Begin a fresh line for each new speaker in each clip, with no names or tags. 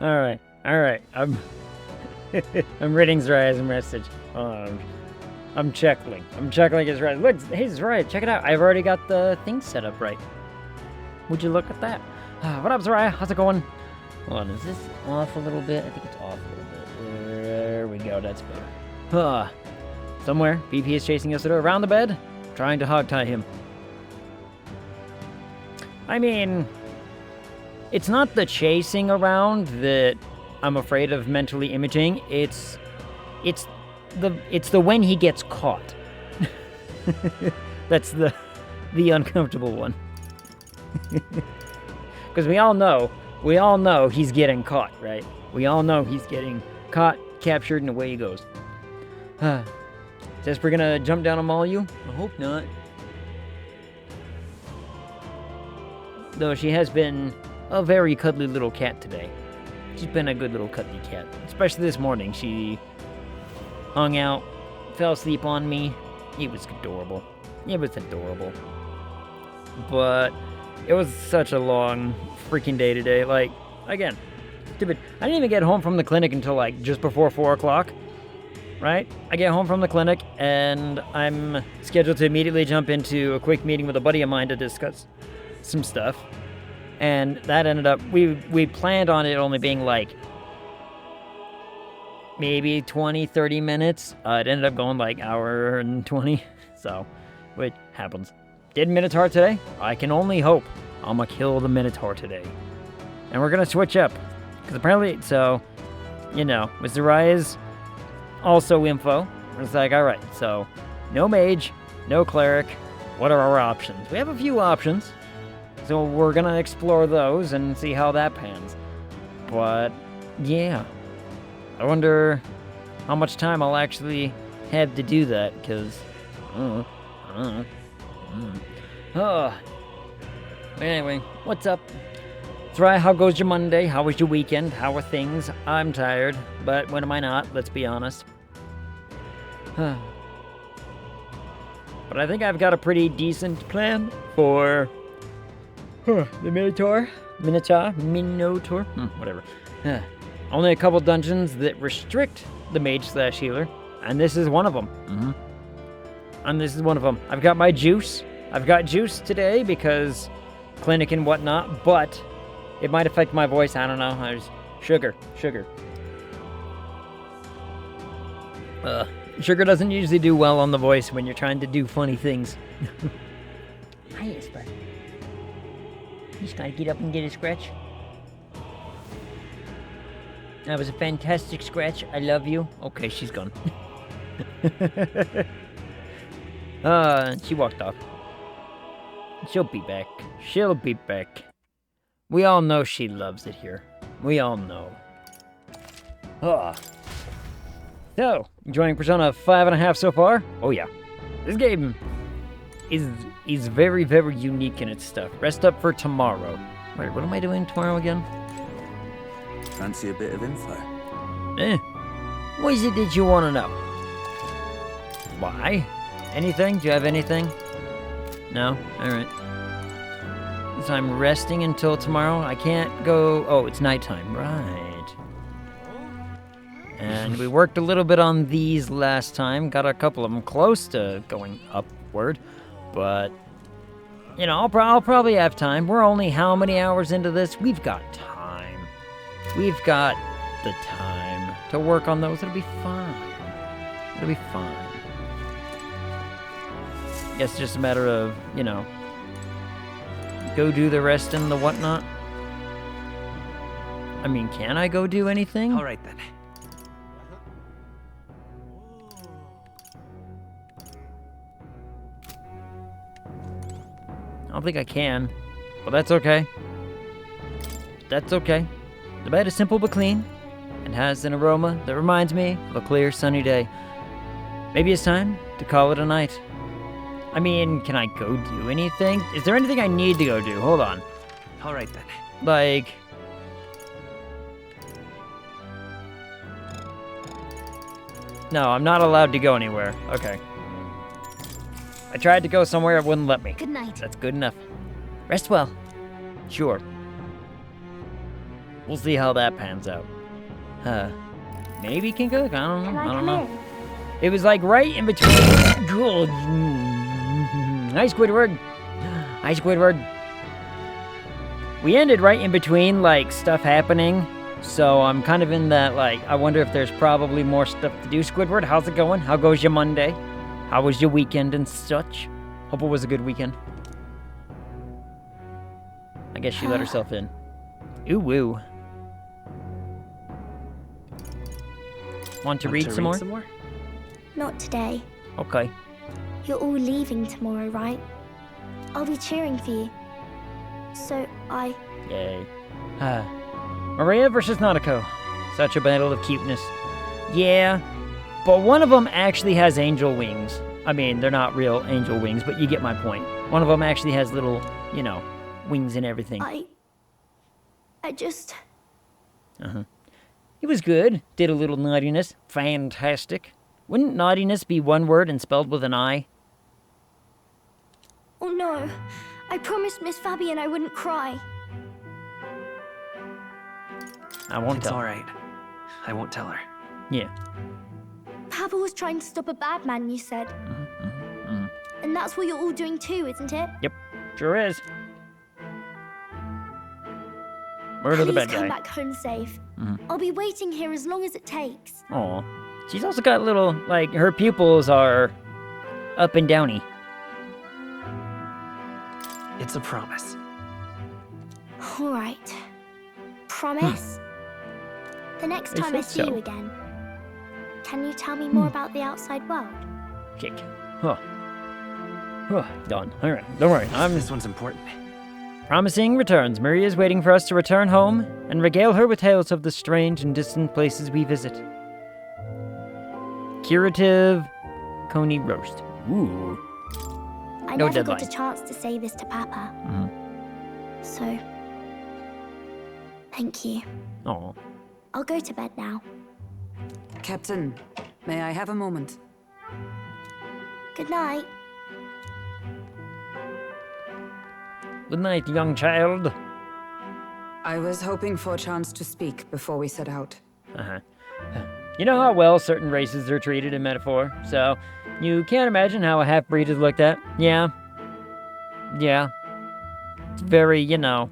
Alright, alright. I'm reading Zraya's message. I'm chuckling. I'm chuckling at Zraya. Look, hey Zraya, check it out. I've already got the thing set up right. Would you look at that? What up, Zraya? How's it going? Hold on, is this off a little bit? I think it's off a little bit. There we go, that's better. Somewhere, BP is chasing Yasuda around the bed, trying to hogtie him. I mean, it's not the chasing around that I'm afraid of mentally imaging. It's the when he gets caught. That's the uncomfortable one. Because we all know he's getting caught, right? We all know he's getting caught, captured, and away he goes. Says we're gonna jump down and maul you? I hope not. Though she has been a very cuddly little cat today. She's been a good little cuddly cat. Especially this morning. She hung out, fell asleep on me. It was adorable. It was adorable. But it was such a long freaking day today. Like, again, stupid. I didn't even get home from the clinic until like just before 4 o'clock. Right? I get home from the clinic and I'm scheduled to immediately jump into a quick meeting with a buddy of mine to discuss some stuff. And that ended up, we planned on it only being like maybe 20, 30 minutes. It ended up going like hour and 20. So, it happens. Did Minotaur today? I can only hope I'm gonna kill the Minotaur today. And we're gonna switch up. Because apparently, so, you know, with Zraya's also info, it's like, alright, so, no mage, no cleric, what are our options? We have a few options, so we're gonna explore those and see how that pans. But, yeah. I wonder how much time I'll actually have to do that, because, Anyway, what's up? Zraya, how goes your Monday? How was your weekend? How are things? I'm tired, but when am I not? Let's be honest. But I think I've got a pretty decent plan for the Minotaur. Whatever. Only a couple dungeons that restrict the mage/healer, and this is one of them. And this is one of them. I've got my juice. I've got juice today because clinic and whatnot, but it might affect my voice. I don't know. There's sugar. Sugar doesn't usually do well on the voice when you're trying to do funny things. Hi, Esper. He's gotta get up and get a scratch. That was a fantastic scratch. I love you. Okay, she's gone. She walked off. She'll be back. She'll be back. We all know she loves it here. We all know. So, enjoying Persona 5.5 so far? Oh yeah. This game is very, very unique in its stuff. Rest up for tomorrow. Wait, what am I doing tomorrow again?
Fancy a bit of info?
What is it that you want to know? Why? Anything? Do you have anything? No? Alright. So I'm resting until tomorrow? I can't go... Oh, it's nighttime. Right. And we worked a little bit on these last time. Got a couple of them close to going upward. But, you know, I'll probably have time. We're only how many hours into this? We've got time. We've got the time to work on those. It'll be fine. It'll be fine. I guess it's just a matter of, you know, go do the rest and the whatnot. I mean, can I go do anything?
All right, then.
I don't think I can, but that's okay. That's okay. The bed is simple but clean, and has an aroma that reminds me of a clear, sunny day. Maybe it's time to call it a night. I mean, can I go do anything? Is there anything I need to go do? Hold on.
All right, then.
Like... No, I'm not allowed to go anywhere. Okay. I tried to go somewhere, it wouldn't let me.
Good night.
That's good enough. Rest well. Sure. We'll see how that pans out. Maybe can cook. I don't know.
Can I
I don't
come
know.
in?
It was like right in between. Good. Hi, Squidward. Hi, Squidward. We ended right in between, like, stuff happening. So I'm kind of in that, like, I wonder if there's probably more stuff to do. Squidward, how's it going? How goes your Monday? How was your weekend and such? Hope it was a good weekend. I guess she let herself in. Ooh, woo. Want to read some more?
Not today.
Okay.
You're all leaving tomorrow, right? I'll be cheering for you. So
Yay. Maria versus Nanako. Such a battle of cuteness. Yeah, but one of them actually has angel wings. I mean, they're not real angel wings, but you get my point. One of them actually has little, you know, wings and everything.
I just...
It was good. Did a little naughtiness. Fantastic. Wouldn't naughtiness be one word and spelled with an I?
Oh no. I promised Miss Fabian I wouldn't cry.
I won't
It's
tell.
all right. I won't tell her.
Yeah.
Papa was trying to stop a bad man, you said. And that's what you're all doing too, isn't it?
Yep. Sure is. Murder the
Please
bad
come
guy.
back home safe. I'll be waiting here as long as it takes.
Aw. She's also got little, like, her pupils are up and downy.
It's a promise.
All right. Promise? The next
I
time I
said
see
so.
you again, can you tell me more about the outside world?
Kick. Huh. Huh. Done. Alright. Don't worry. I'm
This one's important.
promising returns. Maria is waiting for us to return home and regale her with tales of the strange and distant places we visit. Curative Coney Roast. Ooh.
I
No
never got
deadline.
a chance to say this to Papa. So, thank you.
Aw.
I'll go to bed now.
Captain, may I have a moment?
Good night.
Good night, young child.
I was hoping for a chance to speak before we set out.
You know how well certain races are treated in Metaphor, so you can't imagine how a half-breed is looked at. Yeah. Yeah. It's very, you know,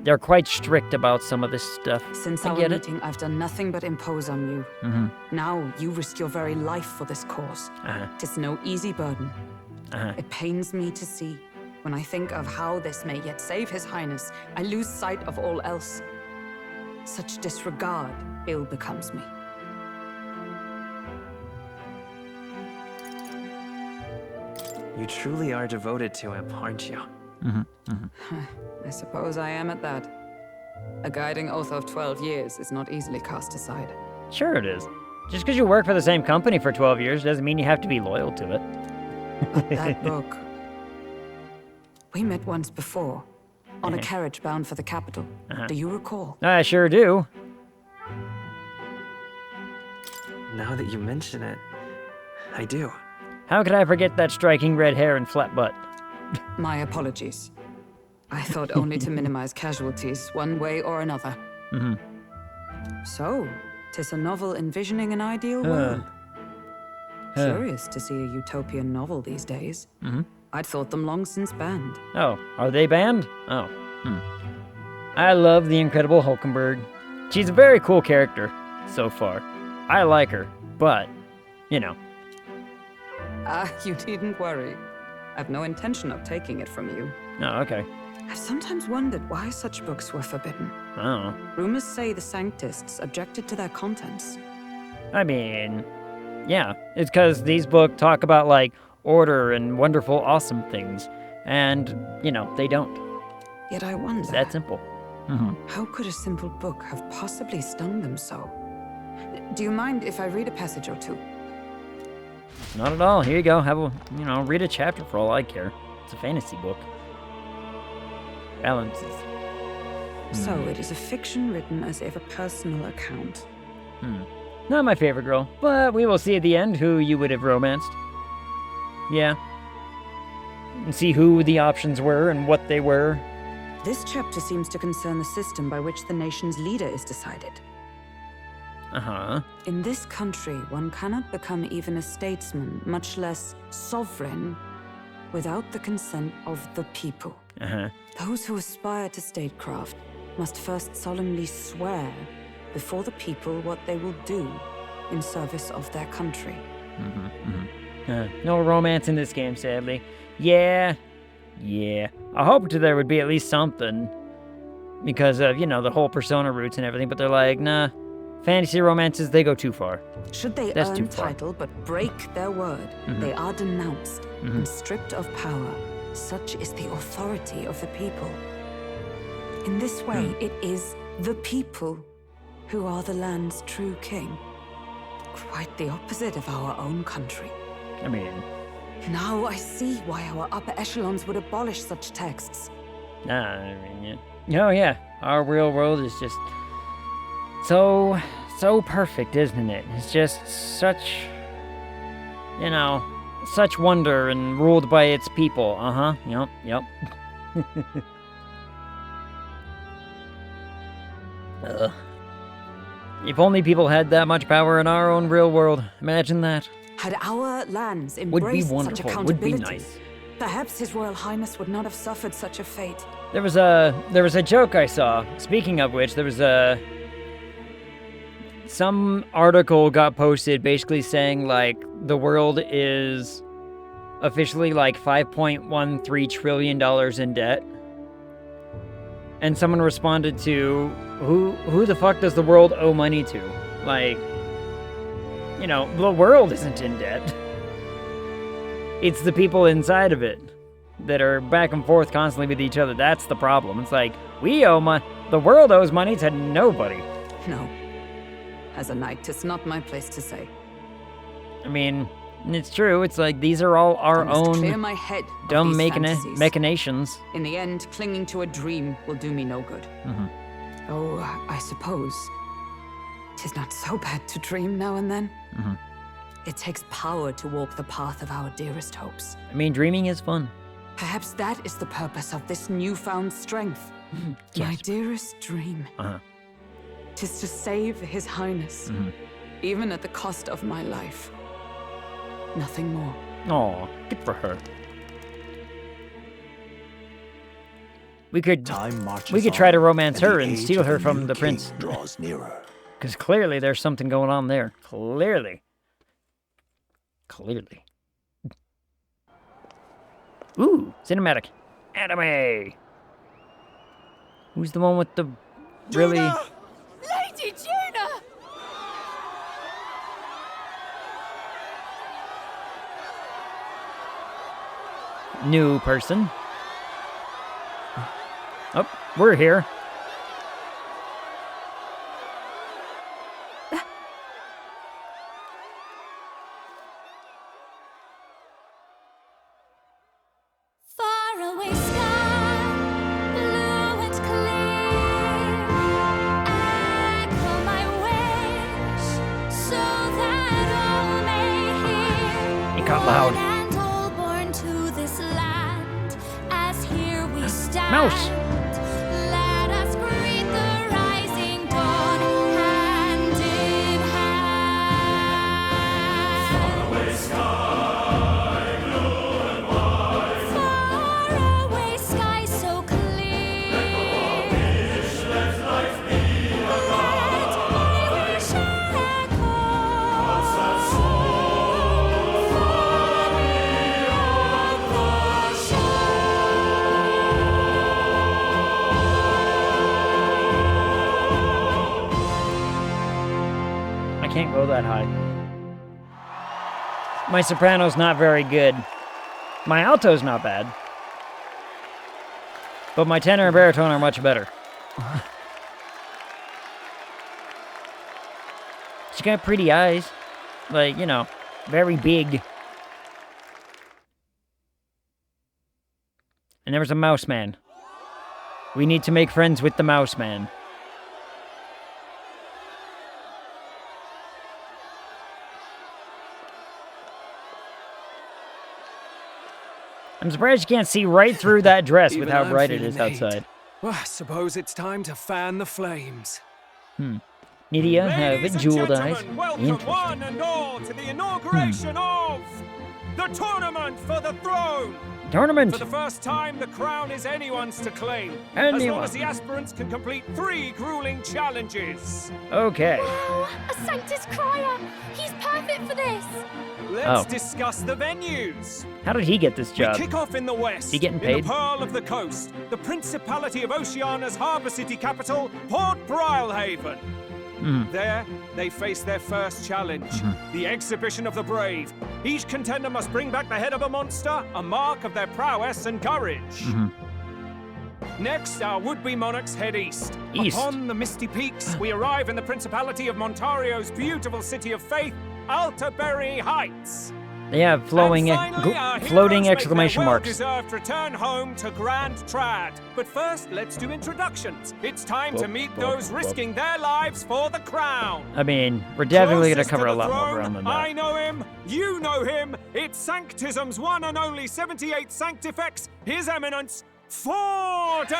they're quite strict about some of this stuff.
Since
I
our
get it.
meeting, I've done nothing but impose on you. Now you risk your very life for this cause. Tis no easy burden. It pains me to see. When I think of how this may yet save His Highness, I lose sight of all else. Such disregard ill becomes me.
You truly are devoted to him, aren't you?
I suppose I am at that. A guiding oath of 12 years is not easily cast aside.
Sure it is. Just because you work for the same company for 12 years doesn't mean you have to be loyal to it.
But that book... We met once before, on a carriage bound for the capital. Do you recall?
I sure do.
Now that you mention it, I do.
How could I forget that striking red hair and flat butt?
My apologies. I thought only to minimize casualties, one way or another. So, 'tis a novel envisioning an ideal world. Curious to see a utopian novel these days. I'd thought them long since banned.
Oh, are they banned? Oh, I love the Incredible Hulkenberg. She's a very cool character so far. I like her, but, you know.
Ah, you needn't worry. I've no intention of taking it from you.
Oh, okay.
I've sometimes wondered why such books were forbidden.
I don't know.
Rumors say the Sanctists objected to their contents.
I mean, yeah, it's because these books talk about, like, order and wonderful, awesome things. And, you know, they don't.
Yet I wonder,
It's that simple.
how could a simple book have possibly stung them so? Do you mind if I read a passage or two?
Not at all. Here you go. Have a, you know, read a chapter for all I care. It's a fantasy book. Balances.
So it is a fiction written as if a personal account.
Not my favorite girl, but we will see at the end who you would have romanced. Yeah. And see who the options were and what they were.
This chapter seems to concern the system by which the nation's leader is decided.
Uh-huh.
In this country, one cannot become even a statesman, much less sovereign, without the consent of the people.
Uh-huh.
Those who aspire to statecraft must first solemnly swear before the people what they will do in service of their country.
No romance in this game, sadly. Yeah. I hoped there would be at least something. Because of, the whole Persona roots and everything, but they're like, nah. Fantasy romances, they go too far.
Should they
That's too
earn
far.
title but break their word, they are denounced and stripped of power. Such is the authority of the people. In this way, it is the people who are the land's true king. Quite the opposite of our own country.
I mean...
Now I see why our upper echelons would abolish such texts.
I mean, yeah. Oh, yeah. Our real world is just... so perfect, isn't it? It's just such... such wonder and ruled by its people. Uh-huh. Yep. Ugh. If only people had that much power in our own real world. Imagine that.
Had our lands
Would be
embraced such
wonderful.
accountability,
Would be nice.
perhaps His Royal Highness would not have suffered such a fate.
There was a joke I saw. Speaking of which, there was some article got posted basically saying like the world is officially like $5.13 trillion in debt. And someone responded to, who the fuck does the world owe money to? Like, the world isn't in debt. It's the people inside of it that are back and forth constantly with each other. That's the problem. It's like, we owe money. The world owes money to nobody.
No. As a knight, it's not my place to say.
I mean, it's true. It's like, these are all our
I must clear
own
my head of
dumb
these fantasies.
machinations.
In the end, clinging to a dream will do me no good. Oh, I suppose 'tis not so bad to dream now and then. It takes power to walk the path of our dearest hopes.
I mean, dreaming is fun.
Perhaps that is the purpose of this newfound strength. My
Yes.
dearest dream. Tis to save His Highness, even at the cost of my life. Nothing more.
Aw, good for her. We could try to romance her and steal her from the prince.
Draws nearer.
Because clearly there's something going on there. Clearly. Ooh, cinematic. Anime! Who's the one with the really...
Lady Juna!
new person? Oh, we're here.
Faraway sky, blue and clear. Echo my wish, so that all may hear.
It got loud.
And all born to this land, as here we stand.
Mouse.
Let us greet the rising dawn, hand in hand. Faraway sky so clear. Let my wish echo. Far beyond the
I can't go that high. My soprano's not very good. My alto's not bad. But my tenor and baritone are much better. She got pretty eyes. Like, you know, very big. And there was a mouse man. We need to make friends with the mouse man. I'm surprised you can't see right through that dress with
Even
how
I'm
bright it
feeling
is
the heat.
outside.
Well, I suppose it's time to fan the flames.
Nydia have
Ladies and
jeweled eyes.
gentlemen, welcome
Interesting.
one and all to the inauguration of the tournament for the throne.
Tournament!
For the first time, the crown is anyone's to claim, as long
Anyone.
as the aspirants can complete 3 grueling challenges.
Okay.
Wow, a Sanctus Crier! He's perfect for this!
Let's
Oh.
discuss the venues.
How did he get this
We
job?
kick off in the west,
He getting
in
paid?
the Pearl of the Coast, the Principality of Oceania's harbour city capital, Port Brilehaven. There, they face their first challenge, the Exhibition of the Brave. Each contender must bring back the head of a monster, a mark of their prowess and courage. Next, our would-be monarchs head east.
East.
Upon the misty peaks, we arrive in the Principality of Montario's beautiful city of faith, Altaberry Heights.
They have flowing,
And finally, our
floating
heroes
exclamation
make their
marks.
well-deserved return home to Grand Trad. But first, let's do introductions. It's time to meet those risking their lives for the crown.
I mean, we're definitely going to
Closest
cover a
the
lot more
throne,
ground than
I
that.
know him, you know him. It's Sanctism's one and only 78 Sanctifex, His Eminence, Forden!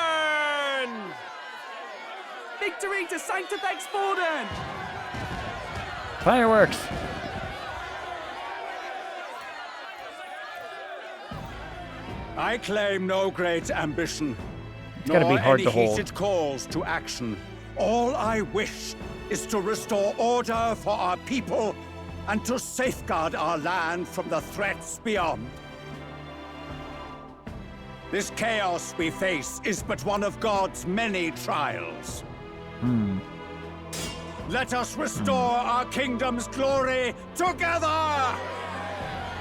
Victory to Sanctifex Forden!
Fireworks!
I claim no great ambition.
It's gotta be
nor
hard
any
to hold.
heated calls to action. All I wish is to restore order for our people and to safeguard our land from the threats beyond. This chaos we face is but one of God's many trials. Let us restore our kingdom's glory together!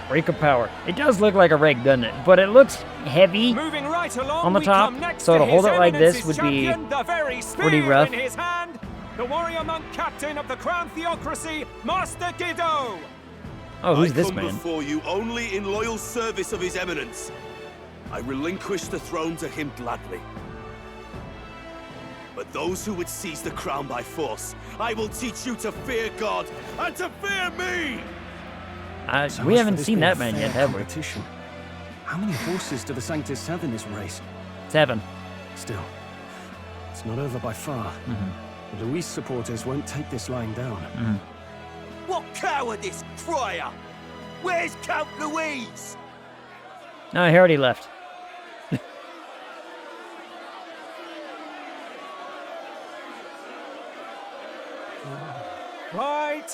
Break of power. It does look like a rig, doesn't it? But it looks heavy.
Moving right along,
On the
we
top,
come next
so
to
to hold
His
it like this
Eminence's
would be
champion, the very
pretty
spear
rough.
in his hand, the warrior monk captain of the crown theocracy, Master Giddo.
Oh, who's
I
this
come
man?
before you only in loyal service of His Eminence. I relinquish the throne to him gladly. But those who would seize the crown by force, I will teach you to fear God and to fear me!
We haven't seen that man yet, have we?
Competition. How many horses do the Sanctus have in this race?
7.
Still, it's not over by far. The Luis supporters won't take this lying down.
What cowardice, Crier! Where's Count Louise?
No, he already left.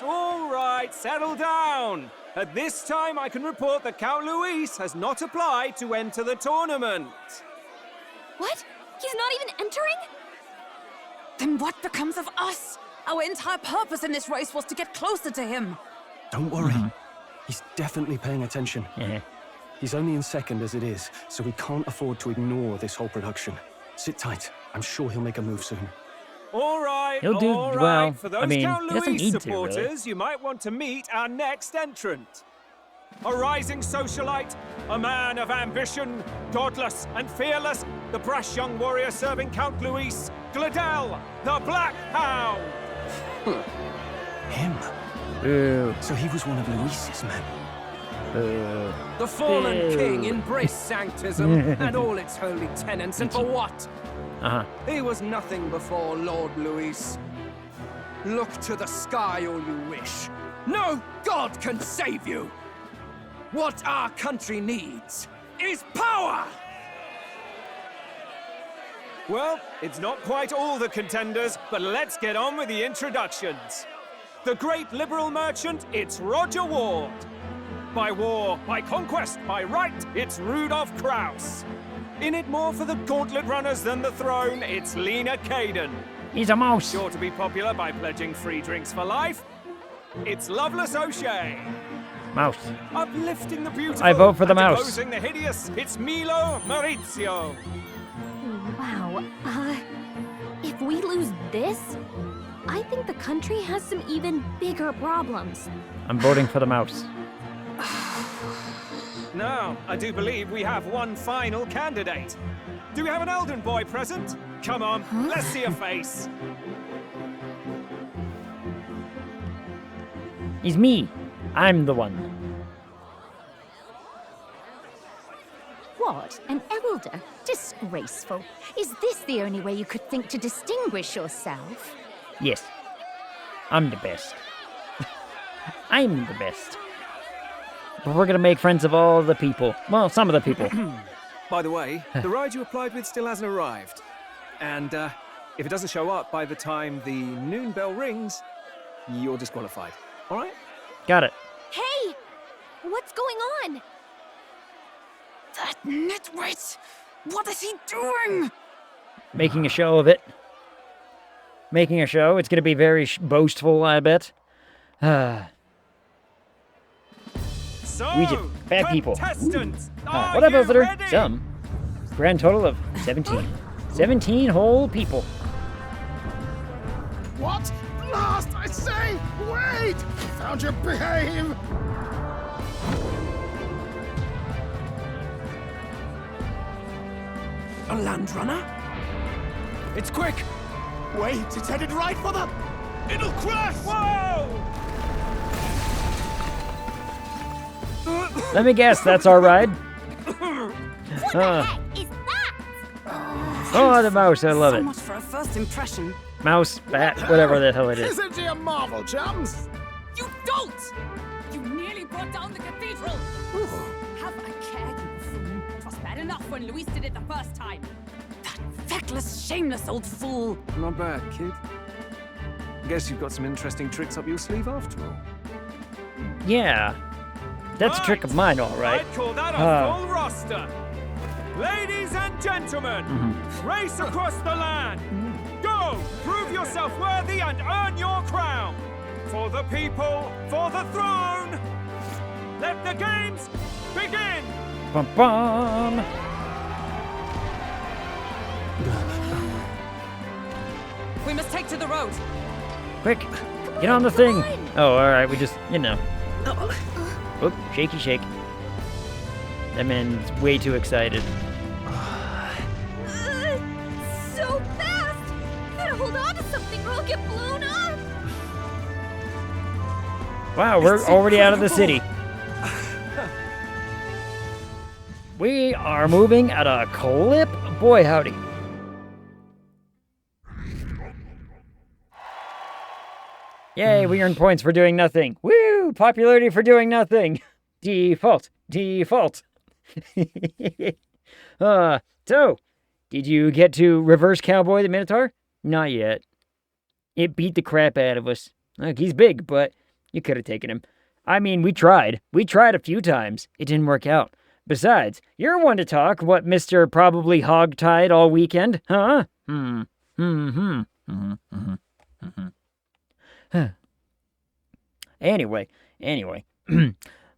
All right, settle down. At this time, I can report that Count Luis has not applied to enter the tournament.
What? He's not even entering?
Then what becomes of us? Our entire purpose in this race was to get closer to him.
Don't worry. He's definitely paying attention.
Yeah.
He's only in second as it is, so we can't afford to ignore this whole production. Sit tight. I'm sure he'll make a move soon. All right,
He'll do
all right.
well.
For those
I mean,
Count
he doesn't
Luis
need to,
supporters,
really.
you might want to meet our next entrant. A rising socialite, a man of ambition, godless and fearless, the brash young warrior serving Count Luis, Gladel, the Black Hound.
Him?
Ooh.
So he was one of Luis's men.
The fallen
Ew.
king embraced Sanctism and all its holy tenets, and for what? He was nothing before Lord Luis. Look to the sky all you wish. No god can save you! What our country needs is power! Well, it's not quite all the contenders, but let's get on with the introductions. The great liberal merchant, it's Roger Ward. By war, by conquest, by right, it's Rudolph Kraus. In it more for the gauntlet runners than the throne, it's Lena Caden.
He's a mouse.
Sure to be popular by pledging free drinks for life. It's Loveless O'Shea.
Mouse.
Uplifting the beautiful.
I vote for the
and
mouse.
Deposing the hideous, it's Milo Maurizio.
Wow. If we lose this, I think the country has some even bigger problems.
I'm voting for the mouse.
Now, I do believe we have one final candidate. Do we have an Elden boy present? Come on, let's see a face.
He's me. I'm the one.
What?
an elder. Disgraceful. Is this the only way you could think to distinguish yourself?
Yes. I'm the best. I'm the best. But we're gonna make friends of all the people. Well, some of the people.
By the way, the ride you applied with still hasn't arrived. And if it doesn't show up by the time the noon bell rings, you're disqualified. All right?
Got it.
Hey! What's going on?
That nitwit! What is he doing?
Making a show of it. Making a show. It's gonna be very boastful, I bet.
So,
We just bad people.
contestants,
What up,
are you
visitor?
ready?
Some. Grand total of 17. 17 whole people.
What? Last, I say! Wait! Found your behave!
A land runner?
It's quick!
Wait, it's headed right for the...
It'll crash!
Whoa!
Let me guess, that's our ride?
What the heck is that?
Oh, the mouse, I love
So
it.
much for a first impression.
Mouse, bat, whatever the hell it is.
Isn't he a marvel, chums?
You dolt! You nearly brought down the cathedral! Have a care, you fool. 'Twas bad enough when Luis did it the first time. That feckless, shameless old fool.
Not bad, kid. Guess you've got some interesting tricks up your sleeve after all.
Yeah. That's a trick of mine, all right.
I'd call that a full roster. Ladies and gentlemen, race across the land. Go, prove yourself worthy and earn your crown. For the people, for the throne. Let the games begin.
Bum bum.
We must take to the road.
Quick, get on the thing. Oh, all right. We just, Oop, shaky shake. That man's way too excited.
So fast! Gotta hold on to something or I'll get blown up!
Wow, we're already out of the city. We are moving at a clip. Boy, howdy. Yay, we earned points for doing nothing. Woo! Popularity for doing nothing. Default. Default. So, did you get to reverse cowboy the Minotaur? Not yet. It beat the crap out of us. Look, he's big, but you could have taken him. I mean, we tried. We tried a few times. It didn't work out. Besides, you're one to talk, what, Mr. Probably Hog-tied all weekend, huh? Anyway, I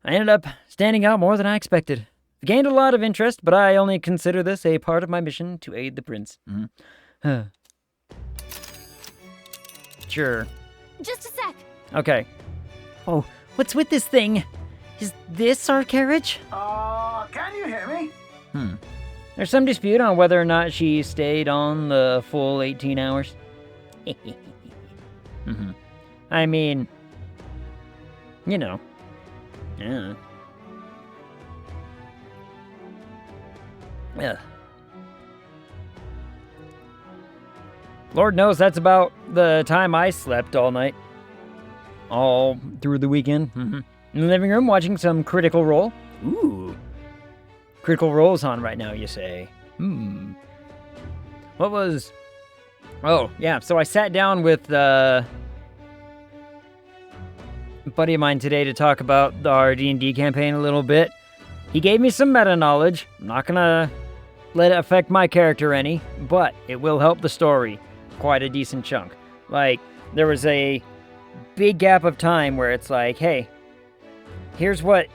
ended up standing out more than I expected. Gained a lot of interest, but I only consider this a part of my mission to aid the prince. Sure.
Just a sec.
Okay. Oh, what's with this thing? Is this our carriage?
Can you hear me?
There's some dispute on whether or not she stayed on the full 18 hours. I mean, Yeah. Yeah. Lord knows that's about the time I slept all night. All through the weekend. In the living room watching some Critical Role. Ooh. Critical Role's on right now, you say. What was... Oh, yeah, so I sat down with a buddy of mine today to talk about our D&D campaign a little bit. He gave me some meta-knowledge. I'm not gonna let it affect my character any, but it will help the story quite a decent chunk. Like, there was a big gap of time where it's like, hey, here's what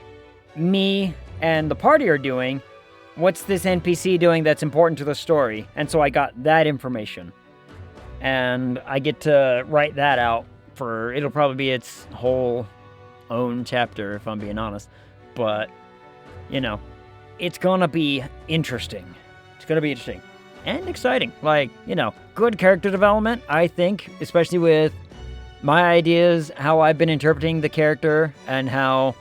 me and the party are doing. What's this NPC doing that's important to the story? And so I got that information. And I get to write that out for, it'll probably be its whole own chapter, if I'm being honest. But, it's gonna be interesting. It's gonna be interesting. And exciting. Like, good character development, I think, especially with my ideas, how I've been interpreting the character, and how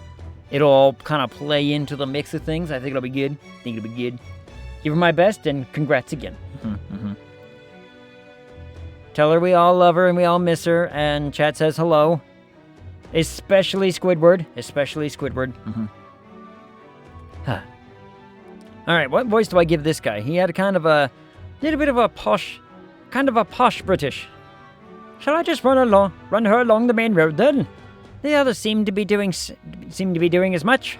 it'll all kind of play into the mix of things. I think it'll be good. Give her my best, and congrats again. Tell her we all love her and we all miss her, and chat says hello. Especially Squidward. Alright, what voice do I give this guy? He had a kind of a little bit of a posh British. Shall I just run her along the main road then? The others seem to be doing as much.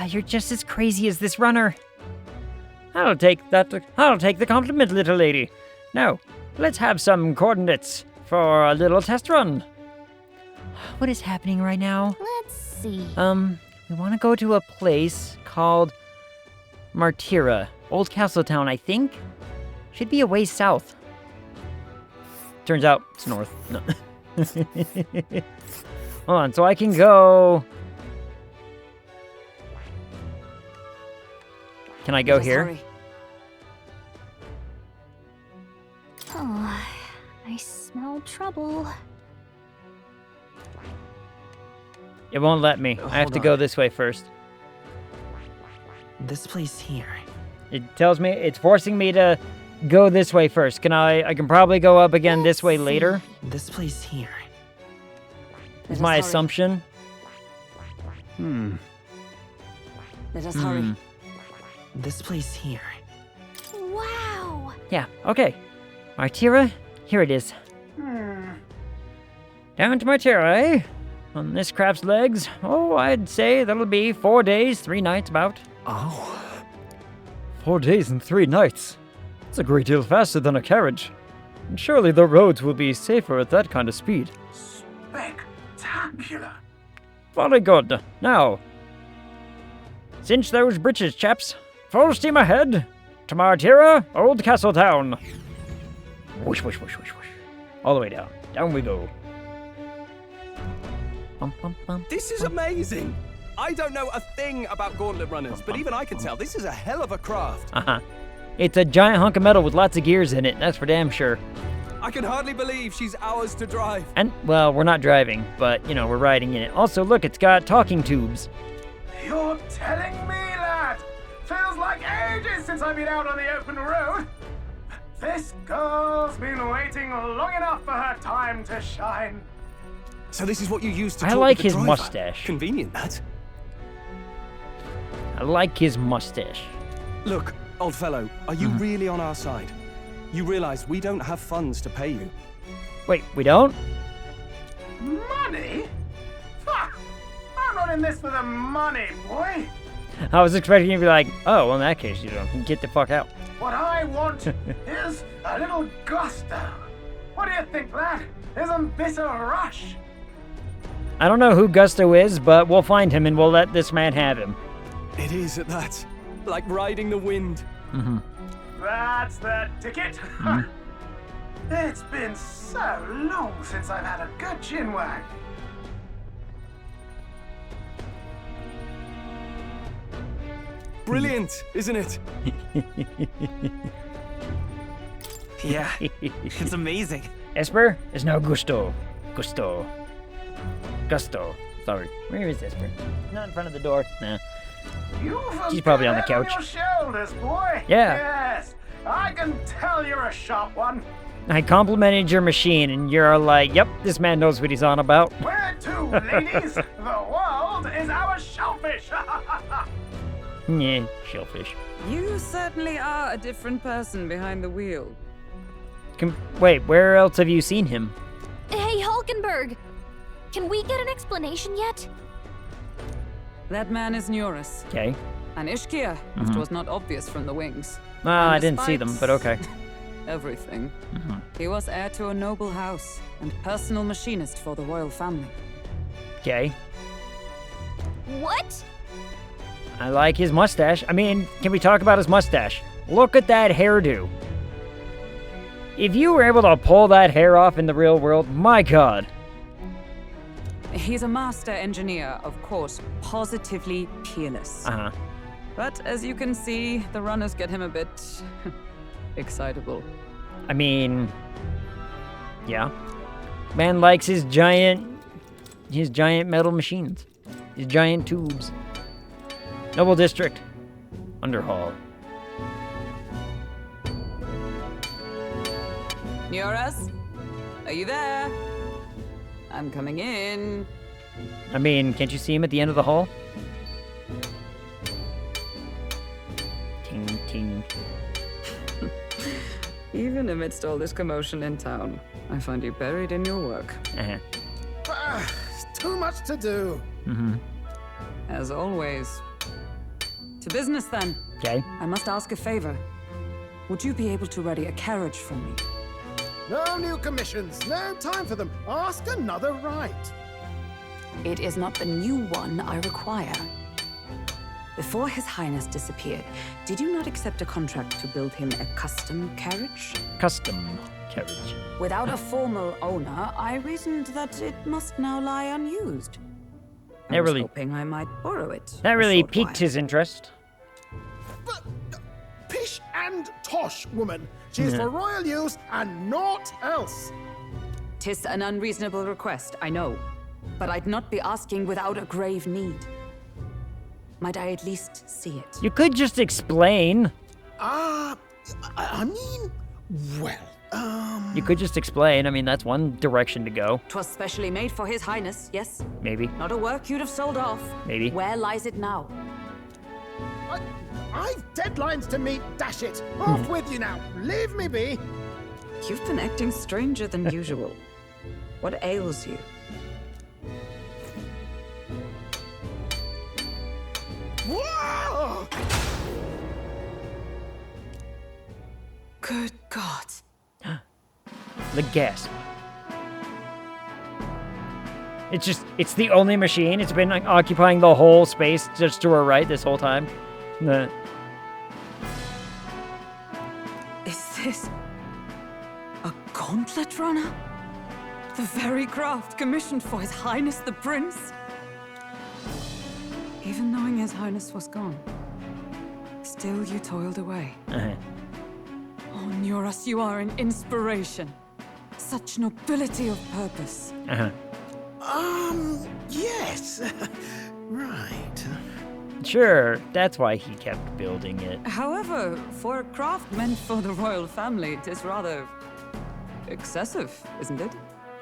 You're just as crazy as this runner. I'll take the compliment, little lady. Now, let's have some coordinates for a little test run. What is happening right now?
Let's see.
We want to go to a place called Martira. Old Castle Town, I think. Should be a ways south. Turns out it's north. No. Hold on, so I can go... Can I go here?
Hurry.
Oh, I smell trouble.
It won't let me. I have to go this way first.
This place here.
It tells me, it's forcing me to go this way first. I can probably go up again this way later.
This place here.
Is my assumption.
Let us hurry.
This place here.
Wow.
Yeah, okay. Martira, here it is. Down to Martira, eh? On this craft's legs, I'd say that'll be 4 days, 3 nights about.
Oh. 4 days and 3 nights. It's a great deal faster than a carriage. And surely the roads will be safer at that kind of speed.
Spectacular.
Very good. Now, cinch those breeches, chaps. Full steam ahead to Martira, Old Castle Town. Whoosh, whoosh, whoosh, whoosh, whoosh. All the way down. Down we go. Bum, bum, bum,
This is amazing! I don't know a thing about gauntlet runners, but even I can tell this is a hell of a craft.
It's a giant hunk of metal with lots of gears in it, that's for damn sure.
I can hardly believe she's ours to drive.
And, well, we're not driving, but, we're riding in it. Also, look, it's got talking tubes.
You're telling me, lad? Feels like ages since I've been out on the open road. This girl's been waiting long enough for her time to shine.
So this is what you use to
I
talk
like
with the
his
driver.
mustache.
Convenient, that.
I like his mustache.
Look, old fellow, are you really on our side? You realize we don't have funds to pay you.
Wait, we don't?
Money? Fuck! I'm not in this for the money, boy.
I was expecting you to be like, oh, well, in that case, you don't. Get the fuck out.
What I want is a little gusto. What do you think, lad? Isn't this a rush?
I don't know who Gusto is, but we'll find him and we'll let this man have him.
It is at that. Like riding the wind.
That's the ticket. It's been so long since I've had a good chinwag.
Brilliant, isn't it?
Yeah, it's amazing.
Esper is now Gusto. Gusto. Sorry. Where is Esper? Not in front of the door. Nah. She's probably on the couch.
Your shoulders, boy.
Yeah.
Yes, I can tell you're a sharp one.
I complimented your machine, and you're like, yep, this man knows what he's on about.
Where to, ladies? The world is our shellfish.
Yeah, shellfish.
You certainly are a different person behind the wheel.
Wait, where else have you seen him?
Hey, Hulkenberg! Can we get an explanation yet?
That man is Neurus.
Okay.
And Ishkia, if it was not obvious from the wings.
I didn't see them, but okay.
Everything. He was heir to a noble house and personal machinist for the royal family.
Okay.
What?
I like his mustache. I mean, can we talk about his mustache? Look at that hairdo. If you were able to pull that hair off in the real world, my god.
He's a master engineer, of course, positively peerless. But as you can see, the runners get him a bit excitable.
I mean, yeah. Man likes his giant metal machines. His giant tubes. Noble District. Underhall.
Nioras? Are you there? I'm coming in.
I mean, can't you see him at the end of the hall? Ting, ting.
Even amidst all this commotion in town, I find you buried in your work.
Too much to do.
As always. To business, then.
Okay.
I must ask a favor. Would you be able to ready a carriage for me?
No new commissions. No time for them. Ask another right.
It is not the new one I require. Before His Highness disappeared, did you not accept a contract to build him a custom carriage?
Custom carriage.
Without a formal owner, I reasoned that it must now lie unused. I was hoping I might borrow it.
That really piqued his interest.
But, pish and tosh, woman. She is for royal use and naught else.
'Tis an unreasonable request, I know. But I'd not be asking without a grave need. Might I at least see it?
You could just explain.
I mean, well,
You could just explain. I mean, that's one direction to go.
'Twas specially made for His Highness, yes?
Maybe.
Not a work you'd have sold off.
Maybe.
Where lies it now?
I've deadlines to meet, dash it. Off with you now. Leave me be.
You've been acting stranger than usual. What ails you?
Whoa!
Good God.
The gasp. It's the only machine. It's been like, occupying the whole space just to her right this whole time.
Is this a gauntlet runner? The very craft commissioned for His Highness the Prince? Even knowing His Highness was gone, still you toiled away. Oh, Nioras, you are an inspiration. Such nobility of purpose.
Yes. Right.
Sure, that's why he kept building it.
However, for a craft meant for the royal family, it is rather excessive, isn't it?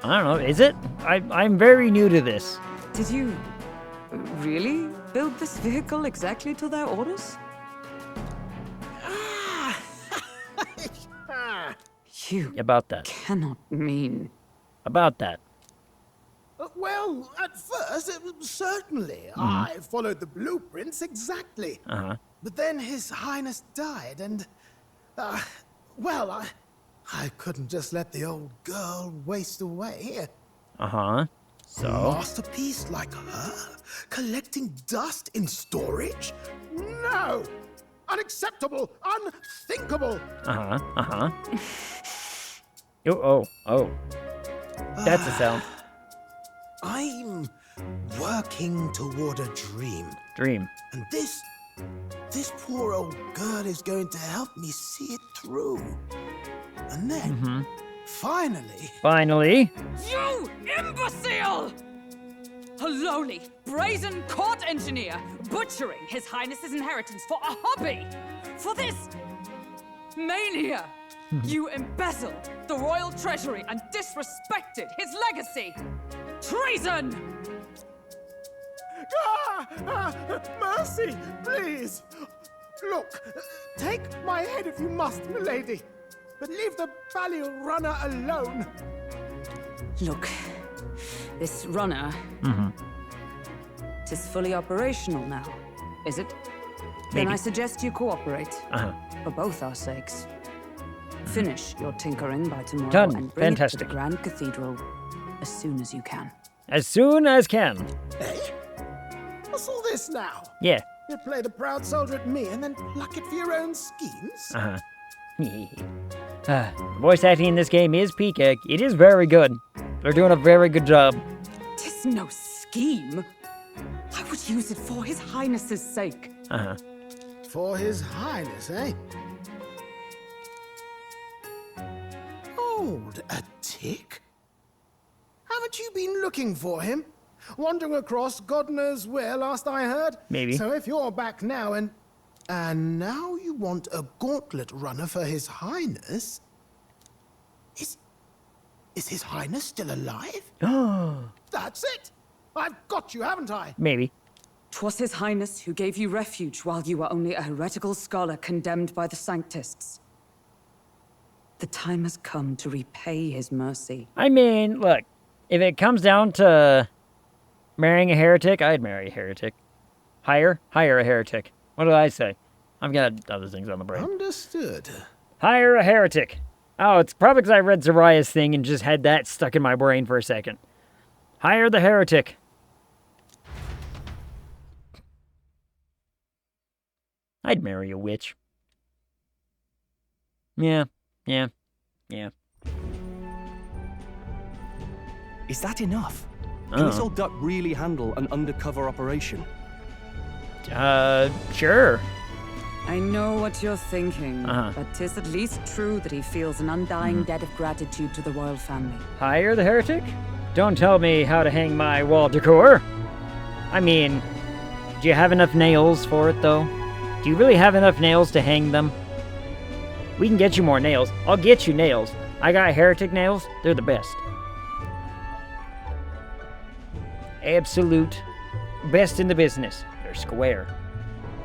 I don't know, is it? I'm very new to this.
Did you really build this vehicle exactly to their orders? You
About that.
cannot mean...
About that.
Well, at first, certainly. I followed the blueprints exactly. But then His Highness died, and... well, I couldn't just let the old girl waste away.
So?
A masterpiece like her? Collecting dust in storage? No! Unacceptable! Unthinkable!
Oh. That's a sound.
I'm working toward a dream. And this poor old girl is going to help me see it through. And then, finally...
You imbecile! A lowly, brazen court engineer butchering His Highness's inheritance for a hobby! For this mania! You embezzled the royal treasury and disrespected his legacy! Treason!
Mercy, please! Look, take my head if you must, milady, but leave the Balliol runner alone.
Look, this runner... Tis fully operational now, is it? Then I suggest you cooperate. For both our sakes. Finish your tinkering by tomorrow
Done.
and bring
Fantastic.
it to the Grand Cathedral as soon as you can.
As soon as can.
Eh? What's all this now?
Yeah.
You play the proud soldier at me and then pluck it for your own schemes?
Voice acting in this game is peak. It is very good. They're doing a very good job.
Tis no scheme. I would use it for His Highness's sake.
For His Highness, eh? Hold a tick. Haven't you been looking for him? Wandering across God knows where, last I heard?
Maybe.
So if you're back now and now you want a gauntlet runner for His Highness?
Is His Highness still alive? That's it! I've got you, haven't I?
Maybe.
'Twas His Highness who gave you refuge while you were only a heretical scholar condemned by the Sanctists. The time has come to repay his mercy.
I mean, look, if it comes down to marrying a heretic, I'd marry a heretic. Hire a heretic. What did I say? I've got other things on the brain.
Understood.
Hire a heretic. Oh, it's probably because I read Zariah's thing and just had that stuck in my brain for a second. Hire the heretic. I'd marry a witch. Yeah.
Is that enough? Can this old duck really handle an undercover operation?
Sure.
I know what you're thinking, but 'tis at least true that he feels an undying debt of gratitude to the royal family.
Hire the heretic? Don't tell me how to hang my wall decor. I mean, do you have enough nails for it, though? Do you really have enough nails to hang them? We can get you more nails. I'll get you nails. I got heretic nails. They're the best. Absolute best in the business. They're square.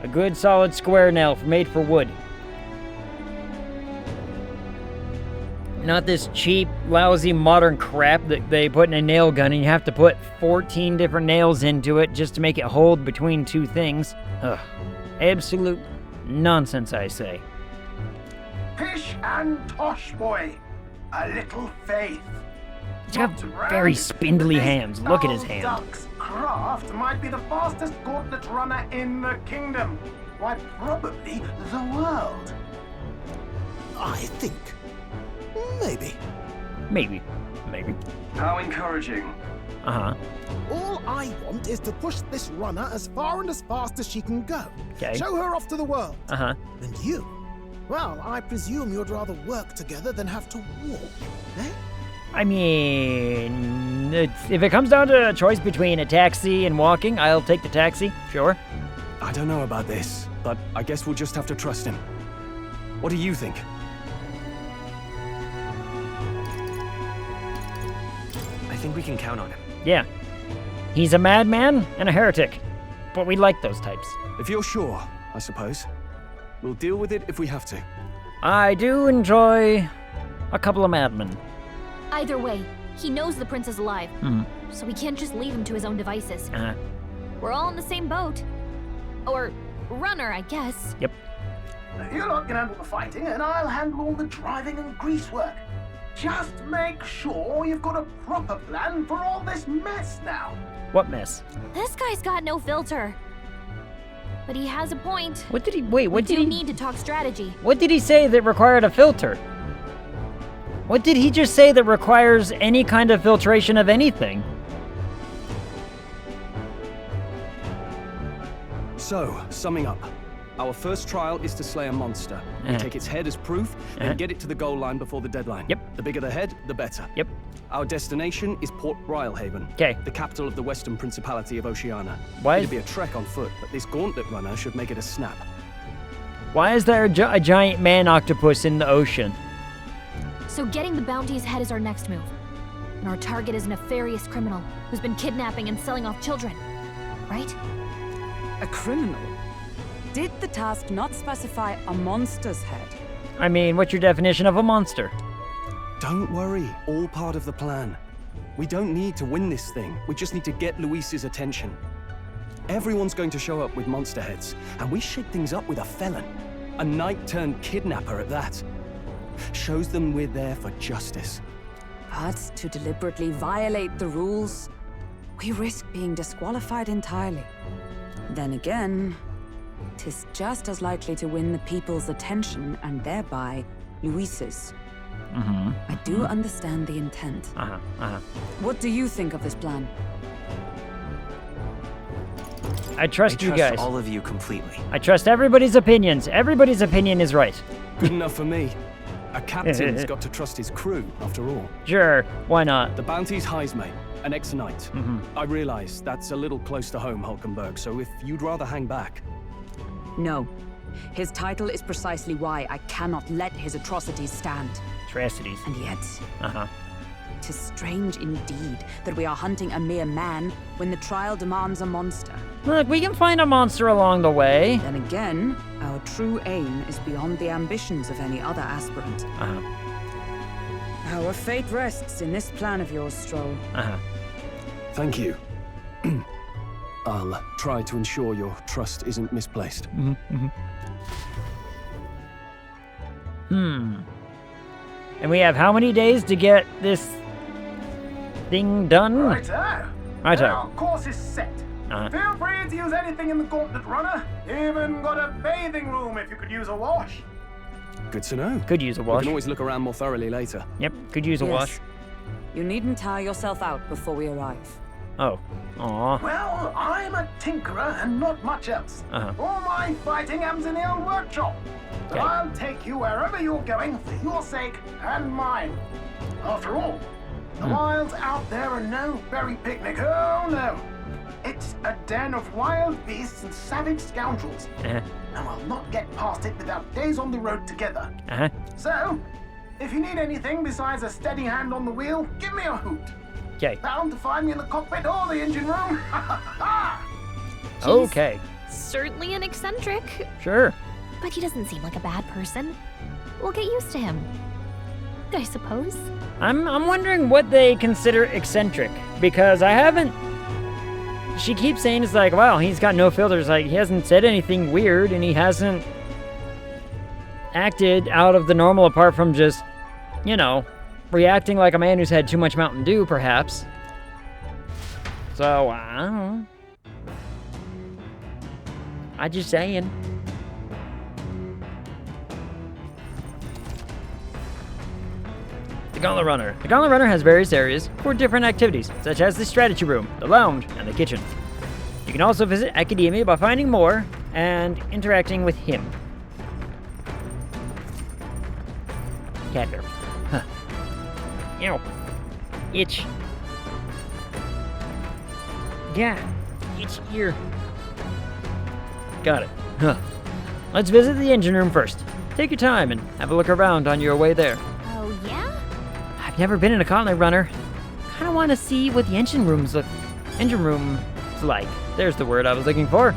A good solid square nail made for wood. Not this cheap, lousy, modern crap that they put in a nail gun and you have to put 14 different nails into it just to make it hold between two things. Ugh. Absolute nonsense, I say.
Pish and tosh, boy. A little faith.
He's got very spindly hands. Look at his hand.
Duck's craft might be the fastest gauntlet runner in the kingdom. Why, probably the world.
I think. Maybe.
How encouraging.
All I want is to push this runner as far and as fast as she can go.
Okay.
Show her off to the world.
And
you? Well, I presume you'd rather work together than have to walk, eh?
I mean, if it comes down to a choice between a taxi and walking, I'll take the taxi, sure.
I don't know about this, but I guess we'll just have to trust him. What do you think?
I think we can count on him.
Yeah. He's a madman and a heretic, but we like those types.
If you're sure, I suppose. We'll deal with it if we have to.
I do enjoy a couple of madmen.
Either way, he knows the prince is alive, so we can't just leave him to his own devices. We're all in the same boat. Or runner, I guess.
Yep.
You lot can handle the fighting, and I'll handle all the driving and grease work. Just make sure you've got a proper plan for all this mess now.
What mess?
This guy's got no filter. But he has a point.
What did he... Wait, what did he...
We do need to talk strategy.
What did he say that required a filter? What did he just say that requires any kind of filtration of anything?
So, summing up. Our first trial is to slay a monster. We take its head as proof, and get it to the goal line before the deadline.
Yep.
The bigger the head, the better.
Yep.
Our destination is Port Brilehaven,
the
capital of the Western Principality of Oceania.
Why
It'd be a trek on foot, but this gauntlet runner should make it a snap.
Why is there a giant man octopus in the ocean?
So getting the bounty's head is our next move. And our target is a nefarious criminal who's been kidnapping and selling off children. Right?
A criminal? Did the task not specify a monster's head?
I mean, what's your definition of a monster?
Don't worry, all part of the plan. We don't need to win this thing. We just need to get Luis's attention. Everyone's going to show up with monster heads, and we shake things up with a felon. A knight-turned-kidnapper at that. Shows them we're there for justice.
But to deliberately violate the rules, we risk being disqualified entirely. Then again, 'tis just as likely to win the people's attention and thereby Luis's. I do understand the intent. What do you think of this plan?
I trust you guys.
all of you completely.
I trust everybody's opinions. Everybody's opinion is right.
Good enough for me. A captain's got to trust his crew, after all.
Sure, why not?
The bounty's Heismay, an ex-knight. I realize that's a little close to home, Hulkenberg, so if you'd rather hang back...
No. His title is precisely why I cannot let his atrocities stand.
Atrocities.
And yet...
Uh-huh.
'Tis strange indeed that we are hunting a mere man when the trial demands a monster.
Look, we can find a monster along the way.
Then again, our true aim is beyond the ambitions of any other aspirant.
Uh-huh.
Our fate rests in this plan of yours, Stroll.
Uh-huh.
Thank you. I'll try to ensure your trust isn't misplaced.
And we have how many days to get this thing done?
Righto.
Righto.
Our course is set. Feel free to use anything in the gauntlet runner. Even got a bathing room if you could use a wash.
Good to know.
Could use a
We
wash.
can always look around more thoroughly later.
Yep, could use a wash.
You needn't tire yourself out before we arrive.
Oh. Aw.
Well, I'm a tinkerer and not much else. All my fighting happens in the old workshop. But I'll take you wherever you're going for your sake and mine. After all, the wilds out there are no berry picnic. Oh no. It's a den of wild beasts and savage scoundrels. And I'll not get past it without days on the road together. So, if you need anything besides a steady hand on the wheel, give me a hoot.
Okay.
Bound to find me in the cockpit or the engine room.
Okay.
Certainly an eccentric.
Sure.
But he doesn't seem like a bad person. We'll get used to him, I suppose.
I'm wondering what they consider eccentric, because I haven't... She keeps saying it's like, wow, he's got no filters, like, he hasn't said anything weird, and he hasn't acted out of the normal apart from just, you know, reacting like a man who's had too much Mountain Dew, perhaps. So, I don't know. I'm just saying. The Gauntlet Runner. The Gauntlet Runner has various areas for different activities, such as the strategy room, the lounge, and the kitchen. You can also visit Academia by finding more and interacting with him. Cat bear. Huh. Ew. Itch. Yeah. Itch ear. Got it. Huh. Let's visit the engine room first. Take your time and have a look around on your way there.
Oh, yeah?
I've never been in a Gauntlet Runner. Kinda wanna see what the engine room's like. There's the word I was looking for.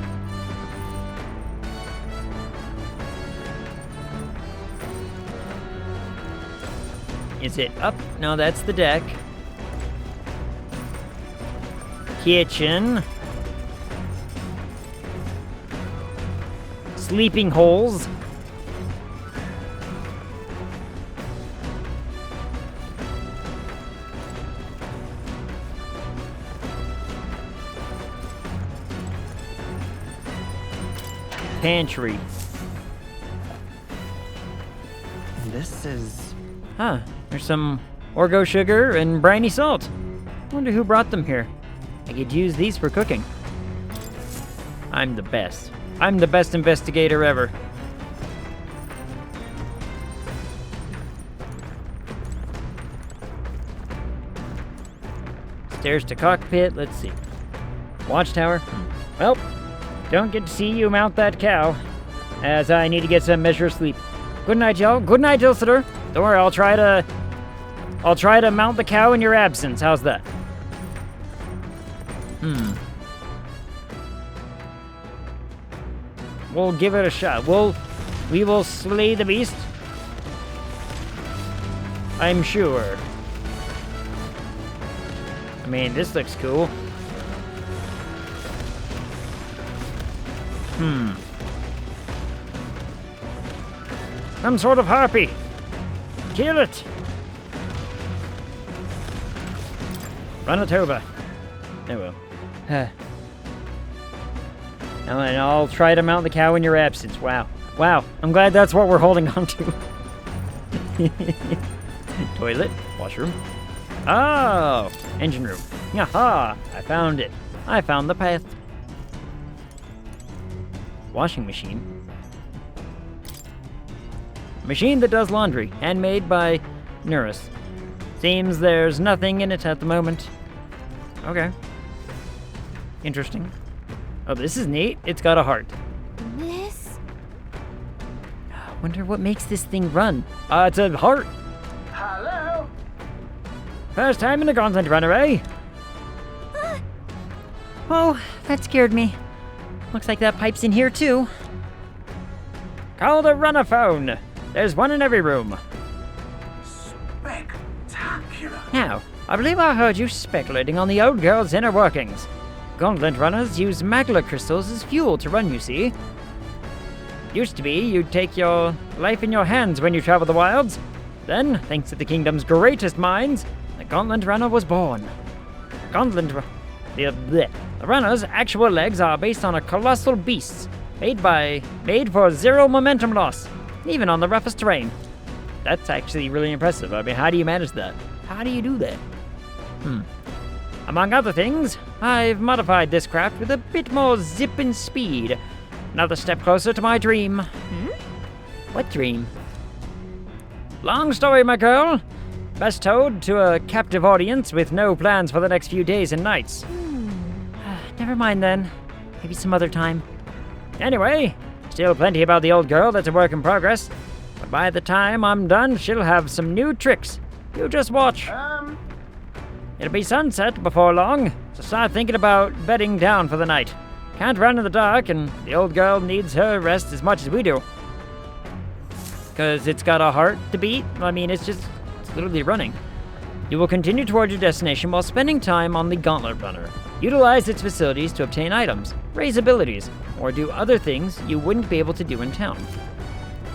Is it up? No, that's the deck. Kitchen. Sleeping holes. Pantry.
This is...
Huh. There's some Orgo sugar and briny salt. Wonder who brought them here. I could use these for cooking. I'm the best. I'm the best investigator ever. Stairs to cockpit. Let's see. Watchtower. Well, don't get to see you mount that cow, as I need to get some measure of sleep. Good night, y'all. Good night, Ilsitor. Don't worry, I'll try to mount the cow in your absence. How's that? We'll give it a shot. We will slay the beast. I'm sure. I mean, this looks cool. Some sort of harpy. Kill it. Run it over. There we go. And I'll try to mount the cow in your absence. Wow. Wow. I'm glad that's what we're holding on to. Toilet. Washroom. Oh! Engine room. Yaha! I found it. I found the path. Washing machine. Machine that does laundry. Handmade by Nuris. Seems there's nothing in it at the moment. Okay. Interesting. Oh, this is neat. It's got a heart.
This
Wonder what makes this thing run. It's a heart.
Hello?
First time in a gauntlet runner, eh? Oh, that scared me. Looks like that pipe's in here too. Call the runner phone. There's one in every room.
Spectacular.
Now, I believe I heard you speculating on the old girl's inner workings. Gauntlet runners use magla crystals as fuel to run, you see. Used to be, you'd take your life in your hands when you travel the wilds. Then, thanks to the kingdom's greatest minds, the Gauntlet Runner was born. The runner's actual legs are based on a colossal beast, made for zero momentum loss, even on the roughest terrain. That's actually really impressive. I mean, how do you manage that? How do you do that? Among other things, I've modified this craft with a bit more zip and speed. Another step closer to my dream. What dream? Long story, my girl. Best told to a captive audience with no plans for the next few days and nights. Never mind then. Maybe some other time. Anyway, still plenty about the old girl that's a work in progress. But by the time I'm done, she'll have some new tricks. You just watch. It'll be sunset before long, so start thinking about bedding down for the night. Can't run in the dark, and the old girl needs her rest as much as we do. Because it's got a heart to beat. I mean, it's literally running. You will continue toward your destination while spending time on the Gauntlet Runner. Utilize its facilities to obtain items, raise abilities, or do other things you wouldn't be able to do in town.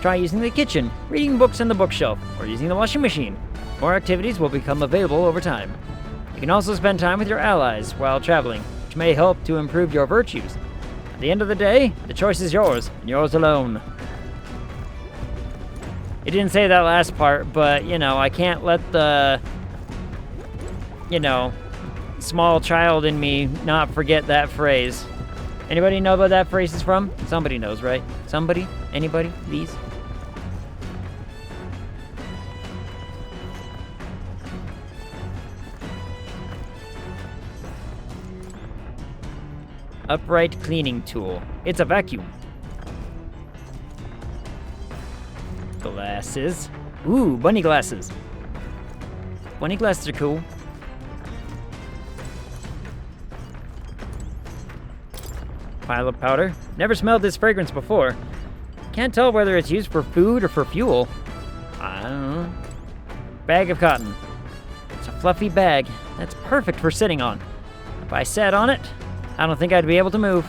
Try using the kitchen, reading books on the bookshelf, or using the washing machine. More activities will become available over time. You can also spend time with your allies while traveling, which may help to improve your virtues. At the end of the day, the choice is yours, and yours alone. It didn't say that last part, but, I can't let the, small child in me not forget that phrase. Anybody know what that phrase is from? Somebody knows, right? Somebody? Anybody? These? Upright cleaning tool. It's a vacuum. Glasses. Ooh, bunny glasses. Bunny glasses are cool. Pile of powder. Never smelled this fragrance before. Can't tell whether it's used for food or for fuel. I don't know. Bag of cotton. It's a fluffy bag. That's perfect for sitting on. If I sat on it, I don't think I'd be able to move.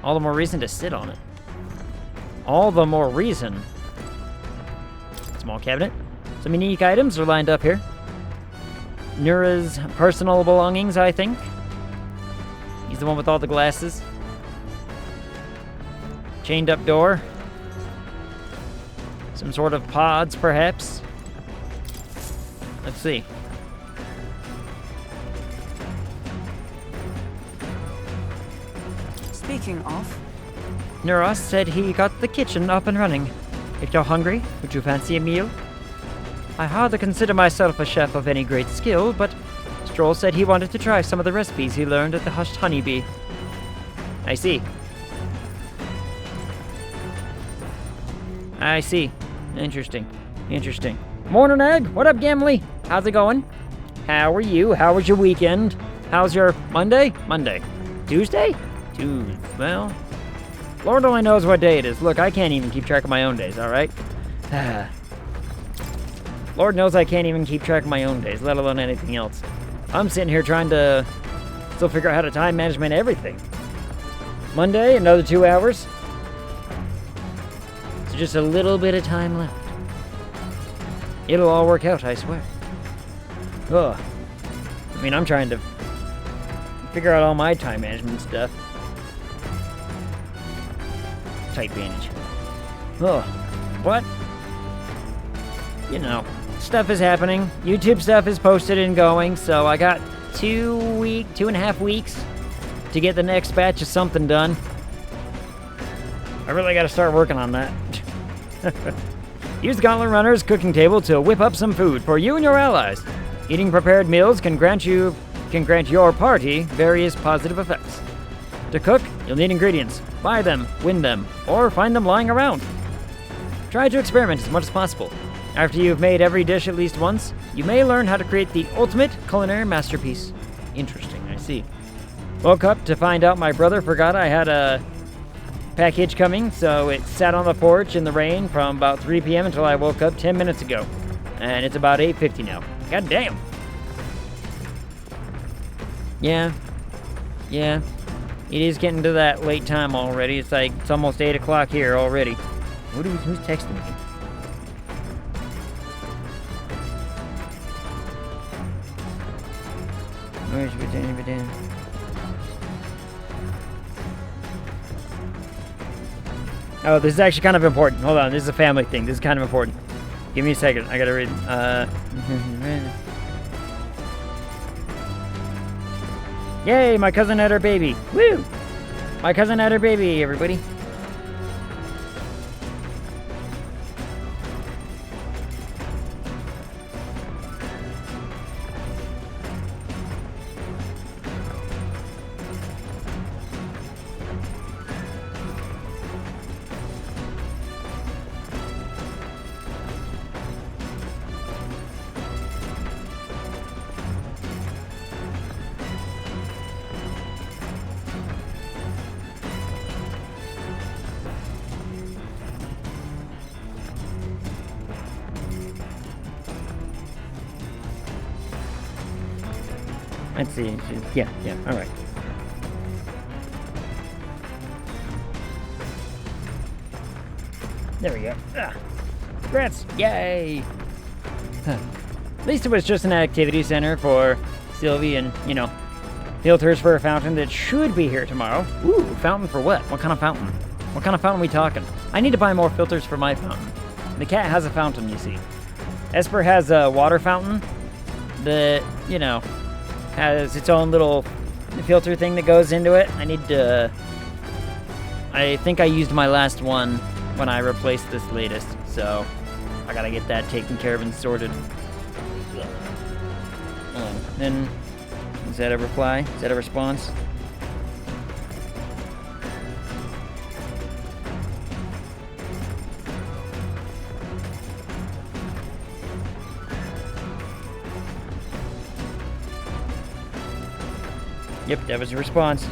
All the more reason to sit on it. All the more reason. Small cabinet. Some unique items are lined up here. Nura's personal belongings, I think. He's the one with all the glasses. Chained up door. Some sort of pods, perhaps. Let's see.
Speaking of...
Nura said he got the kitchen up and running. If you're hungry, would you fancy a meal? I hardly consider myself a chef of any great skill, but Stroll said he wanted to try some of the recipes he learned at the Hushed Honeybee. I see. I see. Interesting. Interesting. Morning, Egg. What up, Gimli? How's it going? How are you? How was your weekend? How's your Monday? Monday. Tuesday? Tuesday. Well, Lord only knows what day it is. Look, I can't even keep track of my own days, alright? Lord knows I can't even keep track of my own days, let alone anything else. I'm sitting here trying to still figure out how to time management everything. Monday, another 2 hours. So just a little bit of time left. It'll all work out, I swear. Ugh. I mean, I'm trying to figure out all my time management stuff. Tight bandage. Oh, what? Stuff is happening. YouTube stuff is posted and going, so I got 2.5 weeks to get the next batch of something done. I really gotta start working on that. Use the Gauntlet Runner's cooking table to whip up some food for you and your allies. Eating prepared meals can grant your party various positive effects. To cook, you'll need ingredients. Buy them, win them, or find them lying around. Try to experiment as much as possible. After you've made every dish at least once, you may learn how to create the ultimate culinary masterpiece. Interesting, I see. Woke up to find out my brother forgot I had a package coming, so it sat on the porch in the rain from about 3 p.m. until I woke up 10 minutes ago. And it's about 8:50 now. God damn. Yeah. It is getting to that late time already. It's like, it's almost 8 o'clock here already. Who's texting me? Where's Vidin? Oh, this is actually kind of important. Hold on, this is a family thing. This is kind of important. Give me a second. I gotta read. Yay, my cousin had her baby. Woo! My cousin had her baby, everybody. Let's see. Yeah, all right. There we go. Congrats! Yay! Huh. At least it was just an activity center for Sylvie and, filters for a fountain that should be here tomorrow. Ooh, fountain for what? What kind of fountain? What kind of fountain are we talking? I need to buy more filters for my fountain. The cat has a fountain, you see. Esper has a water fountain that, has its own little filter thing that goes into it. I think I used my last one when I replaced this latest, so I gotta get that taken care of and sorted. Then, is that a reply? Is that a response? Yep, that was a response.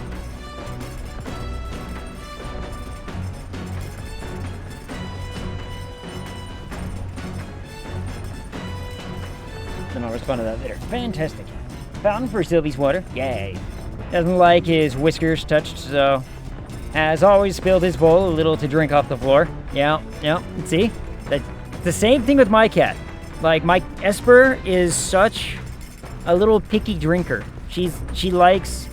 Then I'll respond to that later. Fantastic. Fountain for Sylvie's water. Yay. Doesn't like his whiskers touched, so has always spilled his bowl a little to drink off the floor. Yeah. See? That's the same thing with my cat. Like, my Esper is such a little picky drinker. She likes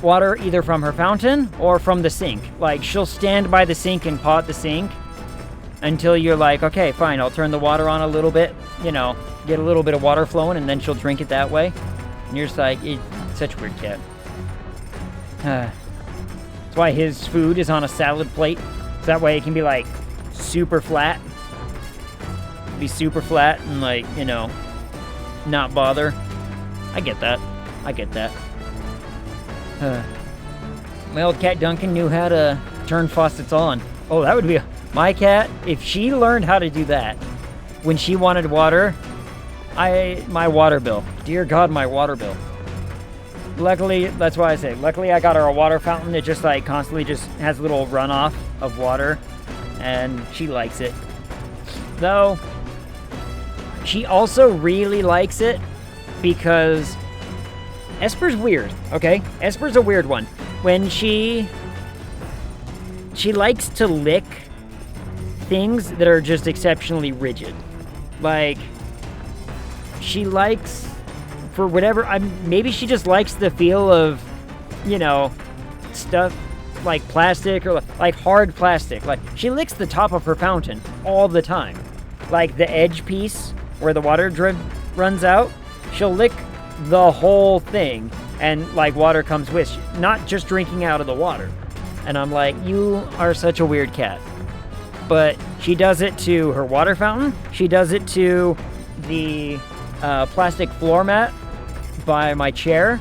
water either from her fountain or from the sink. Like, she'll stand by the sink and paw at the sink until you're like, okay, fine, I'll turn the water on a little bit, get a little bit of water flowing, and then she'll drink it that way. And you're just like, such a weird cat. That's why his food is on a salad plate. So that way it can be, like, super flat. Be super flat and, like, not bother. I get that. My old cat Duncan knew how to turn faucets on. Oh, that would be my cat. If she learned how to do that when she wanted water, my water bill. Dear God, my water bill. Luckily, that's why I say, luckily I got her a water fountain that just like constantly just has a little runoff of water, and she likes it. Though, she also really likes it because Esper's weird, okay? Esper's a weird one. When she likes to lick things that are just exceptionally rigid. Like, she likes, for whatever, maybe she just likes the feel of, stuff like plastic or like hard plastic. Like, she licks the top of her fountain all the time. Like the edge piece where the water drip runs out, she'll lick the whole thing, and like water comes with, not just drinking out of the water. And I'm like, you are such a weird cat. But she does it to her water fountain. She does it to the plastic floor mat by my chair.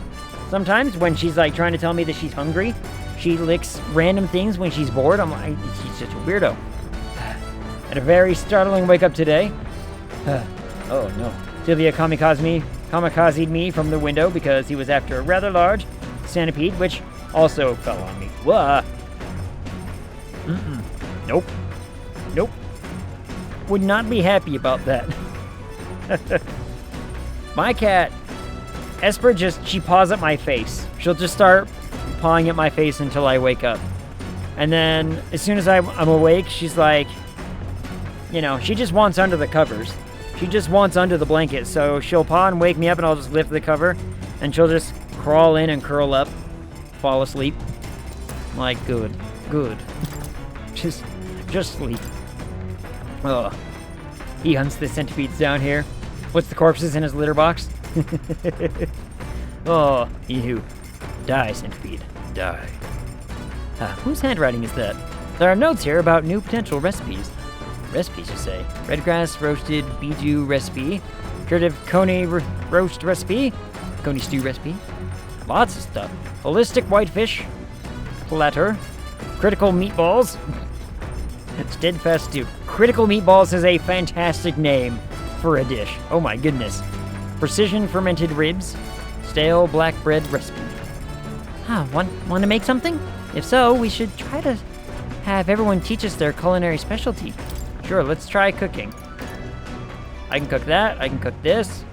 Sometimes when she's like trying to tell me that she's hungry, she licks random things when she's bored. I'm like, she's such a weirdo. Had a very startling wake-up today. Oh no. Sylvia kamikazed me from the window because he was after a rather large centipede, which also fell on me. Whoa. Nope. Nope. Would not be happy about that. My cat, Esper, she paws at my face. She'll just start pawing at my face until I wake up. And then, as soon as I'm awake, she's like, you know, she just wants under the covers. She just wants under the blanket, so she'll paw and wake me up, and I'll just lift the cover, and she'll just crawl in and curl up, fall asleep. I'm like, good. Just sleep. Oh, he hunts the centipedes down here. Puts the corpses in his litter box. Oh, ew. Die, centipede. Die. Whose handwriting is that? There are notes here about new potential recipes. Recipes, you say? Redgrass roasted biju recipe. Curative coney roast recipe. Coney stew recipe. Lots of stuff. Holistic whitefish platter. Critical meatballs. Steadfast stew. Critical meatballs is a fantastic name for a dish. Oh my goodness. Precision fermented ribs. Stale black bread recipe. Want to make something? If so, we should try to have everyone teach us their culinary specialty. Sure, let's try cooking. I can cook that. I can cook this.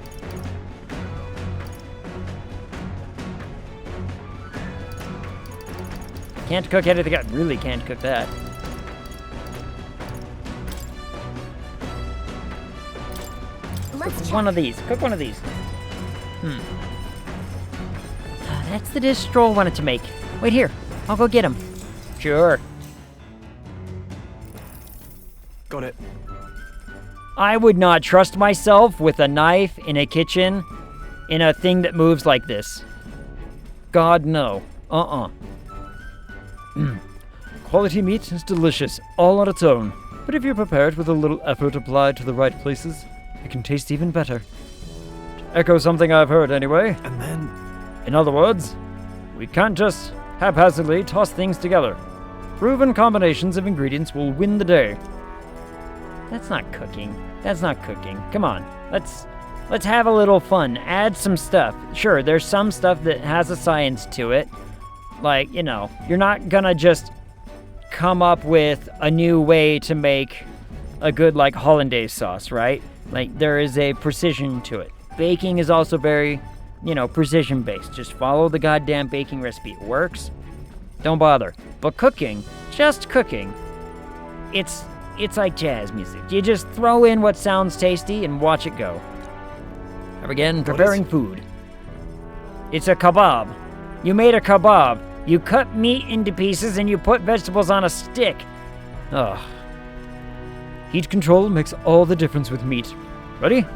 Can't cook anything. I really can't cook that. Cook one of these. Cook one of these. That's the dish Stroll wanted to make. Wait here. I'll go get him. Sure.
Got it.
I would not trust myself with a knife in a kitchen in a thing that moves like this. God, no.
Quality meat is delicious, all on its own. But if you're prepared with a little effort applied to the right places, it can taste even better. To echo something I've heard anyway.
And then...
In other words, we can't just haphazardly toss things together. Proven combinations of ingredients will win the day.
That's not cooking. That's not cooking. Come on. Let's have a little fun. Add some stuff. Sure, there's some stuff that has a science to it. Like, you know, you're not gonna just come up with a new way to make a good, like, hollandaise sauce, right? Like, there is a precision to it. Baking is also very, you know, precision-based. Just follow the goddamn baking recipe. It works. Don't bother. But cooking, just cooking, it's like jazz music. You just throw in what sounds tasty and watch it go. Again, preparing food. It's a kebab. You made a kebab. You cut meat into pieces and you put vegetables on a stick.
Ugh. Heat control makes all the difference with meat. Ready?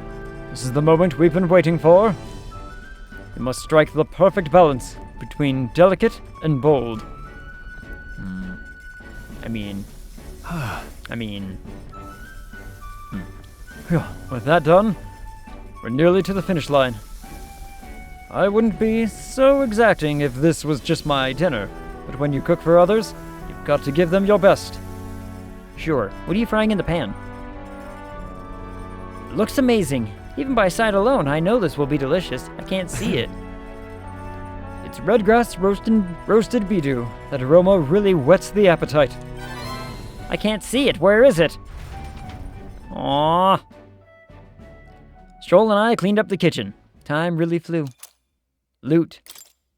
This is the moment we've been waiting for. You must strike the perfect balance between delicate and bold. With that done, we're nearly to the finish line. I wouldn't be so exacting if this was just my dinner, but when you cook for others, you've got to give them your best.
Sure. What are you frying in the pan? It looks amazing. Even by sight alone, I know this will be delicious. I can't see it.
It's redgrass roasted bidu. That aroma really whets the appetite.
I can't see it. Where is it? Aww. Stroll and I cleaned up the kitchen. Time really flew. Loot.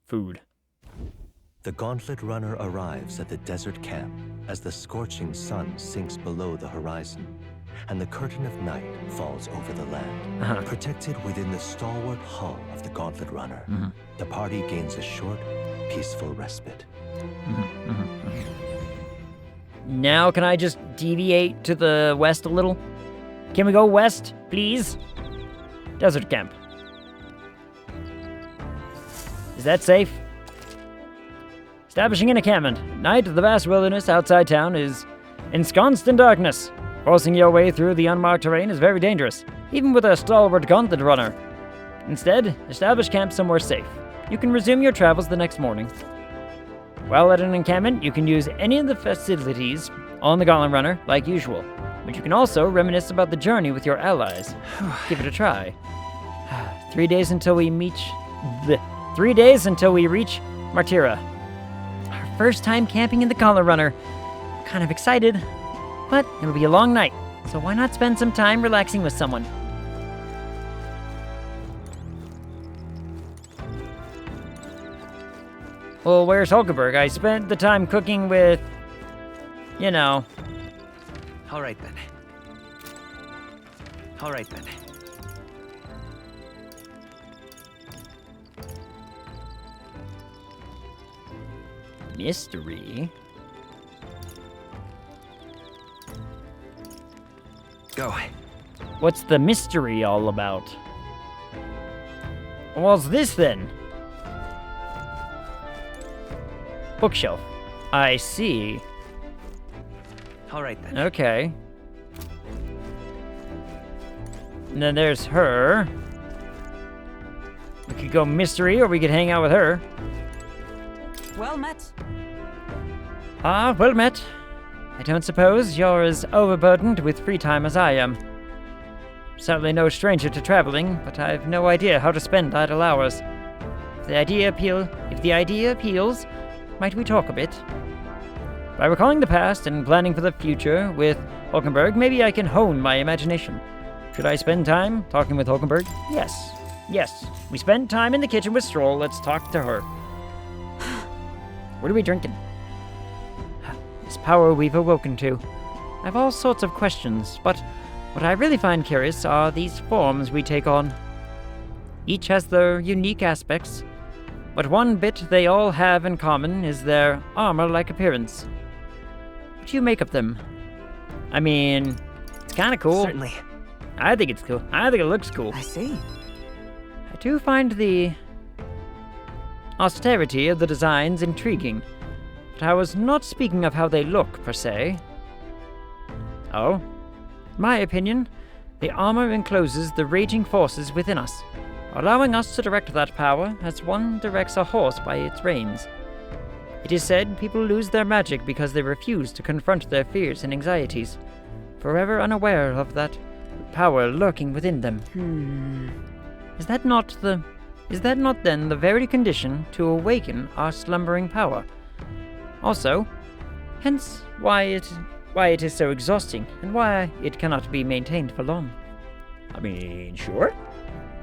Food.
The Gauntlet Runner arrives at the desert camp as the scorching sun sinks below the horizon and the curtain of night falls over the land. Protected within the stalwart hull of the Gauntlet Runner, the party gains a short, peaceful respite.
Now can I just deviate to the west a little? Can we go west, please? Desert camp. Is that safe? Establishing an encampment. Night, the vast wilderness outside town is ensconced in darkness. Forcing your way through the unmarked terrain is very dangerous, even with a stalwart Gauntlet Runner. Instead, establish camp somewhere safe. You can resume your travels the next morning. While at an encampment, you can use any of the facilities on the Gauntlet Runner like usual. But you can also reminisce about the journey with your allies. Give it a try. 3 days until we reach... 3 days until we reach Martira. Our first time camping in the Gauntlet Runner. Kind of excited, but it'll be a long night, so why not spend some time relaxing with someone? Well, where's Hulkenberg? I spent the time cooking with... you know...
All right, then. All right, then.
Mystery?
Go.
What's the mystery all about? What's this, then? Bookshelf. I see.
All right, then.
Okay. And then there's her. We could go mystery, or we could hang out with her.
Well met.
Well met. I don't suppose you're as overburdened with free time as I am. Certainly no stranger to traveling, but I've no idea how to spend idle hours. If the idea appeals, might we talk a bit? By recalling the past and planning for the future with Hulkenberg, maybe I can hone my imagination. Should I spend time talking with Hulkenberg? Yes. Yes. We spent time in the kitchen with Stroll. Let's talk to her. What are we drinking? This power we've awoken to. I have all sorts of questions, but what I really find curious are these forms we take on. Each has their unique aspects, but one bit they all have in common is their armor-like appearance. What do you make of them? I mean, it's kind of cool.
Certainly.
I think it's cool. I think it looks cool.
I see.
I do find the austerity of the designs intriguing, but I was not speaking of how they look, per se. Oh? In my opinion, the armor encloses the raging forces within us, allowing us to direct that power as one directs a horse by its reins. It is said people lose their magic because they refuse to confront their fears and anxieties, forever unaware of that power lurking within them. Is that not then the very condition to awaken our slumbering power? Also, hence why it is so exhausting and why it cannot be maintained for long. I mean, sure.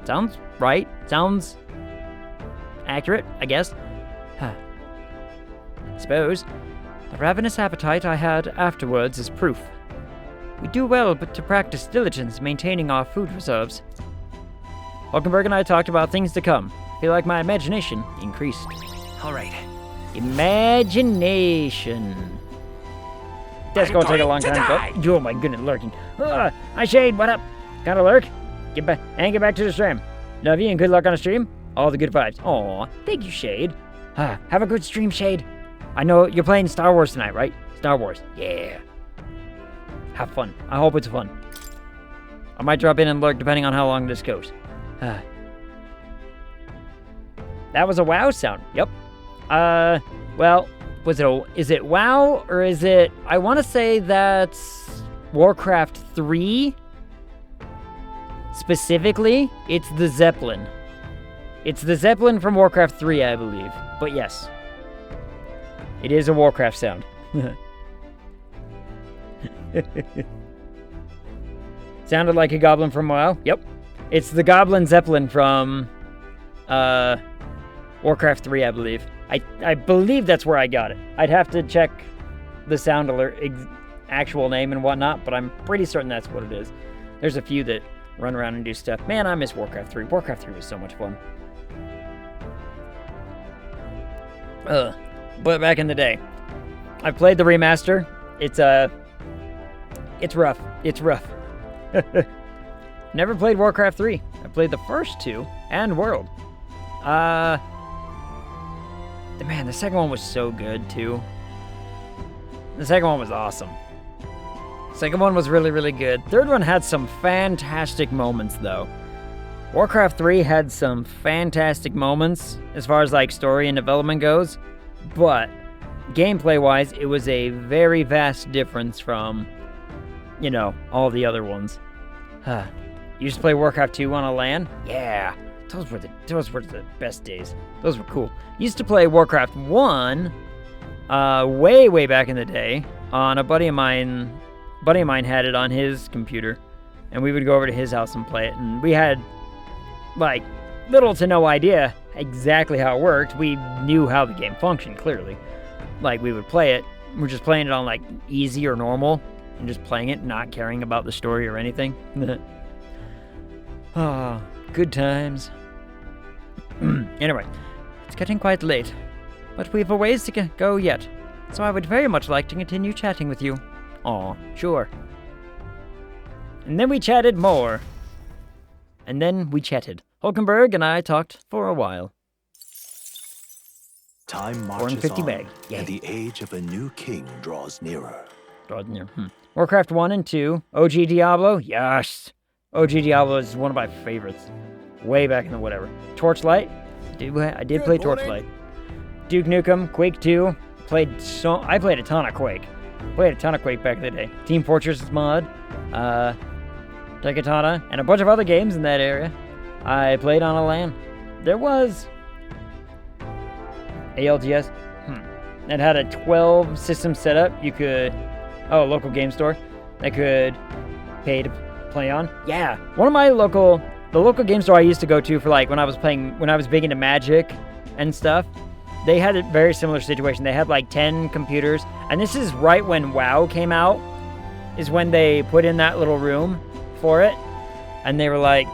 Sounds right. Sounds accurate, I guess. Suppose the ravenous appetite I had afterwards is proof. We do well but to practice diligence maintaining our food reserves. Hulkenberg and I talked about things to come. I feel like my imagination increased.
All right.
Imagination. That's gonna take a long time. Oh my goodness, lurking. Hi Shade, what up? Gotta lurk? Get back to the stream. Love you and good luck on the stream. All the good vibes. Aw, thank you, Shade. Have a good stream, Shade. I know you're playing Star Wars tonight, right? Star Wars. Yeah. Have fun. I hope it's fun. I might drop in and lurk depending on how long this goes. That was a WoW sound. Yep. Well, is it WoW or is it... I want to say that's Warcraft 3. Specifically, it's the Zeppelin. It's the Zeppelin from Warcraft 3, I believe. But yes. It is a Warcraft sound. Sounded like a goblin from WoW. Yep. It's the Goblin Zeppelin from Warcraft 3, I believe. I believe that's where I got it. I'd have to check the sound alert actual name and whatnot, but I'm pretty certain that's what it is. There's a few that run around and do stuff. Man, I miss Warcraft 3. Warcraft 3 was so much fun. But back in the day, I played the remaster. It's rough. It's rough. Never played Warcraft 3. I played the first two and World. Man, the second one was so good too. The second one was awesome. Second one was really, really good. Third one had some fantastic moments though. Warcraft 3 had some fantastic moments as far as like story and development goes, but gameplay wise, it was a very vast difference from you know, all the other ones. You used to play Warcraft 2 on a LAN? Yeah, those were the best days. Those were cool. Used to play Warcraft 1 way back in the day on a buddy of mine had it on his computer, and we would go over to his house and play it, and we had like little to no idea exactly how it worked. We knew how the game functioned, clearly. Like, we would play it, we're just playing it on like easy or normal, and just playing it, not caring about the story or anything. Good times. Anyway, it's getting quite late, but we've a ways to go yet, so I would very much like to continue chatting with you. Aw, sure. And then we chatted more. And then we chatted. Hulkenberg and I talked for a while.
Time marches on, and the age of a new king draws nearer.
Warcraft 1 and 2. OG Diablo? Yes. OG Diablo is one of my favorites. Way back in the whatever. Torchlight? I did play Torchlight. Duke Nukem, Quake 2. I played a ton of Quake. Played a ton of Quake back in the day. Team Fortress mod. Daikatana, and a bunch of other games in that area. I played on a LAN. There was ALGS. It had a 12 system setup. You could, local game store that could pay to play on. Yeah, one of the local game store I used to go to for like when I was big into Magic and stuff. They had a very similar situation. They had like 10 computers, and this is right when WoW came out. Is when they put in that little room for it, and they were like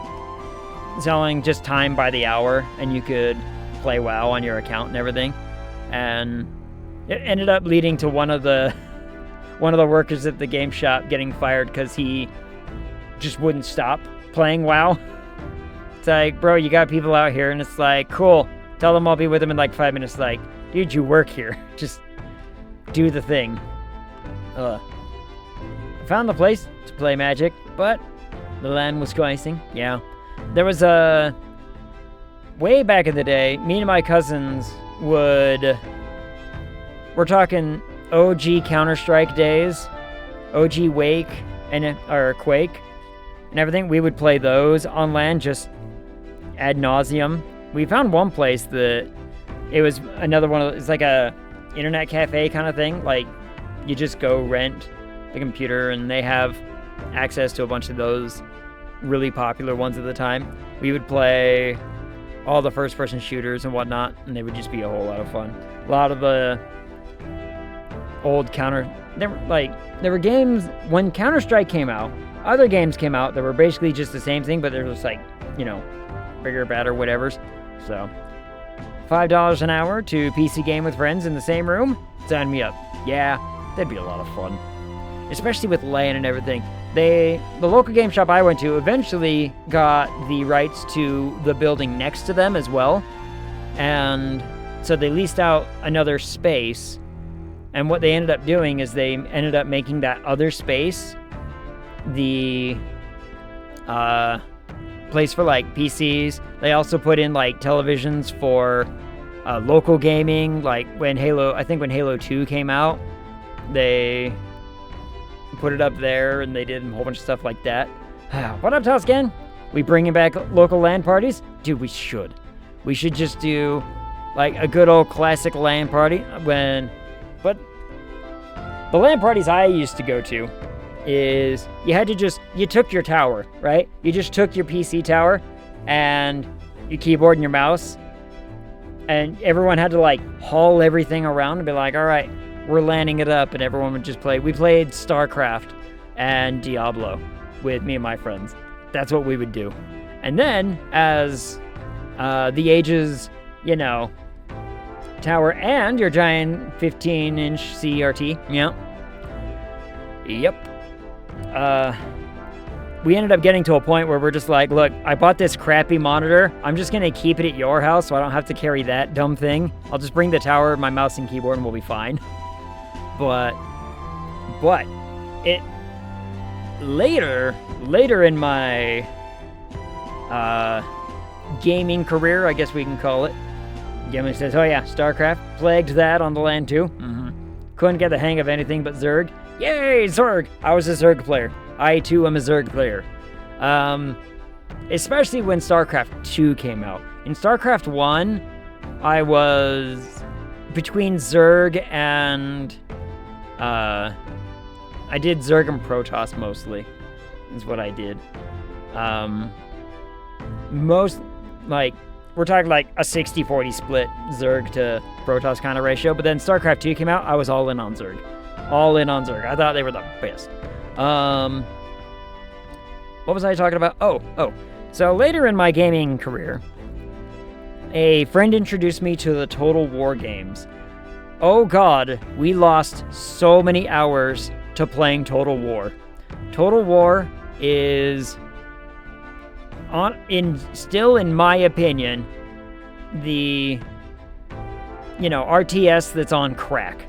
selling just time by the hour, and you could play WoW on your account and everything. And it ended up leading to one of the workers at the game shop getting fired because he just wouldn't stop playing WoW. It's like, bro, you got people out here, and it's like, cool, tell them I'll be with them in like 5 minutes. Like, dude, you work here, just do the thing. I found the place to play Magic, but the LAN was icing. Yeah. There was way back in the day, me and my cousins we're talking OG Counter-Strike days, OG Wake, or Quake, and everything. We would play those on LAN just ad nauseum. We found one place that it was another one of, it's like a internet cafe kind of thing. Like, you just go rent the computer, and they have access to a bunch of those really popular ones at the time. We would play all the first-person shooters and whatnot, and they would just be a whole lot of fun. A lot of the old there were games when Counter-Strike came out. Other games came out that were basically just the same thing, but they were just like, you know, bigger, badder, whatevers. So, $5 an hour to PC game with friends in the same room? Sign me up. Yeah, that'd be a lot of fun. Especially with LAN and everything. The local game shop I went to eventually got the rights to the building next to them as well. And so they leased out another space. And what they ended up doing is they ended up making that other space the place for like PCs. They also put in like televisions for local gaming. Like when Halo 2 came out, they put it up there, and they did a whole bunch of stuff like that. What up, Toscan? We bringing back local LAN parties? Dude, we should. We should just do like a good old classic LAN party. But the LAN parties I used to go to is you took your tower, right? You just took your PC tower and your keyboard and your mouse, and everyone had to like haul everything around and be like, all right, we're landing it up, and everyone would just play. We played StarCraft and Diablo with me and my friends. That's what we would do. And then, as the ages, you know, tower and your giant 15-inch CRT, Yep. We ended up getting to a point where we're just like, look, I bought this crappy monitor. I'm just going to keep it at your house so I don't have to carry that dumb thing. I'll just bring the tower, my mouse and keyboard, and we'll be fine. But it later in my gaming career, I guess we can call it. Gimli says, oh yeah, StarCraft, plagued that on the LAN too. Couldn't get the hang of anything but Zerg. Yay, Zerg! I was a Zerg player. I, too, am a Zerg player. Especially when StarCraft 2 came out. In StarCraft 1, I was between Zerg and... I did Zerg and Protoss mostly, is what I did. We're talking like a 60-40 split Zerg to Protoss kind of ratio, but then StarCraft 2 came out, I was all in on Zerg. All in on Zerg. I thought they were the best. What was I talking about? Oh. So later in my gaming career, a friend introduced me to the Total War games. Oh god, we lost so many hours to playing Total War. Total War is, still in my opinion, the, RTS that's on crack.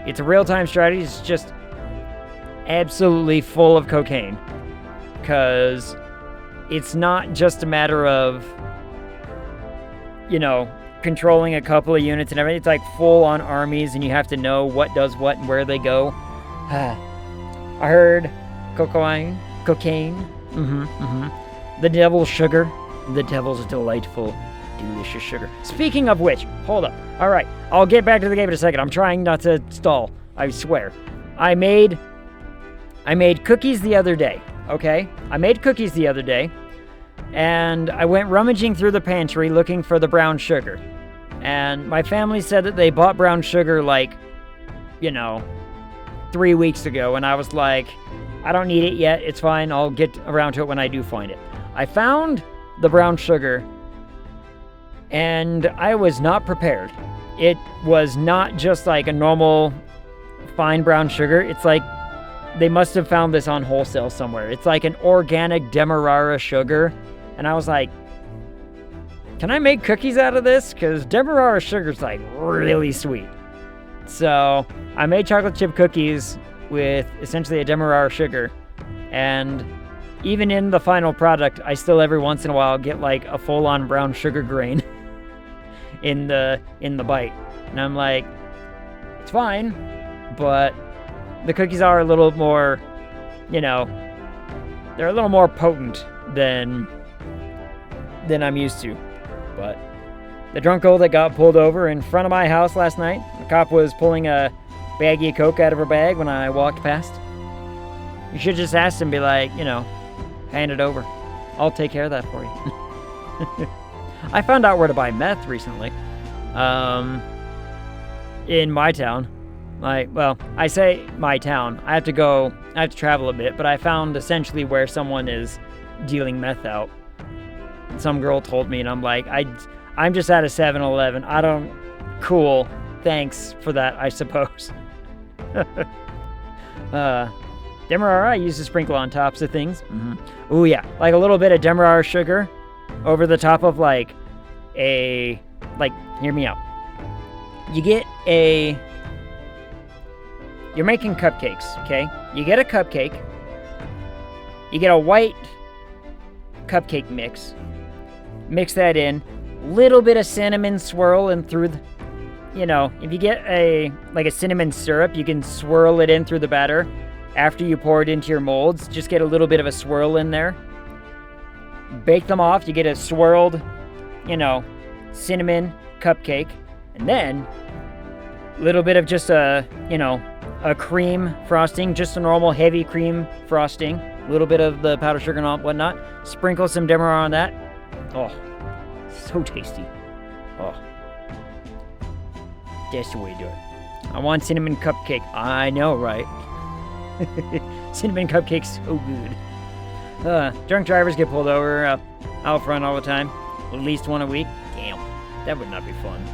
It's a real-time strategy. It's just absolutely full of cocaine. Because it's not just a matter of, controlling a couple of units and everything. It's like full-on armies, and you have to know what does what and where they go. I heard cocaine. The devil's sugar. The devil's delightful, delicious sugar. Speaking of which, hold up. All right, I'll get back to the game in a second. I'm trying not to stall. I swear. I made cookies the other day. Okay? I made cookies the other day, and I went rummaging through the pantry looking for the brown sugar. And my family said that they bought brown sugar 3 weeks ago, and I was like, I don't need it yet. It's fine. I'll get around to it when I do find it. I found the brown sugar, and I was not prepared. It was not just like a normal fine brown sugar. It's like they must have found this on wholesale somewhere. It's like an organic Demerara sugar. And I was like, can I make cookies out of this? Because Demerara sugar's like really sweet. So I made chocolate chip cookies with essentially a Demerara sugar. And even in the final product, I still every once in a while get like a full-on brown sugar grain in the bite. And I'm like, it's fine, but the cookies are a little more, they're a little more potent than I'm used to. But the drunko that got pulled over in front of my house last night, the cop was pulling a baggie of Coke out of her bag when I walked past. You should just ask him, be like, hand it over. I'll take care of that for you. I found out where to buy meth recently. In my town. I say my town. I have to travel a bit, but I found essentially where someone is dealing meth out. Some girl told me, and I'm like, I'm just at a 7-Eleven. Cool. Thanks for that, I suppose. Demerara I used to sprinkle on tops of things. Ooh, yeah. Like a little bit of Demerara sugar over the top of hear me out. You're making cupcakes, okay? You get a cupcake. You get a white cupcake mix. Mix that in. Little bit of cinnamon swirl in through the... if you get a cinnamon syrup, you can swirl it in through the batter. After you pour it into your molds, just get a little bit of a swirl in there. Bake them off. You get a swirled, cinnamon cupcake. And then, a little bit of just a cream frosting, just a normal heavy cream frosting. A little bit of the powdered sugar and whatnot. Sprinkle some Demerara on that. Oh, so tasty. Oh. That's the way to do it. I want cinnamon cupcake. I know, right? Cinnamon cupcakes, so good. Drunk drivers get pulled over out front all the time. At least one a week. Damn, that would not be fun.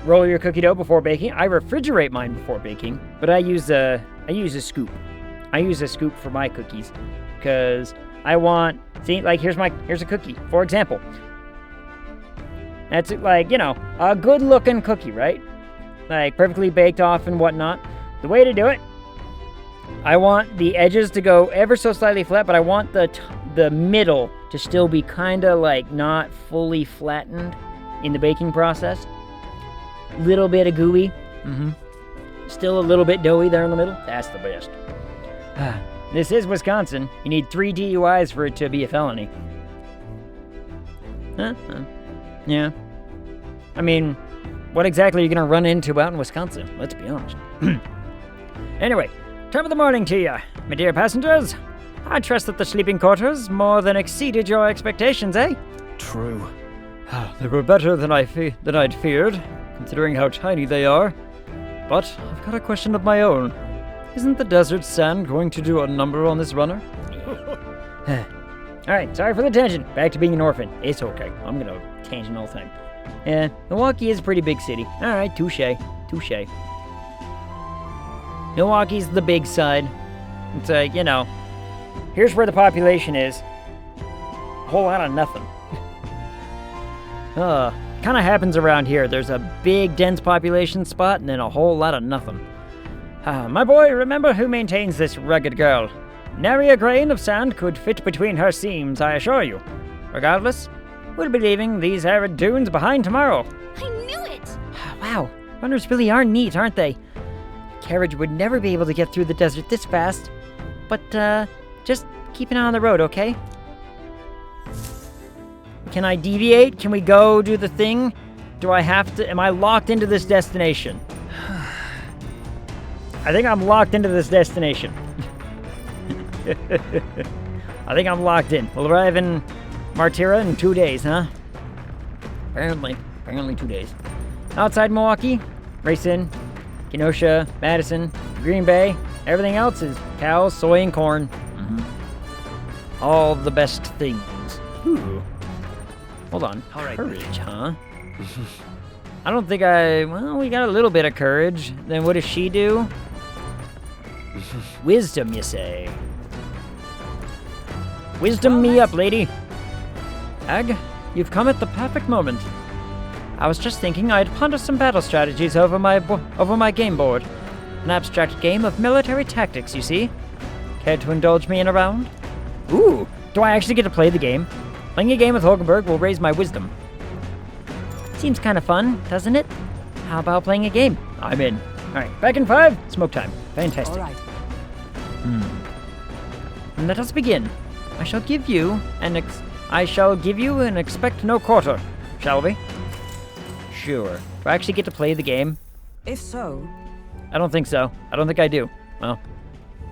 Roll your cookie dough before baking. I refrigerate mine before baking, but I use a scoop. I use a scoop for my cookies because I want. See, here's a cookie, for example. That's a good-looking cookie, right? Perfectly baked off and whatnot. The way to do it, I want the edges to go ever so slightly flat, but I want the middle to still be kind of not fully flattened in the baking process. Little bit of gooey. Still a little bit doughy there in the middle. That's the best. This is Wisconsin. You need 3 DUIs for it to be a felony. Yeah. I mean, what exactly are you going to run into out in Wisconsin? Let's be honest. Anyway, top of the morning to you, my dear passengers. I trust that the sleeping quarters more than exceeded your expectations, eh?
True.
They were better than I'd feared, considering how tiny they are. But I've got a question of my own. Isn't the desert sand going to do a number on this runner?
Alright, sorry for the tangent. Back to being an orphan. It's okay. I'm gonna tangent all the time. Yeah, Milwaukee is a pretty big city. Alright, touche. Milwaukee's the big side. It's like, here's where the population is. A whole lot of nothing. Kind of happens around here. There's a big, dense population spot and then a whole lot of nothing. My boy, remember who maintains this rugged girl. Nary a grain of sand could fit between her seams, I assure you. Regardless, we'll be leaving these arid dunes behind tomorrow.
I knew it!
Wow, runners really are neat, aren't they? Carriage would never be able to get through the desert this fast. But, just keep an eye on the road, okay? Can I deviate? Can we go do the thing? Do I have to? Am I locked into this destination? I think I'm locked into this destination. I think I'm locked in. We'll arrive in Martira in 2 days, huh? Apparently 2 days. Outside Milwaukee, Racine, Kenosha, Madison, Green Bay. Everything else is cows, soy, and corn. All the best things. Ooh. Hold on.
All right,
courage, huh? I don't think well, we got a little bit of courage. Then what does she do? Wisdom, you say? Wisdom me up, lady.
Ag, you've come at the perfect moment. I was just thinking I'd ponder some battle strategies over my game board. An abstract game of military tactics, you see. Care to indulge me in a round?
Ooh, do I actually get to play the game? Playing a game with Hulkenberg will raise my wisdom. Seems kind of fun, doesn't it? How about playing a game? I'm in. Alright, back in 5, smoke time. Fantastic.
All right.
Let us begin. I shall give you an expect no quarter, shall we? Sure. Do I actually get to play the game?
If so...
I don't think so. I don't think I do. Well.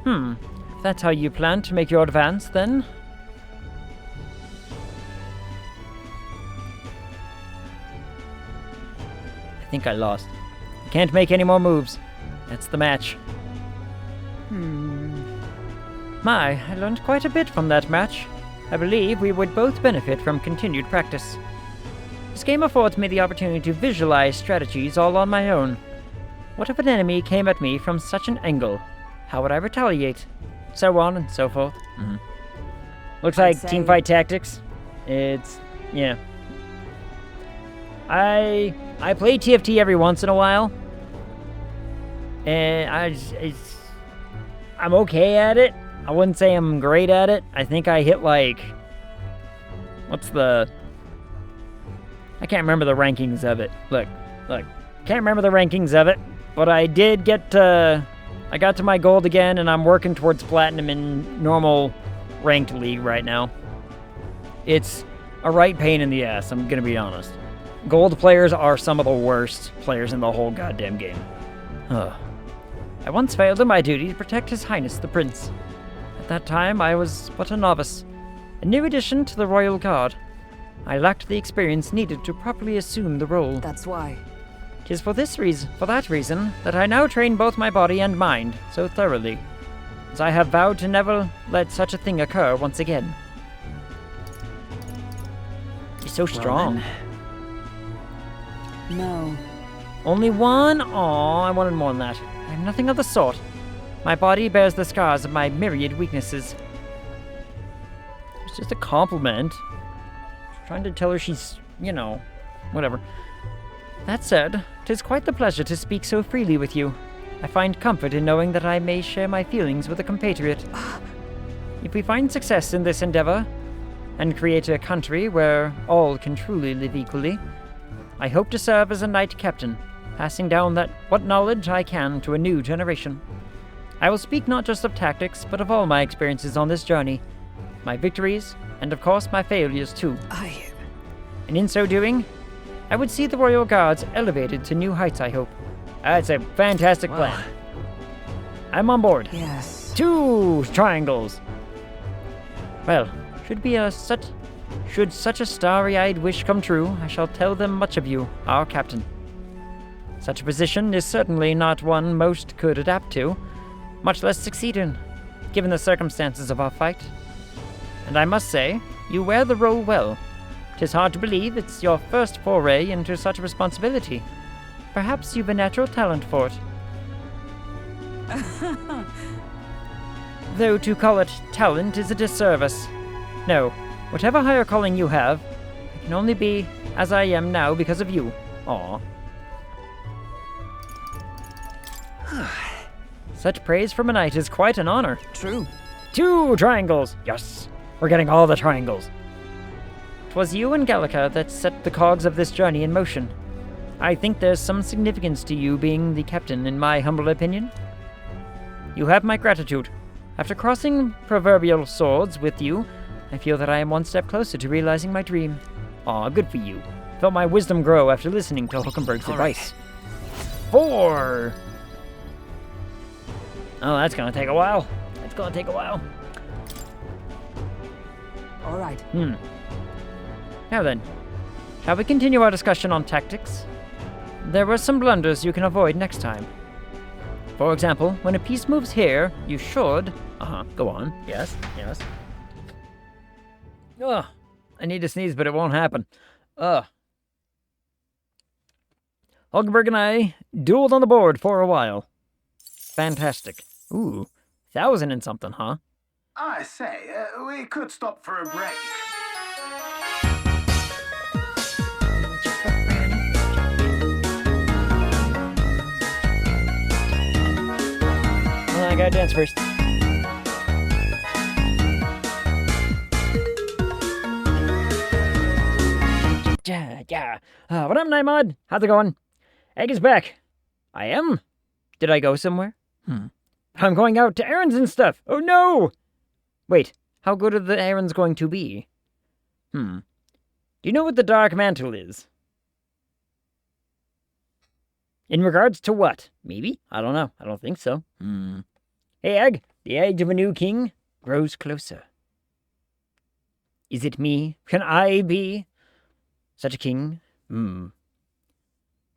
If that's how you plan to make your advance, then...
I think I lost. I can't make any more moves. That's the match.
My, I learned quite a bit from that match. I believe we would both benefit from continued practice. This game affords me the opportunity to visualize strategies all on my own. What if an enemy came at me from such an angle? How would I retaliate? So on and so forth.
Looks like teamfight tactics. It's, yeah. I play TFT every once in a while. And I'm okay at it. I wouldn't say I'm great at it. I think I hit like... I can't remember the rankings of it. Look. Can't remember the rankings of it. But I did get I got to my gold again, and I'm working towards platinum in normal ranked league right now. It's a right pain in the ass, I'm gonna be honest. Gold players are some of the worst players in the whole goddamn game.
I once failed in my duty to protect His Highness the Prince. At that time, I was but a novice, a new addition to the Royal Guard. I lacked the experience needed to properly assume the role.
That's why.
'Tis for that reason, that I now train both my body and mind so thoroughly, as I have vowed to never let such a thing occur once again.
He's so strong.
No.
Only one? Aw, I wanted more than that. I am nothing of the sort. My body bears the scars of my myriad weaknesses.
It's just a compliment. Trying to tell her she's, whatever.
That said, 'tis quite the pleasure to speak so freely with you. I find comfort in knowing that I may share my feelings with a compatriot. If we find success in this endeavor, and create a country where all can truly live equally, I hope to serve as a knight captain, passing down what knowledge I can to a new generation. I will speak not just of tactics, but of all my experiences on this journey, my victories, and of course my failures too. And in so doing, I would see the Royal Guards elevated to new heights, I hope. That's a fantastic plan. I'm on board.
Yes.
2 triangles. Well, should such a starry-eyed wish come true, I shall tell them much of you, our captain. Such a position is certainly not one most could adapt to, much less succeed in, given the circumstances of our fight. And I must say, you wear the role well. 'Tis hard to believe it's your first foray into such a responsibility. Perhaps you've a natural talent for it. Though to call it talent is a disservice. No, whatever higher calling you have, I can only be as I am now because of you. Aw. Such praise from a knight is quite an honor.
True.
2 triangles! Yes! We're getting all the triangles. 'Twas you and Gallica that set the cogs of this journey in motion. I think there's some significance to you being the captain, in my humble opinion. You have my gratitude. After crossing proverbial swords with you, I feel that I am one step closer to realizing my dream. Aw, good for you. Felt my wisdom grow after listening to Hulkenberg's advice. 4! Oh, that's gonna take a while.
All right.
Now then, shall we continue our discussion on tactics? There were some blunders you can avoid next time. For example, when a piece moves here, you should... go on. Yes. Ugh, I need to sneeze, but it won't happen. Hulkenberg and I dueled on the board for a while. Fantastic. Ooh, 1,000 and something, huh?
I say, we could stop for a break.
Well, I gotta dance first. Yeah. What up, Nymod? How's it going? Egg is back. I am? Did I go somewhere? I'm going out to errands and stuff. Oh no! Wait, how good are the errands going to be? Do you know what the Dark Mantle is? In regards to what? Maybe? I don't know. I don't think so. Hey, Egg. The age of a new king grows closer. Is it me? Can I be such a king?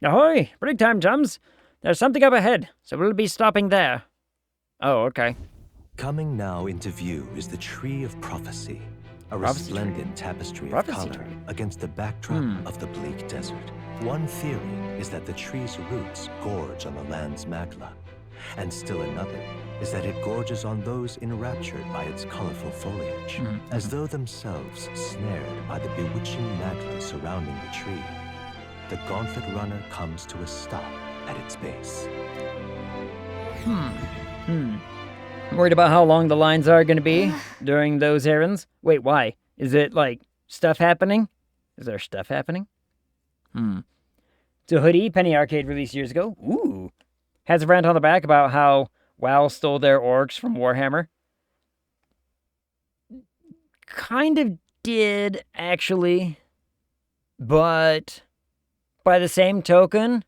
Ahoy! Break time, chums. There's something up ahead, so we'll be stopping there. Oh, okay.
Coming now into view is the Tree of Prophecy, a resplendent tapestry of color against the backdrop of the bleak desert. One theory is that the tree's roots gorge on the land's magla, and still another is that it gorges on those enraptured by its colorful foliage, as though themselves snared by the bewitching magla surrounding the tree. The gauntlet runner comes to a stop at its base.
I'm worried about how long the lines are going to be during those errands. Wait, why? Is it, like, stuff happening? Is there stuff happening? It's a hoodie Penny Arcade released years ago. Ooh. Has a rant on the back about how WoW stole their orcs from Warhammer. Kind of did, actually. But by the same token...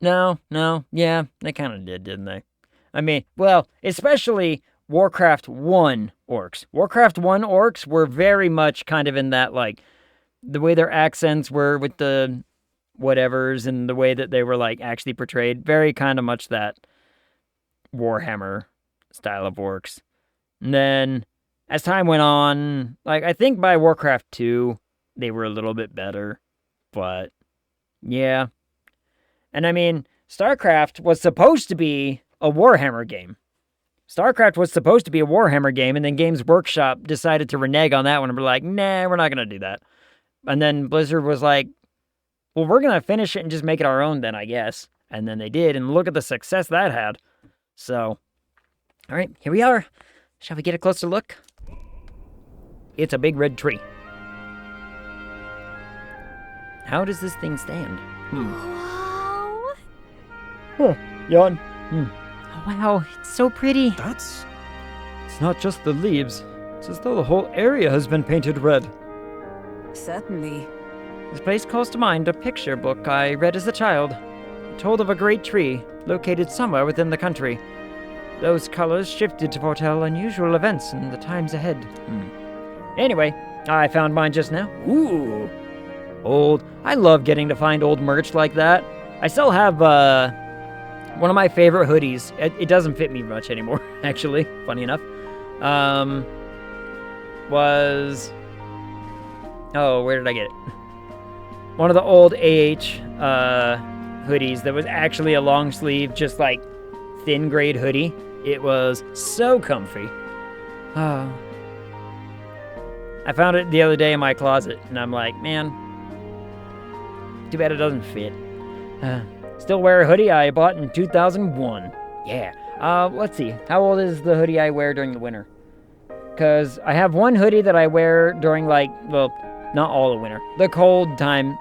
No, yeah, they kind of did, didn't they? I mean, well, especially Warcraft 1 orcs. Warcraft 1 orcs were very much kind of in that, like, the way their accents were with the whatevers and the way that they were, like, actually portrayed. Very kind of much that Warhammer style of orcs. And then, as time went on, like, I think by Warcraft 2, they were a little bit better. But, yeah. And I mean, StarCraft was supposed to be a Warhammer game. StarCraft was supposed to be a Warhammer game, and then Games Workshop decided to renege on that one and be like, nah, we're not going to do that. And then Blizzard was like, well, we're going to finish it and just make it our own then, I guess. And then they did, and look at the success that had. So, all right, here we are. Shall we get a closer look? It's a big red tree.
How does this thing stand?
Wow.
Huh. Yawn.
Oh, wow, it's so pretty.
That's...
It's not just the leaves. It's as though the whole area has been painted red.
Certainly.
This place calls to mind a picture book I read as a child. It told of a great tree located somewhere within the country. Those colors shifted to foretell unusual events in the times ahead. Anyway, I found mine just now. Ooh. Old. I love getting to find old merch like that. I still have one of my favorite hoodies. It doesn't fit me much anymore, actually, funny enough. Was... Oh, where did I get it? One of the old AH hoodies that was actually a long sleeve, just like thin grade hoodie. It was so comfy. I found it the other day in my closet, and I'm like, man, too bad it doesn't fit. Still wear a hoodie I bought in 2001. Yeah. Let's see. How old is the hoodie I wear during the winter? Because I have one hoodie that I wear during, like, well, not all the winter. The cold time,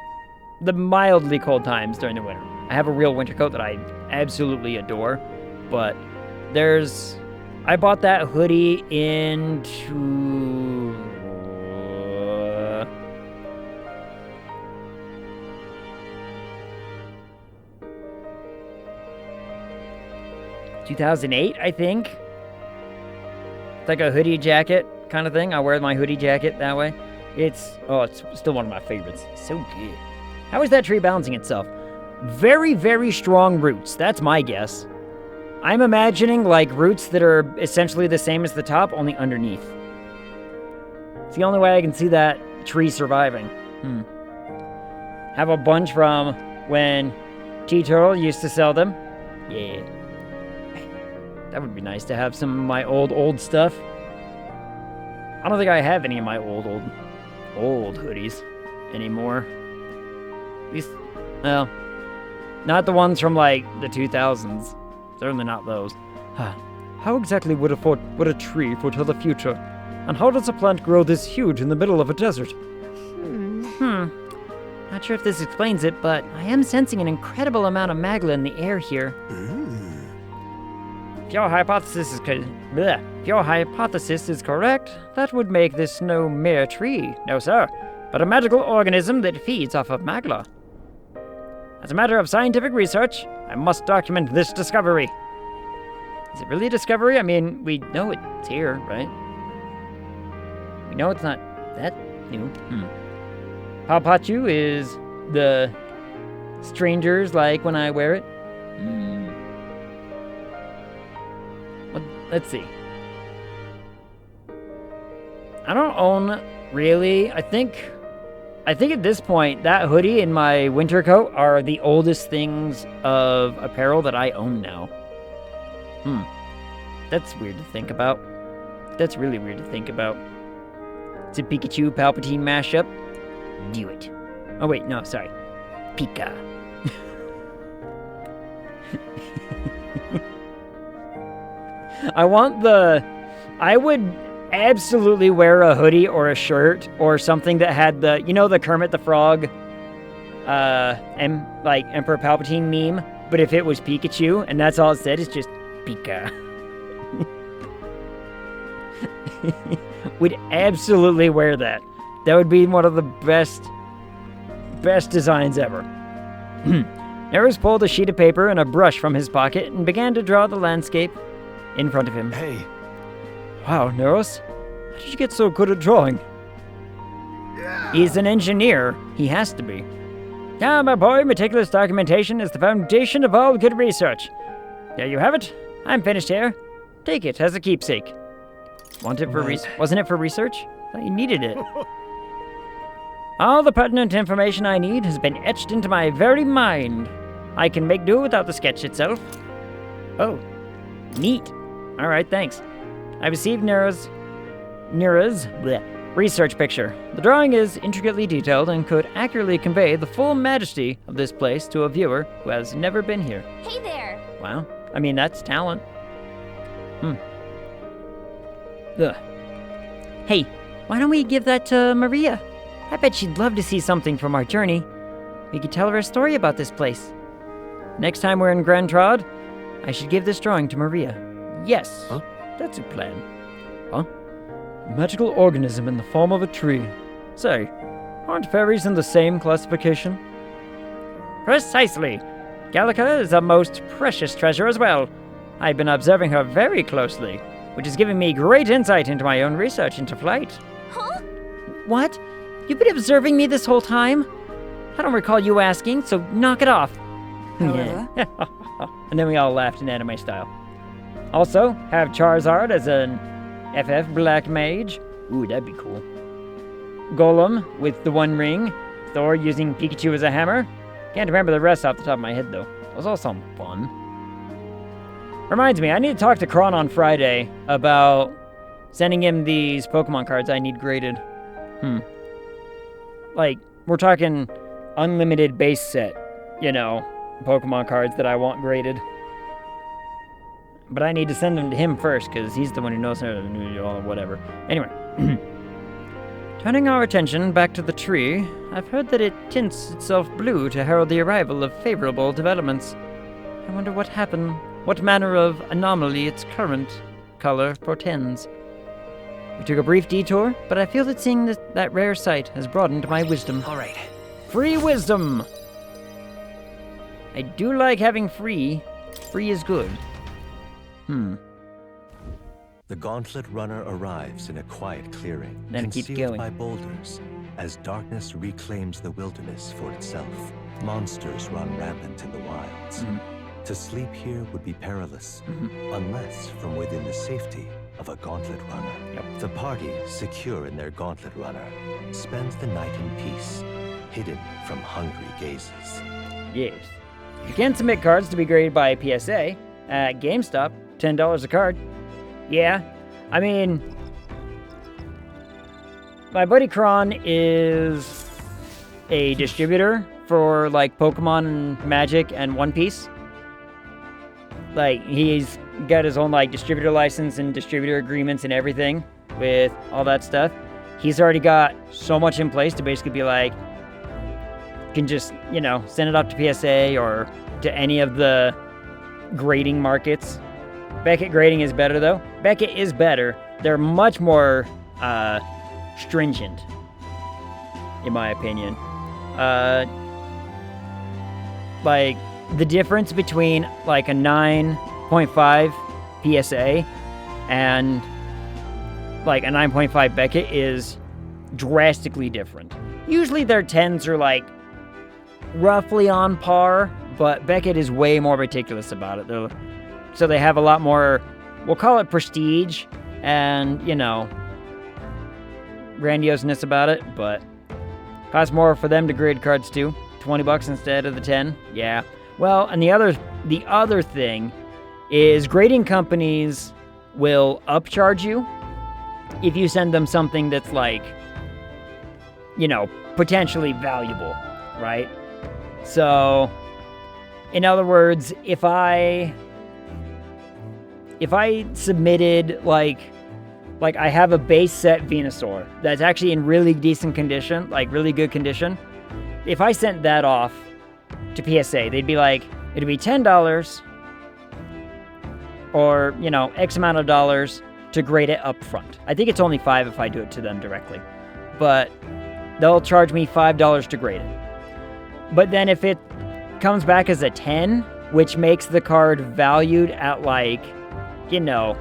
the mildly cold times during the winter. I have a real winter coat that I absolutely adore, but I bought that hoodie into... 2008, I think. It's like a hoodie jacket kind of thing. I wear my hoodie jacket that way. It's still one of my favorites. So good. How is that tree balancing itself? Very, very strong roots. That's my guess. I'm imagining like roots that are essentially the same as the top, only underneath. It's the only way I can see that tree surviving. Have a bunch from when T-Turtle used to sell them. Yeah. That would be nice to have some of my old stuff. I don't think I have any of my old hoodies anymore. At least, well, not the ones from like the 2000s. Certainly not those.
How exactly would a tree foretell the future? And how does a plant grow this huge in the middle of a desert?
Not sure if this explains it, but I am sensing an incredible amount of magla in the air here. If your hypothesis is correct, that would make this no mere tree, no sir, but a magical organism that feeds off of magla. As a matter of scientific research, I must document this discovery. Is it really a discovery? I mean, we know it's here, right? We know it's not that new. Papachu is the strangers like when I wear it. Well, let's see. I don't own, really. I think at this point, that hoodie and my winter coat are the oldest things of apparel that I own now. That's weird to think about. That's really weird to think about. It's a Pikachu Palpatine mashup. Do it. Oh wait, no, sorry. Pika. I would absolutely wear a hoodie or a shirt or something that had the Kermit the Frog, like Emperor Palpatine meme, but if it was Pikachu and that's all it said, it's just Pika. Would absolutely wear that. That would be one of the best designs ever. Neros pulled a sheet of paper and a brush from his pocket and began to draw the landscape in front of him.
Hey.
Wow, Neros. How did you get so good at drawing?
He's an engineer. He has to be.
Ah, my boy, meticulous documentation is the foundation of all good research. There you have it. I'm finished here. Take it as a keepsake.
Want it for wasn't it for research? I thought you needed it.
All the pertinent information I need has been etched into my very mind. I can make do without the sketch itself.
Oh, neat. All right, thanks. I received Nira's research picture.
The drawing is intricately detailed and could accurately convey the full majesty of this place to a viewer who has never been here.
Hey there!
Wow. I mean, that's talent.
Hey, why don't we give that to Maria? I bet she'd love to see something from our journey.
We could tell her a story about this place. Next time we're in Grand Trod, I should give this drawing to Maria. Yes, huh? That's a plan.
Huh? A magical organism in the form of a tree. Say, aren't fairies in the same classification?
Precisely. Gallica is a most precious treasure as well. I've been observing her very closely, which has given me great insight into my own research into flight.
Huh?
What? You've been observing me this whole time? I don't recall you asking, so knock it off.
However?
And then we all laughed in anime style. Also, have Charizard as an FF Black Mage. Ooh, that'd be cool. Golem with the One Ring. Thor using Pikachu as a hammer. Can't remember the rest off the top of my head, though. Those all sound fun. Reminds me, I need to talk to Kron on Friday about sending him these Pokemon cards I need graded. Like, we're talking unlimited base set, you know, Pokemon cards that I want graded. But I need to send them to him first, because he's the one who knows how to do all whatever. Anyway. Turning our attention back to the tree, I've heard that it tints itself blue to herald the arrival of favorable developments. I wonder what happened, what manner of anomaly its current color portends. We took a brief detour, but I feel that seeing that rare sight has broadened my wisdom.
All right.
Free wisdom! I do like having free. Free is good.
The Gauntlet Runner arrives in a quiet clearing,
Then it keeps
concealed
going.
by boulders, as darkness reclaims the wilderness for itself. Monsters run rampant in the wilds. To sleep here would be perilous, unless from within the safety of a Gauntlet Runner. The party, secure in their Gauntlet Runner, spends the night in peace, hidden from hungry gazes.
Yes. You can submit cards to be graded by PSA at GameStop, $10 a card. Yeah, I mean, my buddy Kron is a distributor for, like, Pokemon and Magic and One Piece. Like, he's got his own, like, distributor license and distributor agreements and everything with all that stuff. He's already got so much in place to basically be like, you can just, you know, send it up to PSA or to any of the grading markets. Beckett grading is better, though. Beckett is better. They're much more stringent, in my opinion. Like, the difference between, like, a 9.5 PSA and, like, a 9.5 Beckett is drastically different. Usually their 10s are, like, roughly on par, but Beckett is way more meticulous about it. So they have a lot more, we'll call it prestige and, you know, grandioseness about it, but costs more for them to grade cards too. $20 instead of the 10. Yeah. Well, and the other thing is grading companies will upcharge you if you send them something that's, like, you know, potentially valuable, right? So, in other words, if I submitted, like I have a base set Venusaur that's actually in really decent condition, like really good condition, if I sent that off to PSA, they'd be like, it'd be $10 or, you know, X amount of dollars to grade it up front. I think it's only $5 if I do it to them directly, but they'll charge me $5 to grade it. But then if it comes back as a 10, which makes the card valued at, like, you know,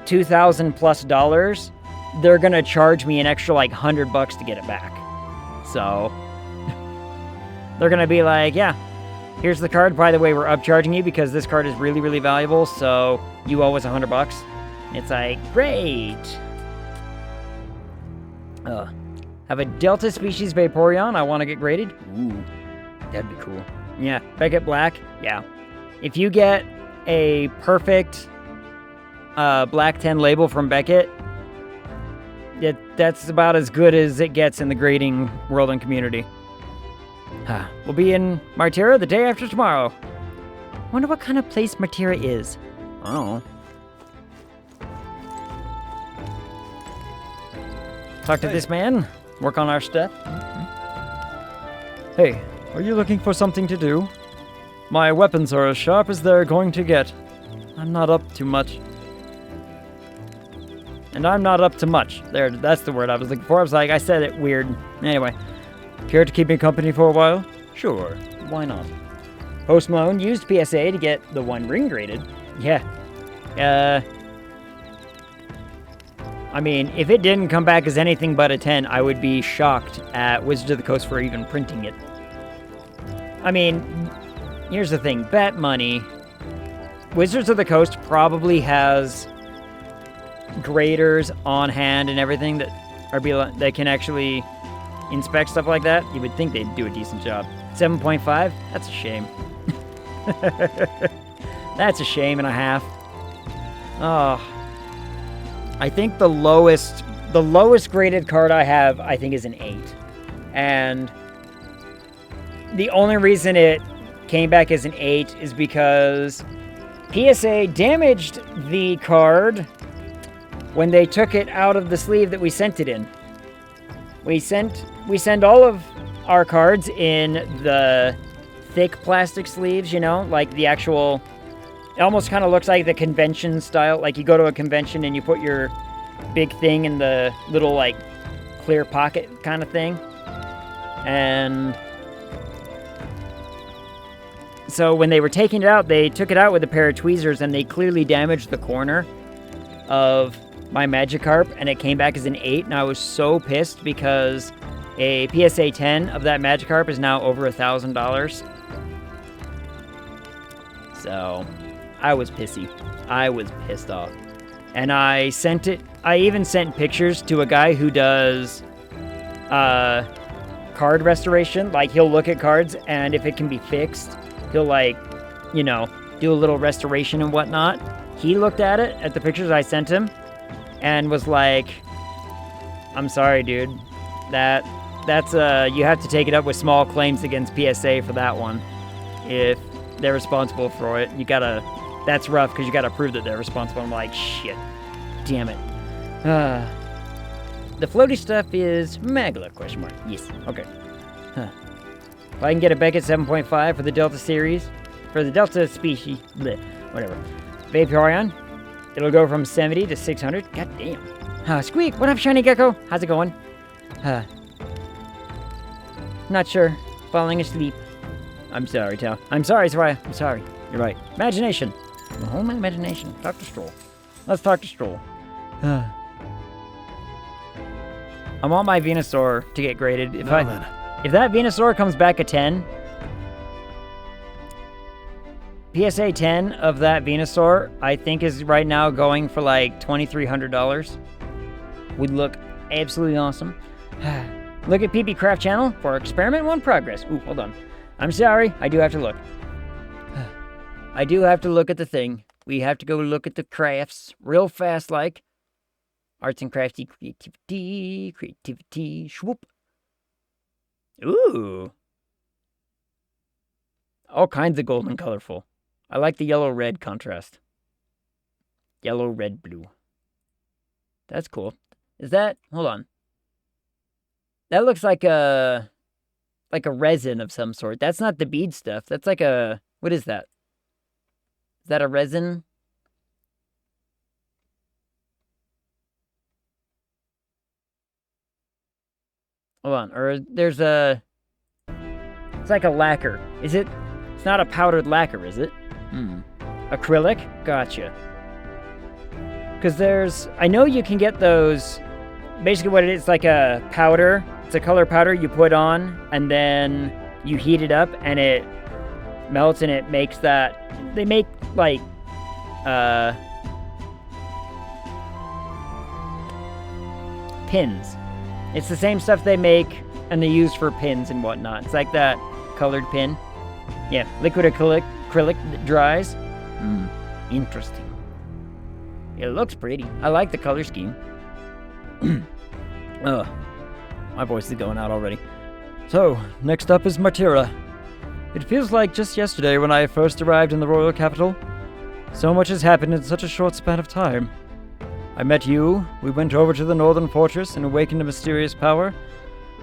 $2,000+, they're gonna charge me an extra, like, $100 to get it back. So they're gonna be like, yeah, here's the card. By the way, we're upcharging you because this card is really, really valuable, so you owe us $100. It's like, great. Have a Delta species Vaporeon I want to get graded. Ooh, that'd be cool. Yeah, Beckett Black. Yeah. If you get a perfect Black 10 label from Beckett, that's about as good as it gets in the grading world and community. We'll be in Martira the day after tomorrow. Wonder what kind of place Martira is. I don't know. Talk to this man. Work on our stuff.
Hey, are you looking for something to do? My weapons are as sharp as they're going to get. I'm not up to much. And I'm not up to much. There, that's the word I was looking for. I said it weird. Anyway, care to keep me company for a while? Sure, why not? Post Malone used PSA to get the One Ring graded. Yeah. I mean, if it didn't come back as anything but a 10, I would be shocked at Wizards of the Coast for even printing it. I mean, here's the thing. Bet money. Wizards of the Coast probably has graders on hand and everything that can actually inspect stuff like that. You would think they'd do a decent job. 7.5? That's a shame. That's a shame and a half. Oh. I think the lowest graded card I have, I think, is an 8. And the only reason it came back as an 8 is because PSA damaged the card when they took it out of the sleeve that we sent it in. We send all of our cards in the thick plastic sleeves, you know, like the actual. It almost kind of looks like the convention style. Like you go to a convention and you put your big thing in the little, like, clear pocket kind of thing. And so when they were taking it out, they took it out with a pair of tweezers and they clearly damaged the corner of my Magikarp, and it came back as an 8, and I was so pissed because a PSA 10 of that Magikarp is now over $1,000. So I was pissy. I was pissed off. And I even sent pictures to a guy who does card restoration. Like, he'll look at cards, and if it can be fixed, he'll, like, you know, do a little restoration and whatnot. He looked at it, at the pictures I sent him, and was like, I'm sorry, dude. That's you have to take it up with small claims against PSA for that one. If they're responsible for it, that's rough because you gotta prove that they're responsible. I'm like, shit. Damn it. The floaty stuff is Magla, question mark. Yes, okay. Huh. If I can get it back at 7.5 for the Delta series, for the Delta species, bleh, whatever. Vaporeon, it'll go from 70 to 600. God damn. Squeak, what up, Shiny Gecko? How's it going? Not sure. Falling asleep. I'm sorry, Tal. I'm sorry, Soraya. I'm sorry. You're right. Imagination. The whole imagination. Talk to Stroll. Let's talk to Stroll. I want my Venusaur to get graded. If that Venusaur comes back a 10, PSA 10 of that Venusaur, I think, is right now going for like $2,300. Would look absolutely awesome. Look at PB Craft channel for experiment 1 progress. Ooh, hold on. I'm sorry. I do have to look. I do have to look at the thing. We have to go look at the crafts real fast, like. Arts and crafty creativity, swoop. Ooh. All kinds of gold and colorful. I like the yellow-red contrast. Yellow, red, blue. That's cool. Is that... Hold on. That looks like a resin of some sort. That's not the bead stuff. That's like a... What is that? Is that a resin? Hold on. Or there's a... It's like a lacquer. Is it? It's not a powdered lacquer, is it? Acrylic? Gotcha. Because there's... I know you can get those... Basically what it is, like a powder. It's a color powder you put on, and then you heat it up, and it melts, and it makes that... They make, like... pins. It's the same stuff they make, and they use for pins and whatnot. It's like that colored pin. Yeah, liquid acrylic that dries. Interesting. It looks pretty. I like the color scheme. Ugh. My voice is going out already. So, next up is Martira. It feels like just yesterday when I first arrived in the royal capital. So much has happened in such a short span of time. I met you, we went over to the northern fortress and awakened a mysterious power.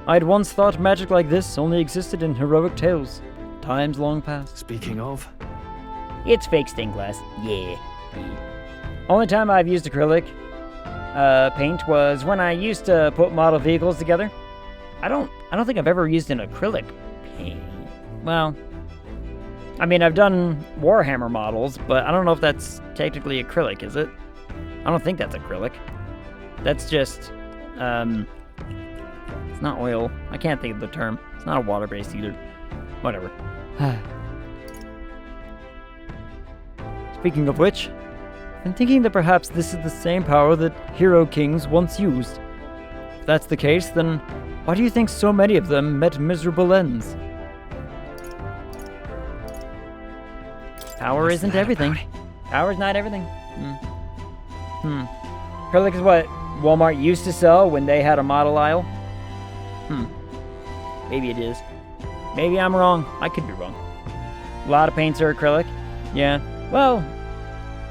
I'd once thought magic like this only existed in heroic tales. Times long past.
Speaking of...
It's fake stained glass. Yeah. Only time I've used acrylic paint was when I used to put model vehicles together. I don't think I've ever used an acrylic paint. Well, I mean, I've done Warhammer models, but I don't know if that's technically acrylic, is it? I don't think that's acrylic. That's just, it's not oil. I can't think of the term. It's not a water-based either. Whatever.
Speaking of which, I'm thinking that perhaps this is the same power that hero kings once used. If that's the case, then why do you think so many of them met miserable ends?
Power isn't everything. Power's not everything. Acrylic is what Walmart used to sell when they had a model aisle. Maybe it is. Maybe I'm wrong. I could be wrong. A lot of paints are acrylic. Yeah. Well,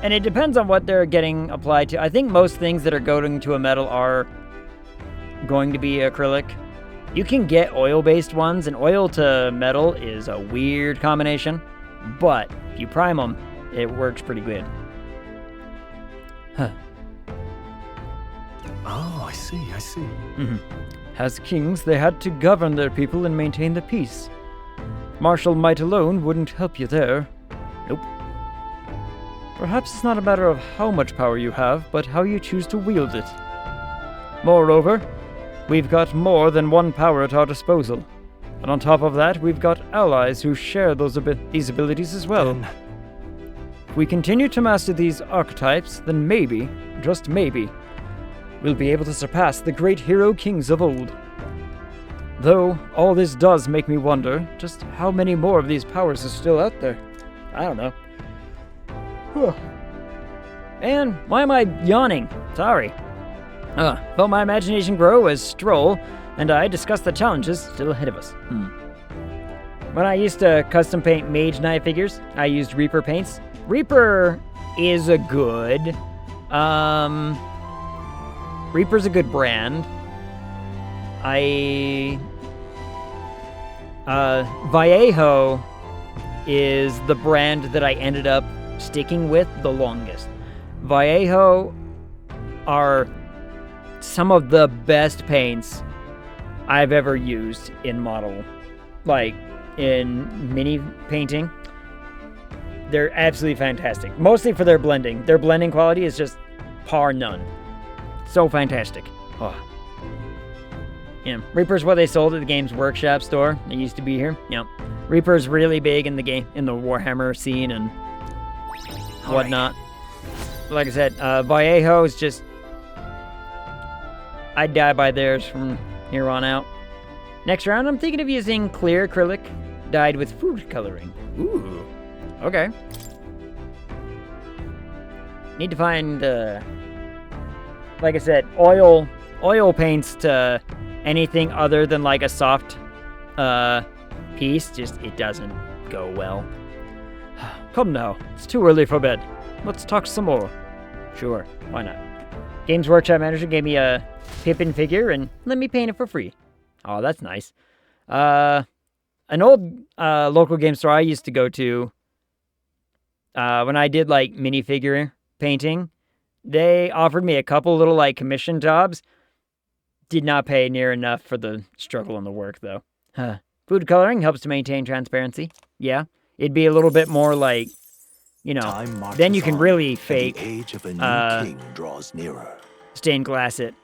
and it depends on what they're getting applied to. I think most things that are going to a metal are going to be acrylic. You can get oil-based ones, and oil to metal is a weird combination. But if you prime them, it works pretty good.
Oh, I see.
As kings, they had to govern their people and maintain the peace. Martial might alone wouldn't help you there.
Nope.
Perhaps it's not a matter of how much power you have, but how you choose to wield it. Moreover, we've got more than one power at our disposal. And on top of that, we've got allies who share these abilities as well. If we continue to master these archetypes, then maybe, just maybe, we'll be able to surpass the great hero kings of old. Though, all this does make me wonder just how many more of these powers are still out there.
I don't know. Man, why am I yawning? Sorry. Felt my imagination grow as Stroll and I discussed the challenges still ahead of us. When I used to custom paint Mage Knight figures, I used Reaper paints. Reaper is a good... Reaper's a good brand. Vallejo is the brand that I ended up sticking with the longest. Vallejo are some of the best paints I've ever used in model, like in mini painting. They're absolutely fantastic, mostly for their blending. Their blending quality is just par none. So fantastic. Yeah, Reaper's what they sold at the Games Workshop store. They used to be here. Yeah, Reaper's really big in the Warhammer scene and whatnot. Like I said, Vallejo is just... I'd die by theirs from here on out. Next round, I'm thinking of using clear acrylic dyed with food coloring. Ooh, okay. Need to find, like I said, oil paints to anything other than like a soft piece. Just, it doesn't go well.
Come now, it's too early for bed. Let's talk some more.
Sure, why not? Games Workshop manager gave me a Pippin figure and let me paint it for free. Oh, that's nice. An old local game store I used to go to, when I did like minifigure painting, they offered me a couple little like commission jobs. Did not pay near enough for the struggle and the work though. Food coloring helps to maintain transparency. Yeah, it'd be a little bit more like, you know, then you can really fake
the age of a new king draws nearer.
Stained glass it.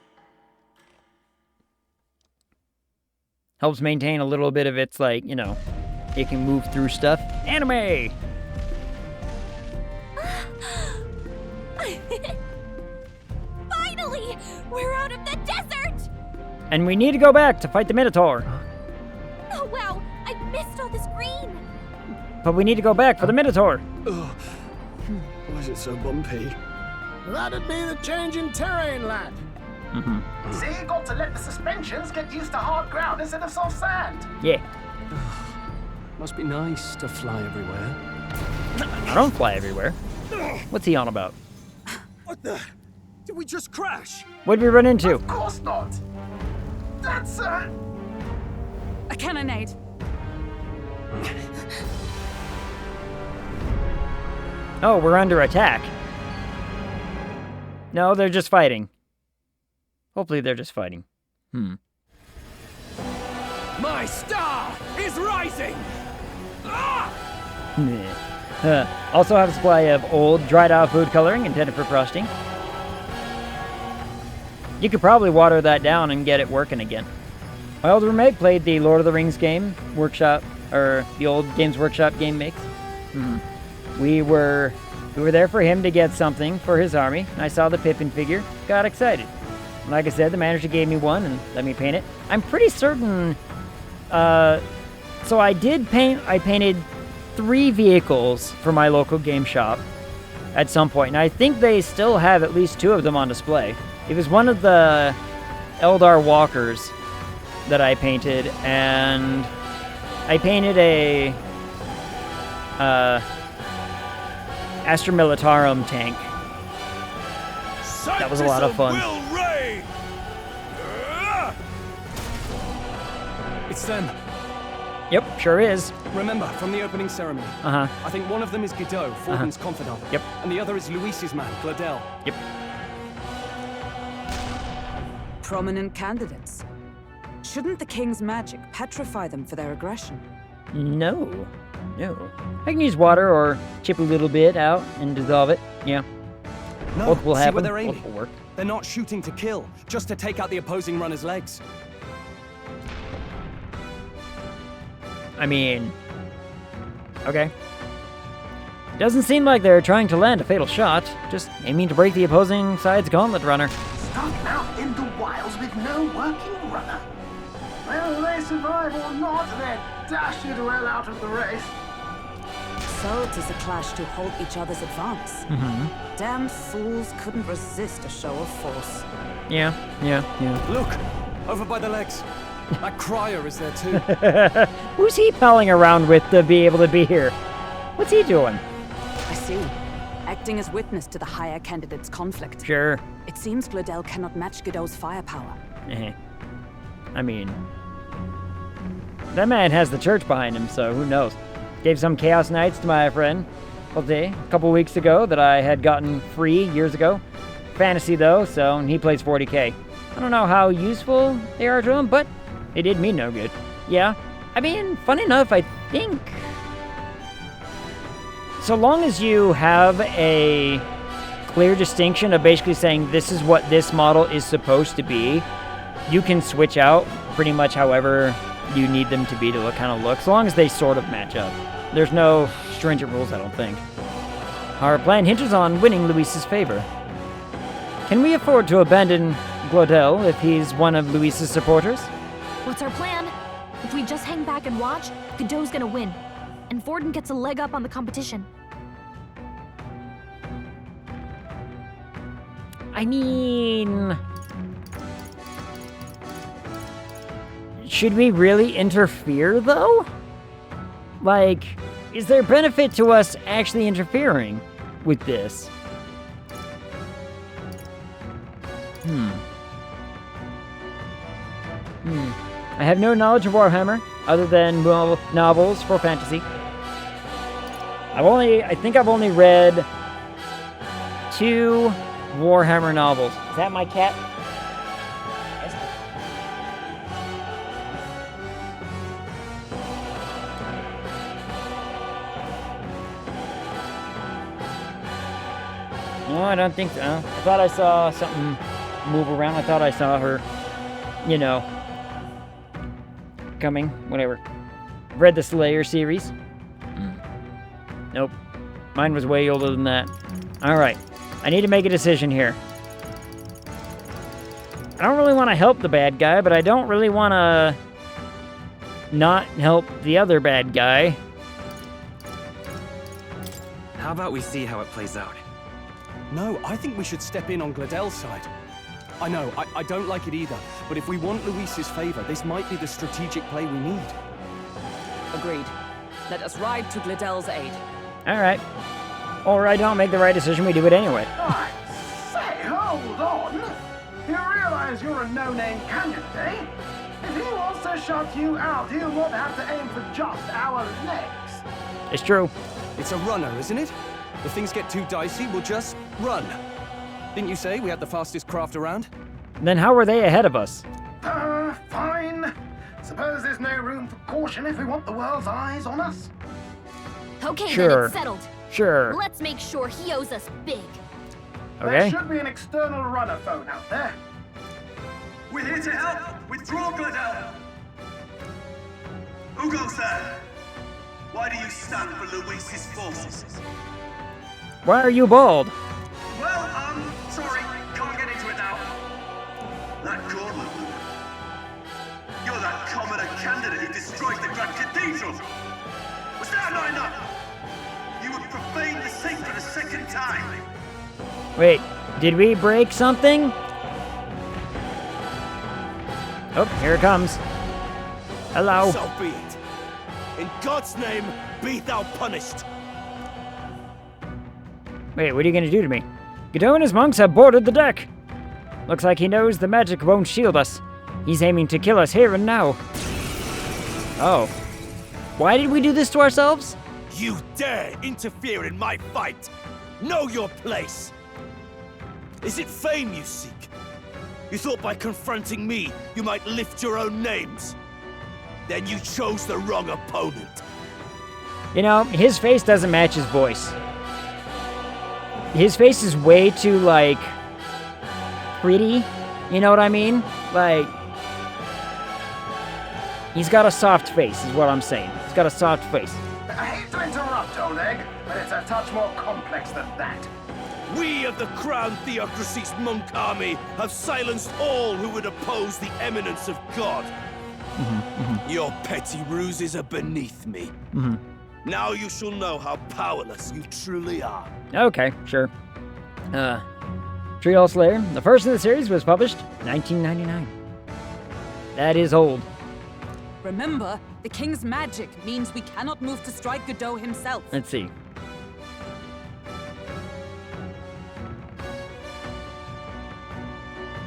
Helps maintain a little bit of its, like, you know, it can move through stuff. Anime!
Finally! We're out of the desert!
And we need to go back to fight the Minotaur.
Oh, wow! I missed all this green!
But we need to go back for the Minotaur.
Why is it so bumpy?
That'd be the change in terrain, lad.
See, you got to let the suspensions get used to hard ground instead of soft sand.
Yeah.
Must be nice to fly everywhere.
I don't fly everywhere. What's he on about?
What the? Did we just crash?
What'd we run into?
Of course not. That's
A cannonade.
Oh, we're under attack. No, they're just fighting. Hopefully they're just fighting.
My star is rising!
Also have a supply of old, dried-out food coloring intended for frosting. You could probably water that down and get it working again. My old roommate played the Lord of the Rings game workshop, or the old Games Workshop game mix. We were there for him to get something for his army. I saw the Pippin figure, got excited. Like I said, the manager gave me one and let me paint it. I'm pretty certain. So I painted 3 vehicles for my local game shop at some point, and I think they still have at least 2 of them on display. It was one of the Eldar walkers that I painted, and I painted a Astra Militarum tank. That was a lot of fun.
It's them.
Yep, sure is.
Remember, from the opening ceremony. I think one of them is Godot, Fortin's confidant.
Yep.
And the other is Luis's man, Gladel.
Yep.
Prominent candidates. Shouldn't the king's magic petrify them for their aggression?
No. I can use water or chip a little bit out and dissolve it. Yeah.
No,
Both will
see
happen.
where they're
Both
aiming.
will work.
They're not shooting to kill, just to take out the opposing runner's legs.
I mean, okay. Doesn't seem like they're trying to land a fatal shot, just aiming to break the opposing side's gauntlet runner.
Starting out in the wilds with no working runner. Whether they survive or not, they're dashed well out of the race.
So it is a clash to halt each other's advance. Damn fools couldn't resist a show of force.
Yeah.
Look, over by the legs. That crier is there too.
Who's he palling around with to be able to be here? What's he doing?
I see. Acting as witness to the higher candidate's conflict.
Sure.
It seems Gladel cannot match Godot's firepower.
I mean, that man has the church behind him, so who knows? Gave some Chaos Knights to my friend Jose a couple weeks ago that I had gotten free years ago. Fantasy though, so he plays 40k. I don't know how useful they are to him, but they did me no good. Yeah, I mean, fun enough, I think. So long as you have a clear distinction of basically saying this is what this model is supposed to be, you can switch out pretty much however you need them to be to kind of look, so long as they sort of match up. There's no stringent rules, I don't think. Our plan hinges on winning Luis's favor. Can we afford to abandon Gladel if he's one of Luis's supporters?
What's our plan? If we just hang back and watch, Godot's gonna win. And Fortin gets a leg up on the competition.
I mean, should we really interfere, though? Like, is there benefit to us actually interfering with this? I have no knowledge of Warhammer other than novels for fantasy. I think I've only read 2 Warhammer novels. Is that my cat? No, I don't think so. I thought I saw something move around. I thought I saw her, coming. Whatever. Read the Slayer series. Nope. Mine was way older than that. Alright. I need to make a decision here. I don't really want to help the bad guy, but I don't really want to not help the other bad guy.
How about we see how it plays out?
No, I think we should step in on Gladel's side. I know, I don't like it either, but if we want Luis's favor, this might be the strategic play we need.
Agreed. Let us ride to Gladel's aid.
Alright. Or I don't make the right decision, we do it anyway.
I say, hold on. You realize you're a no-name candidate, eh? If he wants to shut you out, he'll not have to aim for just our legs.
It's true.
It's a runner, isn't it? If things get too dicey, we'll just run. Didn't you say we had the fastest craft around?
Then how are they ahead of us?
Fine. Suppose there's no room for caution if we want the world's eyes on us?
Okay,
Sure.
then it's settled.
Sure.
Let's make sure he owes us big.
There
Okay.
should be an external runner phone out there.
We're here to help! Withdraw, Gladel! Who goes there? Why do you stand for Luis's forces?
Why are you bald?
Well, sorry, can't get into it now. That Gauntlet, you're that commoner candidate who destroyed the Grand Cathedral! Was that not enough? You would profane the sacred a second time!
Wait, did we break something? Oh, here it comes. Hello.
So be it. In God's name, be thou punished.
Wait, what are you gonna do to me? Godot and his monks have boarded the deck. Looks like he knows the magic won't shield us. He's aiming to kill us here and now. Oh. Why did we do this to ourselves?
You dare interfere in my fight. Know your place. Is it fame you seek? You thought by confronting me, you might lift your own names. Then you chose the wrong opponent.
You know, his face doesn't match his voice. His face is way too, like, pretty. You know what I mean? Like, he's got a soft face, is what I'm saying. He's got a soft face.
I hate to interrupt, Old Egg, but it's a touch more complex than that.
We of the Crown Theocracy's monk army have silenced all who would oppose the eminence of God. Your petty ruses are beneath me. Now you shall know how powerless you truly are.
Okay, sure. Treeall Slayer, the first of the series, was published 1999. That is old.
Remember, the king's magic means we cannot move to strike Godot himself.
Let's see.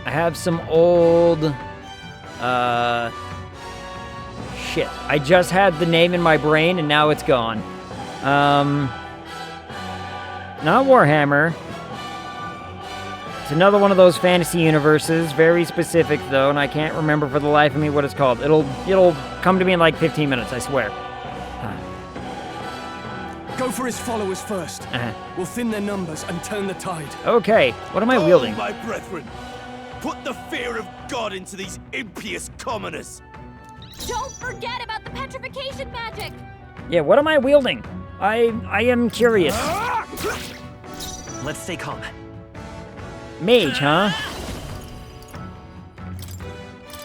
I have some old... Shit. I just had the name in my brain and now it's gone. Not Warhammer. It's another one of those fantasy universes. Very specific though, and I can't remember for the life of me what it's called. It'll come to me in like 15 minutes, I swear.
Go for his followers first. We'll thin their numbers and turn the tide.
Okay, what am I wielding?
My brethren, put the fear of God into these impious commoners.
Don't forget about the petrification magic!
Yeah, what am I wielding? I am curious.
Let's stay calm.
Mage, huh?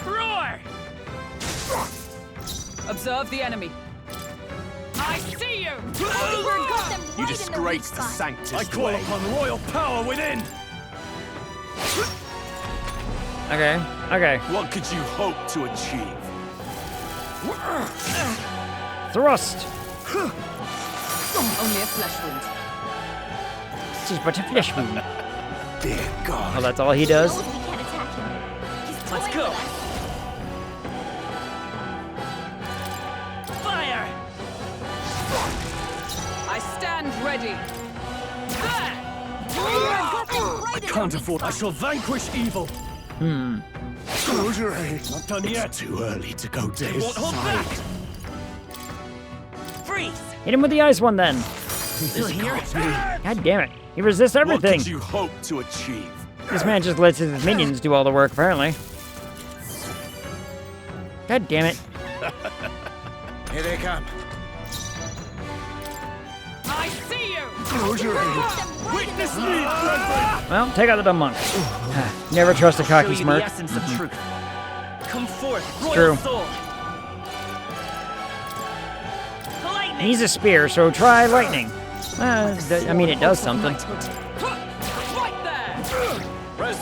Roar! Observe the enemy. I see you!
You disgrace the Sanctus.
I call upon royal power within.
Okay.
What could you hope to achieve?
Thrust!
Only a flesh wound.
This is but a flesh wound.
Dear God.
Oh, that's all he does?
We can't attack him. He's
Let's
toying
go.
with us.
Fire!
I stand ready.
I can't afford. I shall vanquish evil. Not done yet.
Too early to go to his
Won't hold
side.
back. Freeze!
Hit him with the ice one then.
Still here?
God damn it. He resists everything.
What could you hope to achieve?
This man just lets his minions do all the work, apparently. God damn it.
Here they come.
I see you!
Witness me, brethren!
Well, take out the dumb monk. Never trust a
Show
cocky
you
smirk.
the essence of truth. Come forth, royal
true.
soul. Lightning.
He's a spear, so try lightning. I mean, it does something.
Right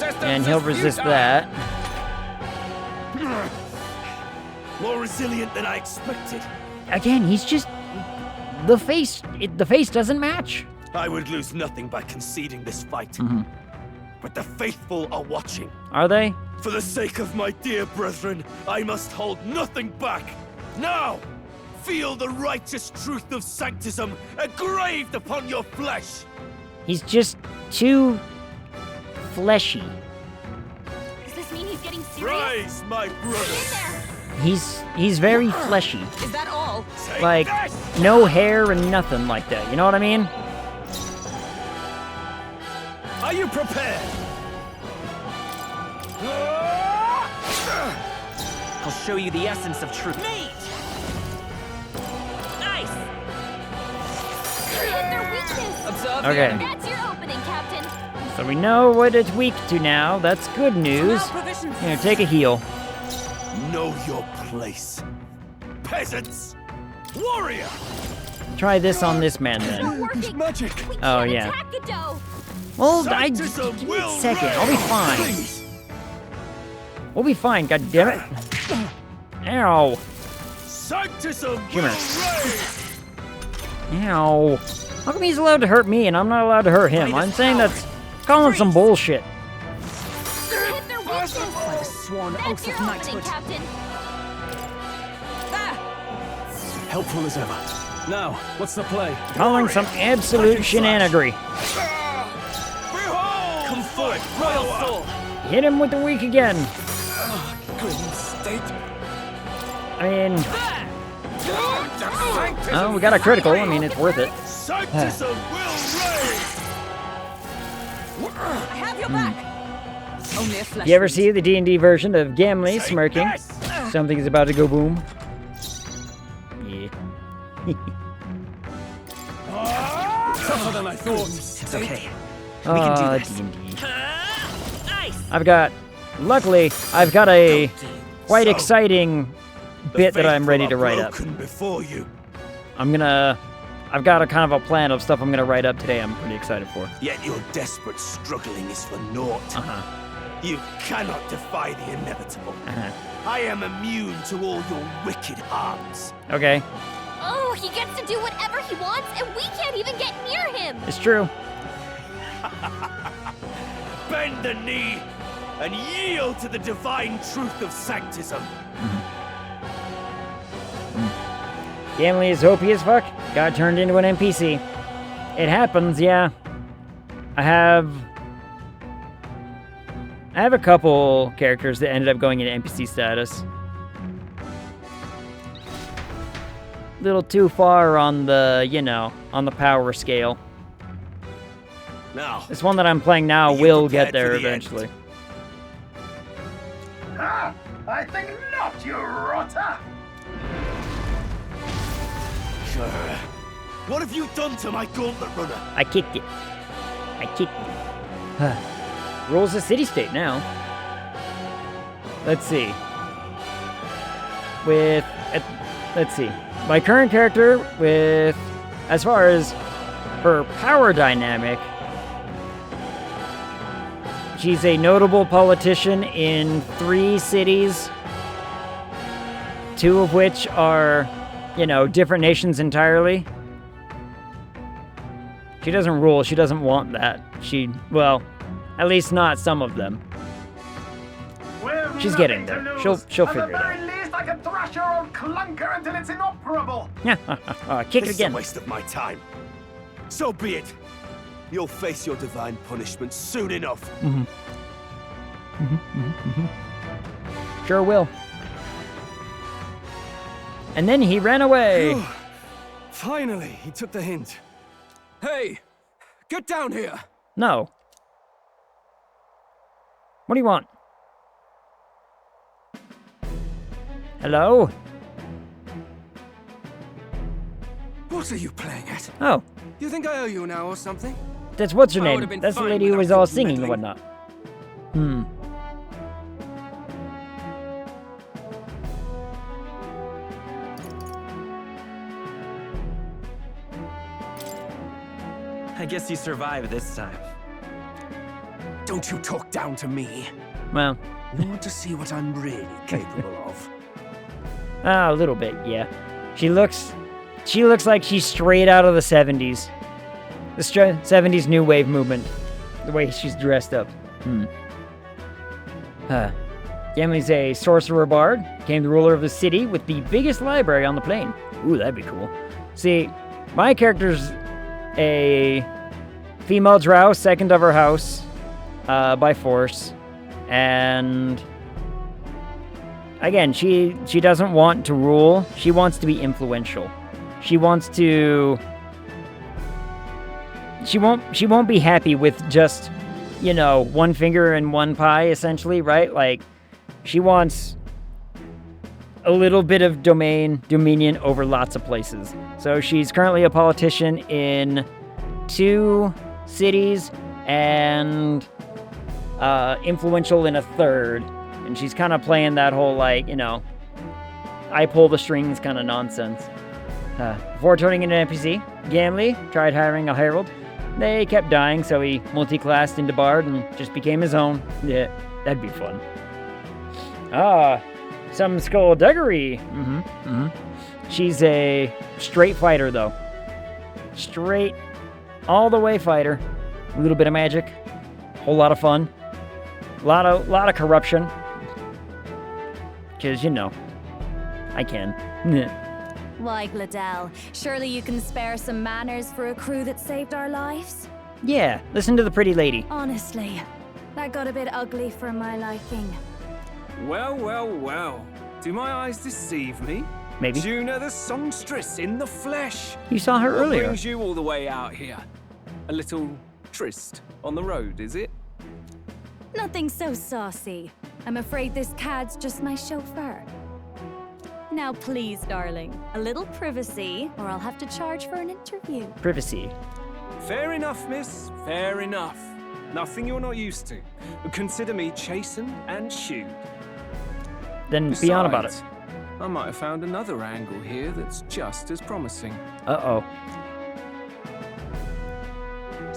there!
And he'll resist that.
More resilient than I expected.
Again, he's just... The face doesn't match.
I would lose nothing by conceding this fight. but the faithful are watching.
Are they?
For the sake of my dear brethren, I must hold nothing back. Now, feel the righteous truth of sanctism engraved upon your flesh.
He's just too fleshy.
Does this mean he's getting serious?
Rise, my brother.
He's very fleshy.
Is that all?
Like, no hair and nothing like that. You know what I mean?
Are you prepared?
I'll show you the essence of truth.
Nice. Hit their weakness.
Observe
Okay.
That's your opening, Captain.
So we know what it's weak to now. That's good news. Here, take a heal.
Know your place. Peasants! Warrior!
Try this on this man then.
Magic!
Oh, yeah.
Attack-a-doe.
Well, give me a second. I'll be fine. We'll be fine, God damn it. Ow.
Sanctism
Come here. Ow. How come he's allowed to hurt me and I'm not allowed to hurt him? I'm saying that's calling some bullshit.
Hit their weakness.
By the sworn
That's
oath
your
of
opening,
knighthood.
Captain.
Helpful as ever. Now, what's the play?
Calling some absolute shenanigans.
Come forth, royal soul!
Hit him with the weak again. I mean... Oh, we got a critical. I mean, it's worth it.
Sanctism will reign!
I have your back. Only a flesh
You ever
wound.
see the D&D version of Gimli smirking? Something's about to go boom. Yeah.
Tougher than I thought.
It's okay.
We
can do this.
D&D. Luckily, I've got a quite exciting bit that I'm ready to write up.
Before you.
I've got a kind of a plan of stuff I'm gonna write up today. I'm pretty excited for.
Yet your desperate struggling is for naught. You cannot defy the inevitable. I am immune to all your wicked harms.
Okay,
Oh, he gets to do whatever he wants, and we can't even get near him.
it's true.
Bend the knee and yield to the divine truth of sanctism.
Gimli is OP as fuck. Got turned into an NPC. It happens, yeah. I have a couple characters that ended up going into NPC status. Little too far on the, on the power scale.
Now,
This one that I'm playing now will get there eventually.
Ah, I think not, you rotter!
what have you done to my gauntlet runner?
I kicked it. Rules the city-state now. Let's see. Let's see. My current character as far as her power dynamic, she's a notable politician in 3 cities, 2 of which are, different nations entirely. She doesn't rule. She doesn't want that. At least not some of them. She's getting there. She'll figure it out.
At the very least, I can thrash your old clunker until it's inoperable.
Kick it
This
again.
is a waste of my time. So be it. You'll face your divine punishment soon enough.
Sure will. And then he ran away.
Finally, he took the hint. Hey, get down here.
No. What do you want? Hello?
What are you playing at?
Oh,
You think I owe you now or something?
that's what's her
I
name.
would've been
That's the
fine
lady who
without
was all
your
singing and
meddling.
whatnot.
I guess you survived this time.
Don't you talk down to me.
Well,
You want to see what I'm really capable of?
a little bit, yeah. She looks like she's straight out of the 70s. The 70s new wave movement. The way she's dressed up. Gimli's a sorcerer bard, became the ruler of the city with the biggest library on the plane. Ooh, that'd be cool. See, my character's a female drow, second of her house, by force, and again, she doesn't want to rule. She wants to be influential. She wants to. She won't be happy with just, one finger in one pie, essentially, right? Like, she wants a little bit of dominion over lots of places. So she's currently a politician in 2 cities and influential in a 3rd. And she's kind of playing that whole, I pull the strings kind of nonsense. Before turning into an NPC, Gimli tried hiring a herald. They kept dying, so he multi-classed into bard and just became his own. Yeah, that'd be fun. Some skullduggery. She's a straight fighter, though. Straight, all the way fighter. A little bit of magic. Whole lot of fun. A lot of corruption. Because, I can.
Why, Gladell, surely you can spare some manners for a crew that saved our lives?
Yeah, listen to the pretty lady.
Honestly, that got a bit ugly for my liking.
Well, well, well. Do my eyes deceive me?
Maybe.
Juna the songstress in the flesh.
You saw her earlier.
What brings you all the way out here? A little tryst on the road, is it?
Nothing so saucy. I'm afraid this cad's just my chauffeur. Now please, darling, a little privacy, or I'll have to charge for an interview.
Privacy.
Fair enough, miss. Fair enough. Nothing you're not used to. Consider me chastened and shooed.
Then
Besides,
be on about it.
I might have found another angle here that's just as promising.
Uh-oh.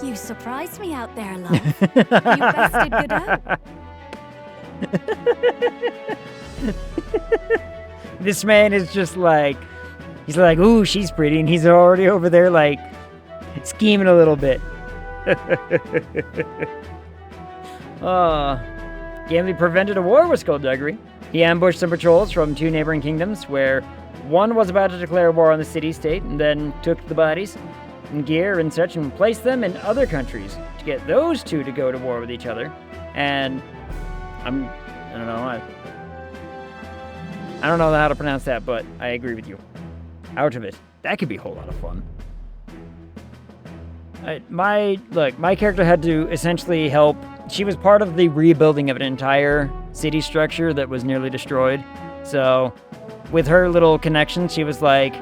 You surprised me out there, love. You bested Godot.
This man is just he's like, ooh, she's pretty, and he's already over there, scheming a little bit. Gimli prevented a war with skullduggery. He ambushed some patrols from 2 neighboring kingdoms, where one was about to declare war on the city-state, and then took the bodies and gear and such and placed them in other countries to get those 2 to go to war with each other. And I don't know how to pronounce that, but I agree with you. Out of it. That could be a whole lot of fun. My character had to essentially help. She was part of the rebuilding of an entire city structure that was nearly destroyed. So, with her little connections, she was like,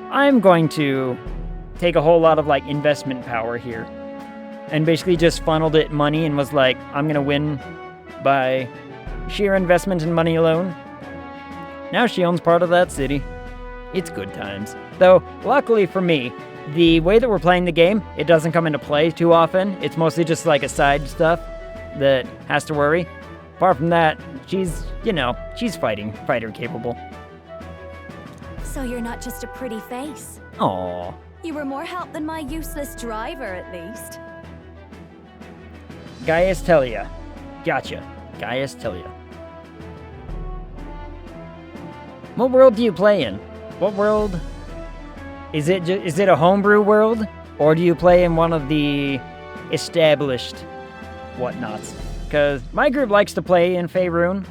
I'm going to take a whole lot of, investment power here. And basically just funneled it money and was like, I'm going to win by sheer investment and money alone. Now she owns part of that city. It's good times. Though, luckily for me, the way that we're playing the game, it doesn't come into play too often. It's mostly just a side stuff that has to worry. Apart from that, she's fighter capable.
So you're not just a pretty face.
Aww.
You were more help than my useless driver, at least.
Gaius Telia. Gotcha. Gaius Telia. What world do you play in? What world? Is it a homebrew world? Or do you play in one of the established whatnots? Because my group likes to play in Faerun.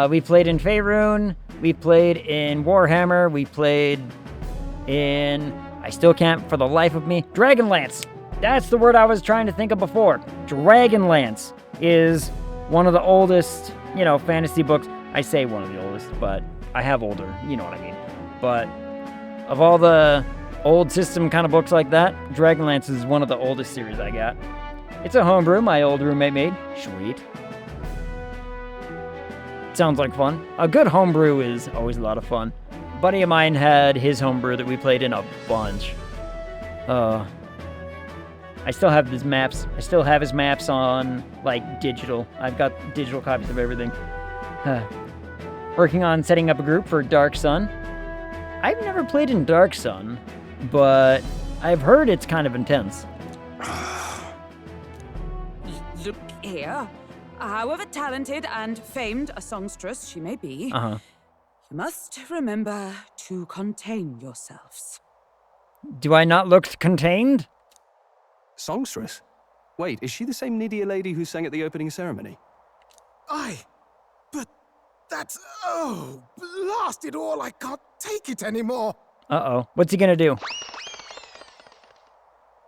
We played in Faerun. We played in Warhammer. We played in... I still can't for the life of me. Dragonlance. That's the word I was trying to think of before. Dragonlance is one of the oldest, fantasy books. I say one of the oldest, but I have older, you know what I mean. But of all the old system kind of books like that, Dragonlance is one of the oldest series I got. It's a homebrew my old roommate made. Sweet. Sounds like fun. A good homebrew is always a lot of fun. A buddy of mine had his homebrew that we played in a bunch. I still have his maps. I still have his maps on, digital. I've got digital copies of everything. Working on setting up a group for Dark Sun. I've never played in Dark Sun, but I've heard it's kind of intense.
Look here. However talented and famed a songstress she may be, you must remember to contain yourselves.
Do I not look contained?
Songstress? Wait, is she the same Nydia lady who sang at the opening ceremony?
Aye, but that's... Oh, blast it all, I can't take it anymore.
Uh-oh. What's he gonna do?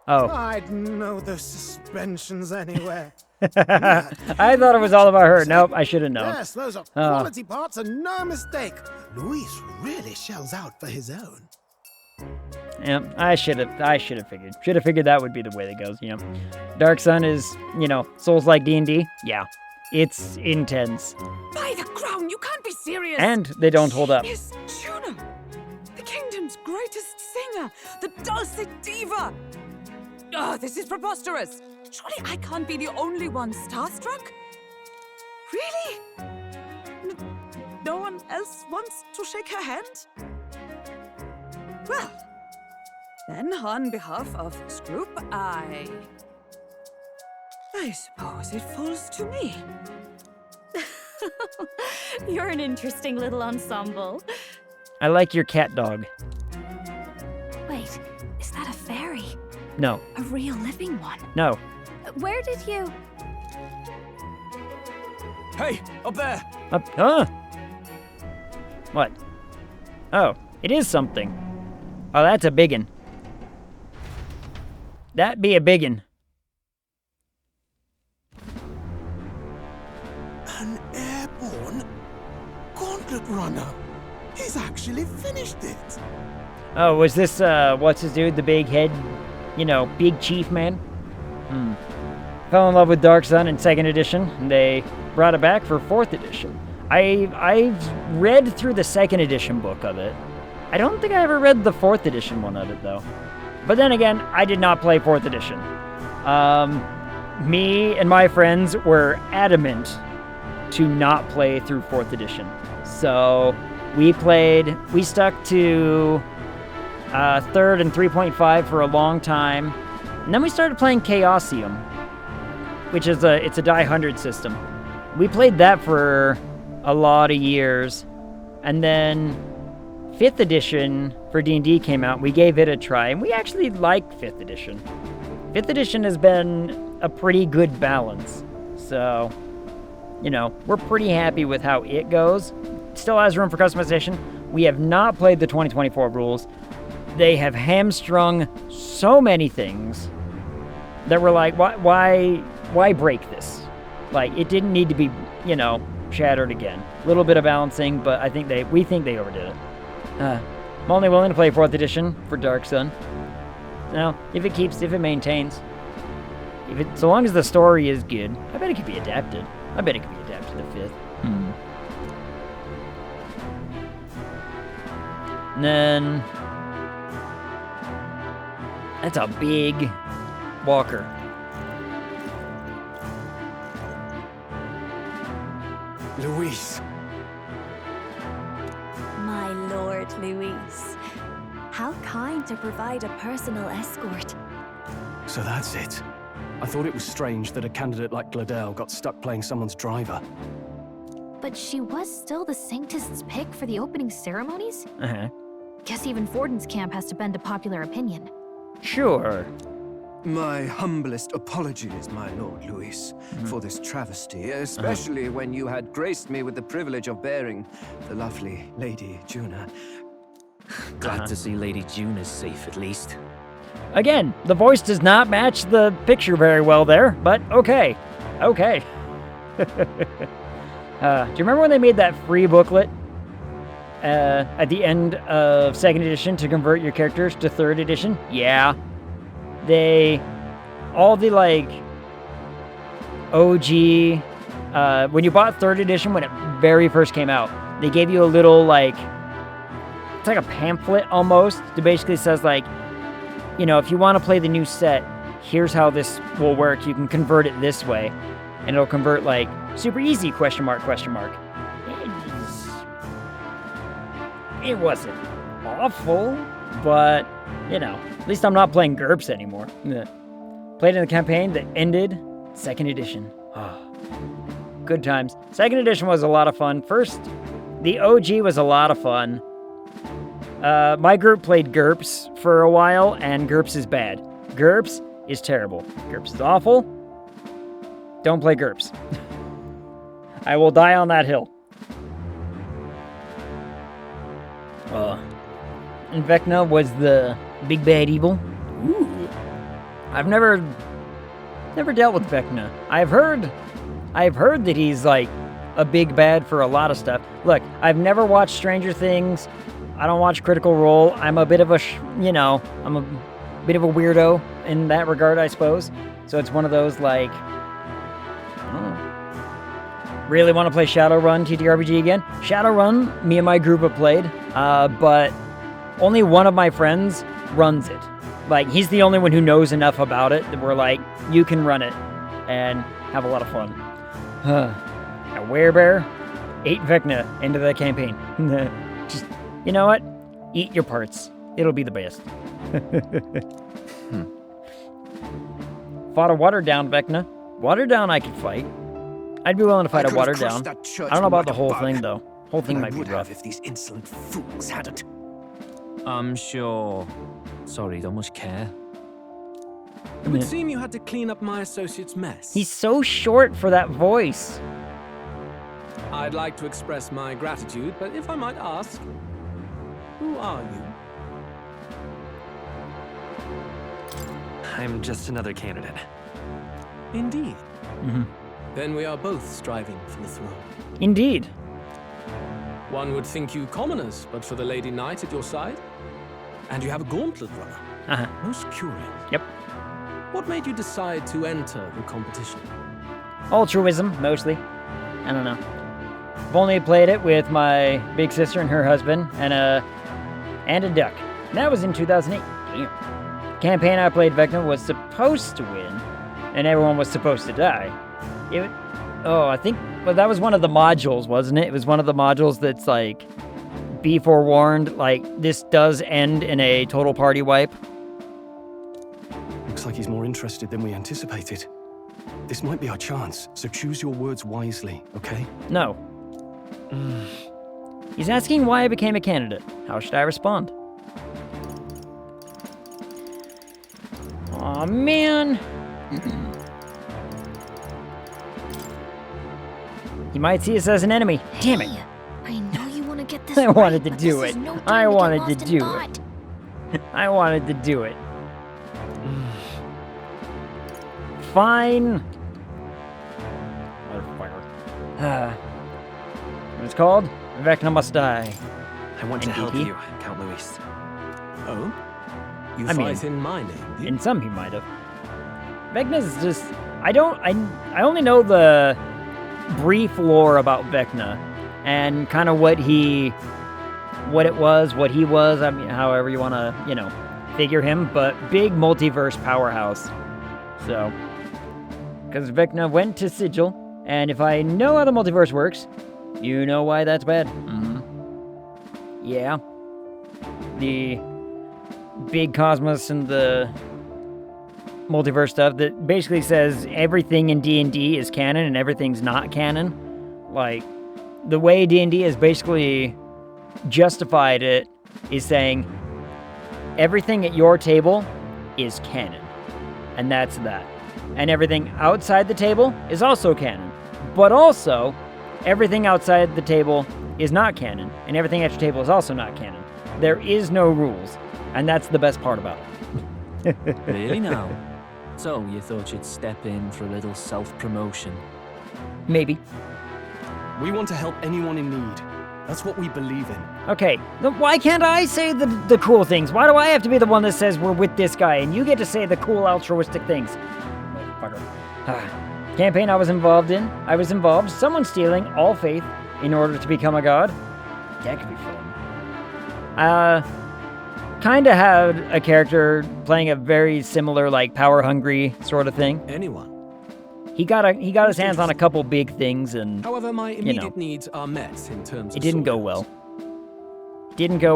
Oh.
I'd know those suspensions anywhere.
I thought it was all about her. Nope, I should have known.
Yes, those are quality parts and no mistake. Luis really shells out for his own.
Yeah, I should have figured. Should have figured that would be the way that goes, you know. Dark Sun is, you know, Souls like D&D. Yeah, it's intense.
By the crown, you can't be serious.
And they don't hold up.
Miss Juno, the kingdom's greatest singer, the dulcet diva. Oh, this is preposterous. Surely I can't be the only one starstruck? Really? No one else wants to shake her hand? Well, then on behalf of this group, I suppose it falls to me.
You're an interesting little ensemble.
I like your cat dog.
Wait, is that a fairy?
No.
A real living one?
No.
Where did you...
Hey, up there!
Up, huh? What? Oh, it is something. Oh, that's a biggin. That be a biggin.
An airborne gauntlet runner. He's actually finished it.
Oh, was this, what's his dude? The big head, you know, big chief man? Fell in love with Dark Sun in 2nd edition, and they brought it back for 4th edition. I've read through the 2nd edition book of it. I don't think I ever read the 4th edition one of it, though. But then again, I did not play 4th edition. Me and my friends were adamant to not play through 4th edition. So we stuck to 3rd and 3.5 for a long time. And then we started playing Chaosium, which is it's a die 100 system. We played that for a lot of years. And then 5th edition for D&D came out. We gave it a try, and we actually like 5th edition. 5th edition has been a pretty good balance. So, you know, we're pretty happy with how it goes. Still has room for customization. We have not played the 2024 rules. They have hamstrung so many things that we're like, why break this? Like, it didn't need to be, you know, shattered again. A little bit of balancing, but we think they overdid it. I'm only willing to play 4th edition for Dark Sun. Now, if it maintains, so long as the story is good, I bet it could be adapted. I bet it could be adapted to 5th. And then that's a big walker.
Luis.
My lord, Luis. How kind to provide a personal escort.
So that's it. I thought it was strange that a candidate like Gladel got stuck playing someone's driver.
But she was still the Sanctist's pick for the opening ceremonies? Guess even Forden's camp has to bend to popular opinion.
Sure.
My humblest apologies, my lord Luis, for this travesty, especially when you had graced me with the privilege of bearing the lovely Lady Juna.
Glad to see Lady June is safe, at least.
Again, the voice does not match the picture very well there, but okay. Okay. Do you remember when they made that free booklet at the end of 2nd edition to convert your characters to 3rd edition? Yeah. All the, like, OG, when you bought 3rd edition when it very first came out, they gave you a little, like, it's like a pamphlet almost. That basically says, like, you know, if you want to play the new set, here's how this will work. You can convert it this way. And it'll convert, like, super easy, question mark. It wasn't awful, but, you know, at least I'm not playing GURPS anymore. Played in the campaign that ended
Second edition. Oh. Good times. Second edition was a lot of fun. First, the OG was a lot of fun. My group played GURPS for a while, and GURPS is bad. GURPS is terrible. GURPS is awful. Don't play GURPS. I will die on that hill. And Vecna was the big bad evil. Ooh. I've never dealt with Vecna. I've heard that he's like a big bad for a lot of stuff. Look, I've never watched Stranger Things. I don't watch Critical Role. I'm a bit of a, I'm a bit of a weirdo in that regard, I suppose. So it's one of those like, really want to play Shadowrun TTRPG again? Shadowrun, me and my group have played, but only one of my friends runs it. Like, he's the only one who knows enough about it that we're like, you can run it and have a lot of fun. A werebear, 8 Vecna into the campaign. Just, you know what? Eat your parts. It'll be the best. Fought a watered down Vecna. Watered down I could fight. I'd be willing to fight a watered down. I don't know about the whole thing though. Whole thing might be rough.
If these insolent fools hadn't. I'm sure. Sorry, don't much care.
It would seem you had to clean up my associate's mess.
He's so short for that voice.
I'd like to express my gratitude, but if I might ask, who are you?
I'm just another candidate.
Indeed. Then we are both striving for the throne.
Indeed.
One would think you commoners, but for the Lady Knight at your side. And you have a gauntlet runner. Most curious.
Yep.
What made you decide to enter the competition?
Altruism, mostly. I don't know. I've only played it with my big sister and her husband, and a duck. And that was in 2008. Damn. The campaign I played Vecna was supposed to win, and everyone was supposed to die. That was one of the modules, wasn't it? It was one of the modules that's like, be forewarned, like, this does end in a total party wipe.
Looks like he's more interested than we anticipated. This might be our chance, so choose your words wisely, okay?
No. He's asking why I became a candidate. How should I respond? Aw, man. He might see us as an enemy. Damn it.
I know you want to get this
I wanted
right,
to do it. I wanted to do it. I wanted to do it. Fine. Motherfucker. What it's called? Vecna must die.
I want to help you, Count Luis.
Oh? You fight in my name?
In some he might have. Vecna's just... I only know the brief lore about Vecna. And kind of what he was, I mean, however you want to, figure him. But big multiverse powerhouse. So... Because Vecna went to Sigil, and if I know how the multiverse works, you know why that's bad. Yeah. The big cosmos and the multiverse stuff that basically says everything in D&D is canon and everything's not canon. Like, the way D&D has basically justified it is saying everything at your table is canon. And that's that. And everything outside the table is also canon. But also, everything outside the table is not canon, and everything at your table is also not canon. There is no rules, and that's the best part about it.
Really now? So, you thought you'd step in for a little self-promotion?
Maybe.
We want to help anyone in need. That's what we believe in.
Okay, why can't I say the cool things? Why do I have to be the one that says we're with this guy, and you get to say the cool altruistic things? Motherfucker. Campaign I was involved. Someone stealing all faith in order to become a god. That could be fun. Kinda had a character playing a very similar, like, power-hungry sort of thing.
Anyone.
He got his hands on a couple big things, and
however, my immediate needs are met in terms of
it didn't go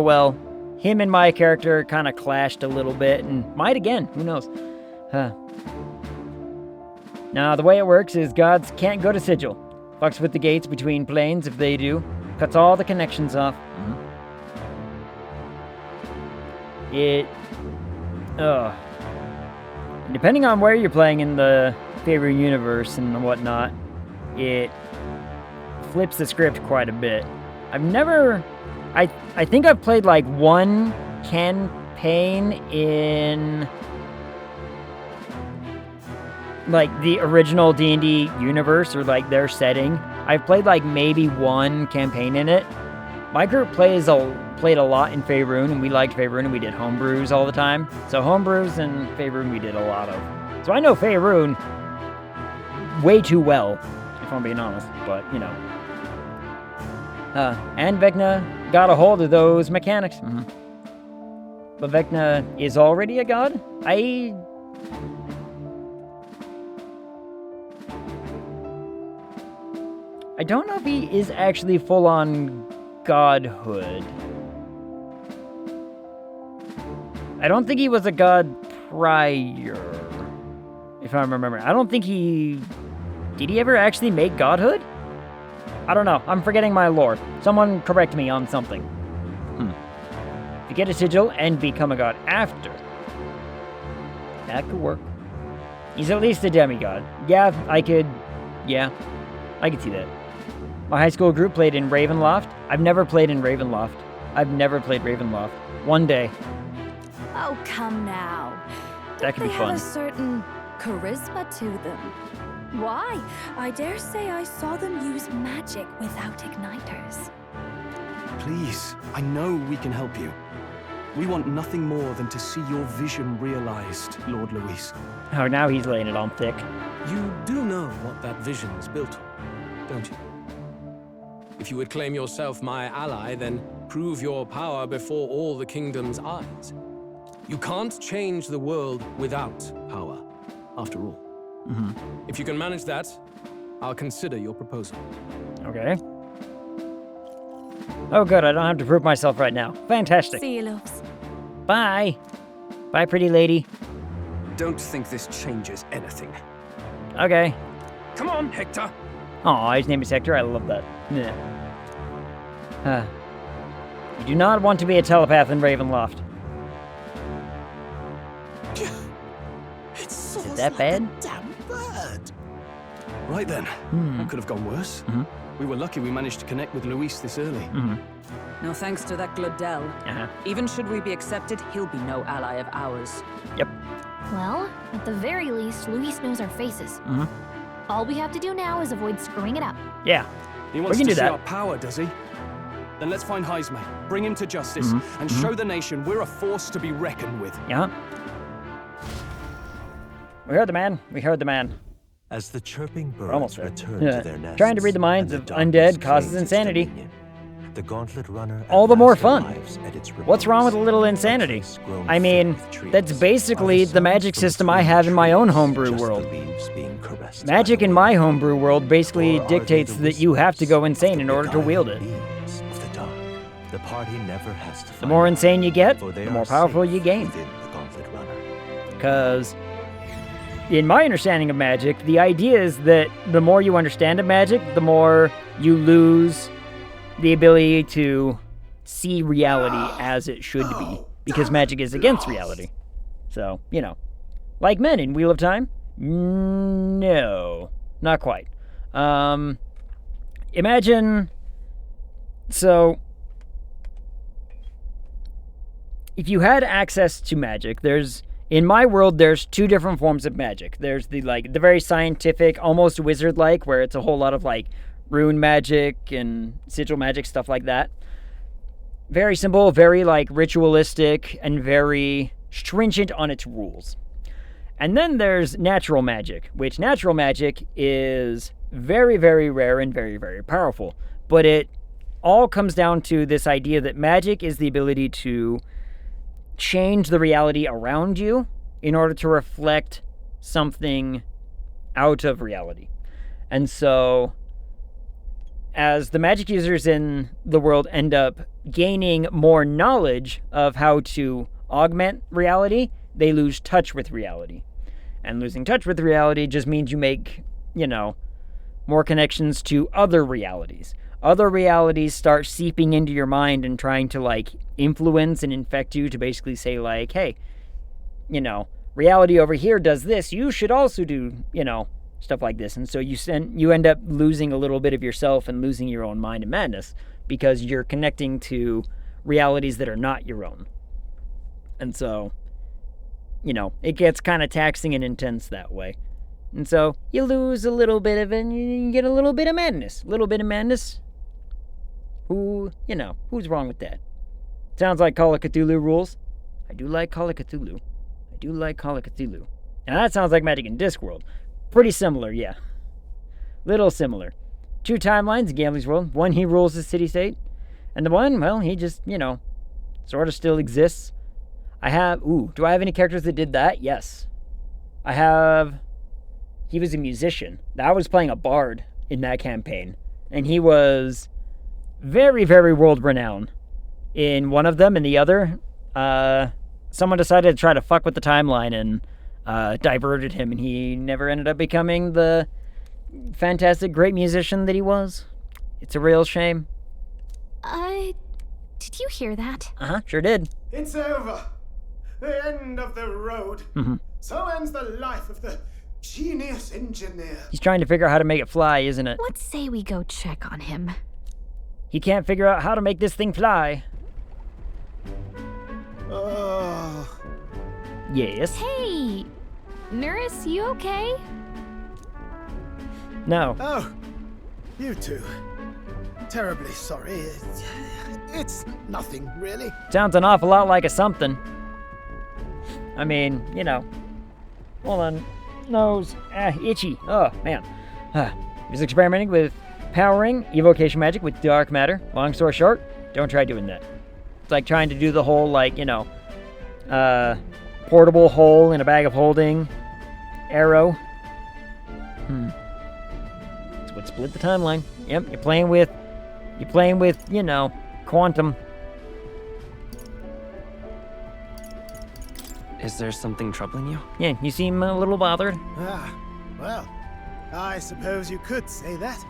well. Him and my character kind of clashed a little bit, and might again. Who knows? Now, the way it works is gods can't go to Sigil. Fucks with the gates between planes if they do. Cuts all the connections off. Depending on where you're playing in the Faerun universe and whatnot, it flips the script quite a bit. I've never... I think I've played like one campaign in like the original D&D universe or like their setting. I've played like maybe one campaign in it. My group played a lot in Faerun, and we liked Faerun, and we did homebrews all the time. So homebrews and Faerun we did a lot of. So I know Faerun way too well, if I'm being honest, but, you know. And Vecna got a hold of those mechanics. But Vecna is already a god? I don't know if he is actually full-on godhood. I don't think he was a god prior, if I remember. I don't think he... Did he ever actually make godhood? I don't know. I'm forgetting my lore. Someone correct me on something. You get a sigil and become a god after. That could work. He's at least a demigod. Yeah, I could see that. My high school group played in Ravenloft. I've never played in Ravenloft. One day.
Oh, come now.
That could be
They
fun.
have a certain charisma to them. Why? I dare say I saw them use magic without igniters.
Please, I know we can help you. We want nothing more than to see your vision realized, Lord Luis.
Oh, now he's laying it on thick.
You do know what that vision is built on, don't you? If you would claim yourself my ally, then prove your power before all the kingdom's eyes. You can't change the world without power, after all. If you can manage that, I'll consider your proposal.
Okay. Oh, good. I don't have to prove myself right now. Fantastic.
See you, loves.
Bye. Bye, pretty lady.
Don't think this changes anything.
Okay.
Come on, Hector.
Aw, his name is Hector. I love that. You do not want to be a telepath in Ravenloft.
Is
it that bad?
Damn bird.
Right then. What could have gone worse? We were lucky we managed to connect with Luis this early.
No thanks to that Glodell. Even should we be accepted, he'll be no ally of ours.
Yep.
Well, at the very least, Luis knows our faces. All we have to do now is avoid screwing it up.
Yeah.
He wants
we can
to
do
see
that.
our power, does he? Then let's find Heisme, bring him to justice, and show the nation we're a force to be reckoned with.
Yeah. We heard the man.
As the chirping birds
almost there.
return to their nests,
Trying to read the minds
and
of
the darkness
undead causes
claims its
insanity.
dominion, the Gauntlet Runner
All the more
advanced
fun.
arrives at its
What's wrong with a little insanity? I mean, that's basically the magic system I have in my own homebrew world. Magic in my homebrew world basically dictates that you have to go insane in order to wield it.
The party never has to
The more insane you get,
for they
the more
are
powerful
safe
you gain.
within the Gauntlet Runner.
Because, in my understanding of magic, the idea is that the more you understand of magic, the more you lose the ability to see reality as it should be. Because magic is against reality. So, you know. Like men in Wheel of Time? No. Not quite. Imagine... So... If you had access to magic, in my world, there's two different forms of magic. There's the very scientific, almost wizard-like, where it's a whole lot of rune magic and sigil magic, stuff like that. Very simple, very ritualistic, and very stringent on its rules. And then there's natural magic, which natural magic is very, very rare and very, very powerful. But it all comes down to this idea that magic is the ability to change the reality around you in order to reflect something out of reality. And so, as the magic users in the world end up gaining more knowledge of how to augment reality, they lose touch with reality. And losing touch with reality just means you make, more connections to other realities. Other realities start seeping into your mind and trying to, influence and infect you to basically say, hey, reality over here does this, you should also do, stuff like this. And so you end up losing a little bit of yourself and losing your own mind and madness because you're connecting to realities that are not your own. And so, it gets kind of taxing and intense that way. And so you lose a little bit of it and you get a little bit of madness. A little bit of madness. Who's wrong with that? Sounds like Call of Cthulhu rules. I do like Call of Cthulhu. And that sounds like Magic in Discworld. Pretty similar, yeah. Little similar. 2 timelines in Gambling's World. One, he rules the city-state. And the one, well, he just, sort of still exists. Do I have any characters that did that? Yes. He was a musician. I was playing a bard in that campaign. And he was very, very world-renowned in one of them. And the other, someone decided to try to fuck with the timeline and diverted him. And he never ended up becoming the fantastic, great musician that he was. It's a real shame.
Did you hear that?
Sure did.
It's over. The end of the road.
Mm-hmm.
So ends the life of the genius engineer.
He's trying to figure out how to make it fly, isn't it?
Let's say we go check on him.
He can't figure out how to make this thing fly. Yes.
Hey, Nurse, you okay?
No.
Oh, you two. Terribly sorry. It's nothing, really.
Sounds an awful lot like a something. I mean, hold on. Nose. Itchy. Oh, man. He was experimenting with powering evocation magic with dark matter. Long story short, don't try doing that. It's like trying to do the whole, portable hole in a bag of holding arrow. That's what split the timeline. Yep, you're playing with, quantum.
Is there something troubling you?
Yeah, you seem a little bothered.
Well, I suppose you could say that.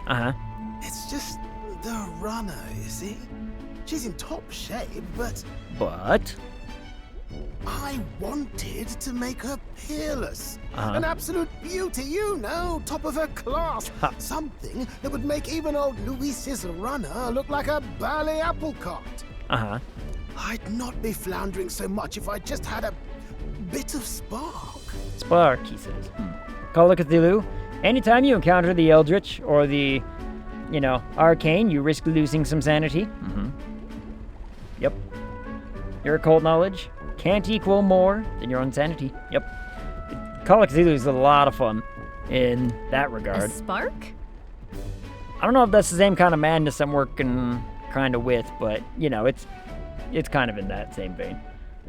It's just the runner, you see? She's in top shape, but... I wanted to make her peerless. An absolute beauty, top of her class. Something that would make even old Luis's runner look like a bally apple cart. I'd not be floundering so much if I just had a bit of spark.
Spark, he says. Call of Cthulhu. Anytime you encounter the Eldritch or the, arcane, you risk losing some sanity. Yep. Your occult knowledge can't equal more than your own sanity. Yep. Call of Cthulhu is a lot of fun in that regard.
A spark?
I don't know if that's the same kind of madness I'm working kind of with, but, it's kind of in that same vein.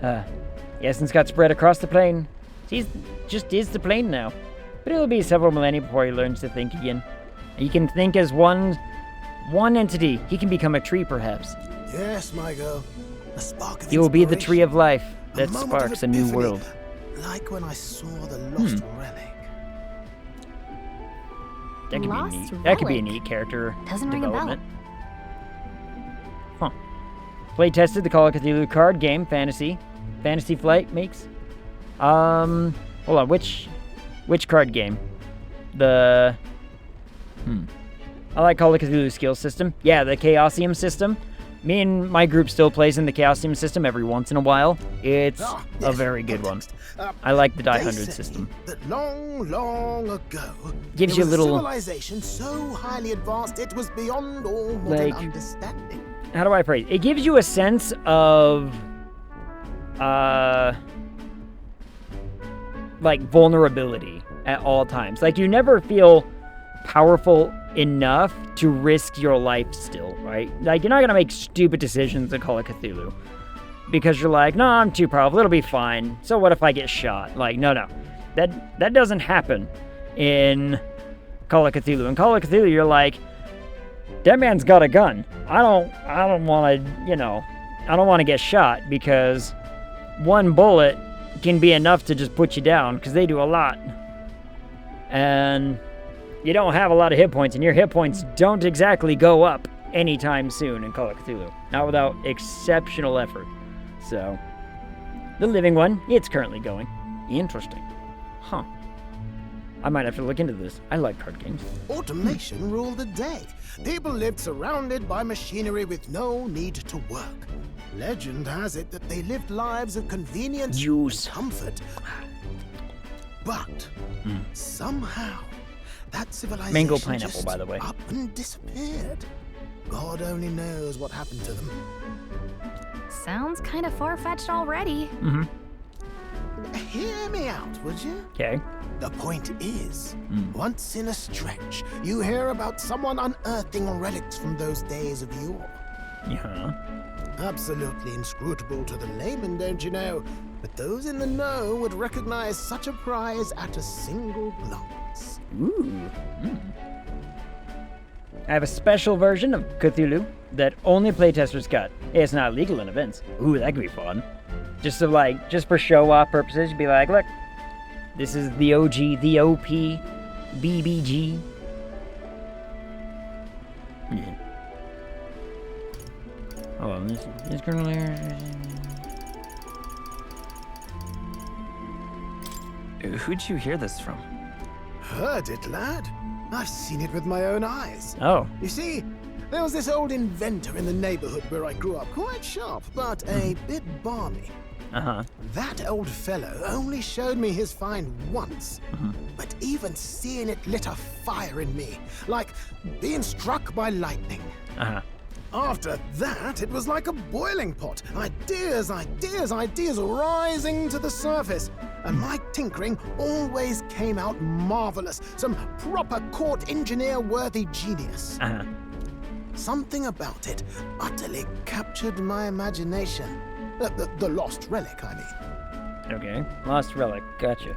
The essence got spread across the plane. He just is the plane now. But it'll be several millennia before he learns to think again. He can think as one entity. He can become a tree, perhaps.
Yes, my girl. A spark of
he will be the tree of life that
moment
sparks
of
a new
epiphany,
world.
Like when I saw the lost relic.
That could
Lost
be neat.
relic?
That could be a neat character
Doesn't ring a bell.
development. Play tested the Call of Cthulhu card game, Fantasy Flight makes. Hold on, which card game? I like Call of Cthulhu skill system. Yeah, the Chaosium system. Me and my group still plays in the Chaosium system every once in a while. It's a very good one. I like the Die 100 system.
That long ago,
Gives you a
there was
little
civilization so highly advanced it was beyond all modern understanding.
How do I phrase it? It gives you a sense of vulnerability at all times. You never feel powerful enough to risk your life still, right? You're not gonna make stupid decisions in Call of Cthulhu because you're like, no, I'm too powerful, it'll be fine. So what if I get shot? No. That doesn't happen in Call of Cthulhu. In Call of Cthulhu, you're like, that man's got a gun. I don't want to get shot because one bullet can be enough to just put you down, because they do a lot. And you don't have a lot of hit points, and your hit points don't exactly go up anytime soon in Call of Cthulhu. Not without exceptional effort. So, the living one, it's currently going. Interesting. Huh. I might have to look into this. I like card games.
Automation ruled the day. People lived surrounded by machinery with no need to work. Legend has it that they lived lives of convenience and comfort. But somehow, that civilization
Mango pineapple,
just
by the way.
up and disappeared. God only knows what happened to them.
Sounds kind of far-fetched already.
Hear me out, would you?
Okay.
The point is, once in a stretch, you hear about someone unearthing relics from those days of yore.
Yeah.
Absolutely inscrutable to the layman, don't you know? But those in the know would recognize such a prize at a single glance.
Ooh. I have a special version of Cthulhu that only playtesters got. It's not legal in events. Ooh, that could be fun. Just to just for show-off purposes, be like, look, this is the OG, the OP, BBG. Yeah. Oh, this girl here.
Who'd you hear this from?
Heard it, lad. I've seen it with my own eyes.
Oh.
You see, there was this old inventor in the neighborhood where I grew up, quite sharp, but a bit balmy. That old fellow only showed me his find once, but even seeing it lit a fire in me, like being struck by lightning. After that, it was like a boiling pot. Ideas rising to the surface. And my tinkering always came out marvelous. Some proper court engineer-worthy genius. Something about it utterly captured my imagination. The lost relic, I mean.
Okay, lost relic, gotcha.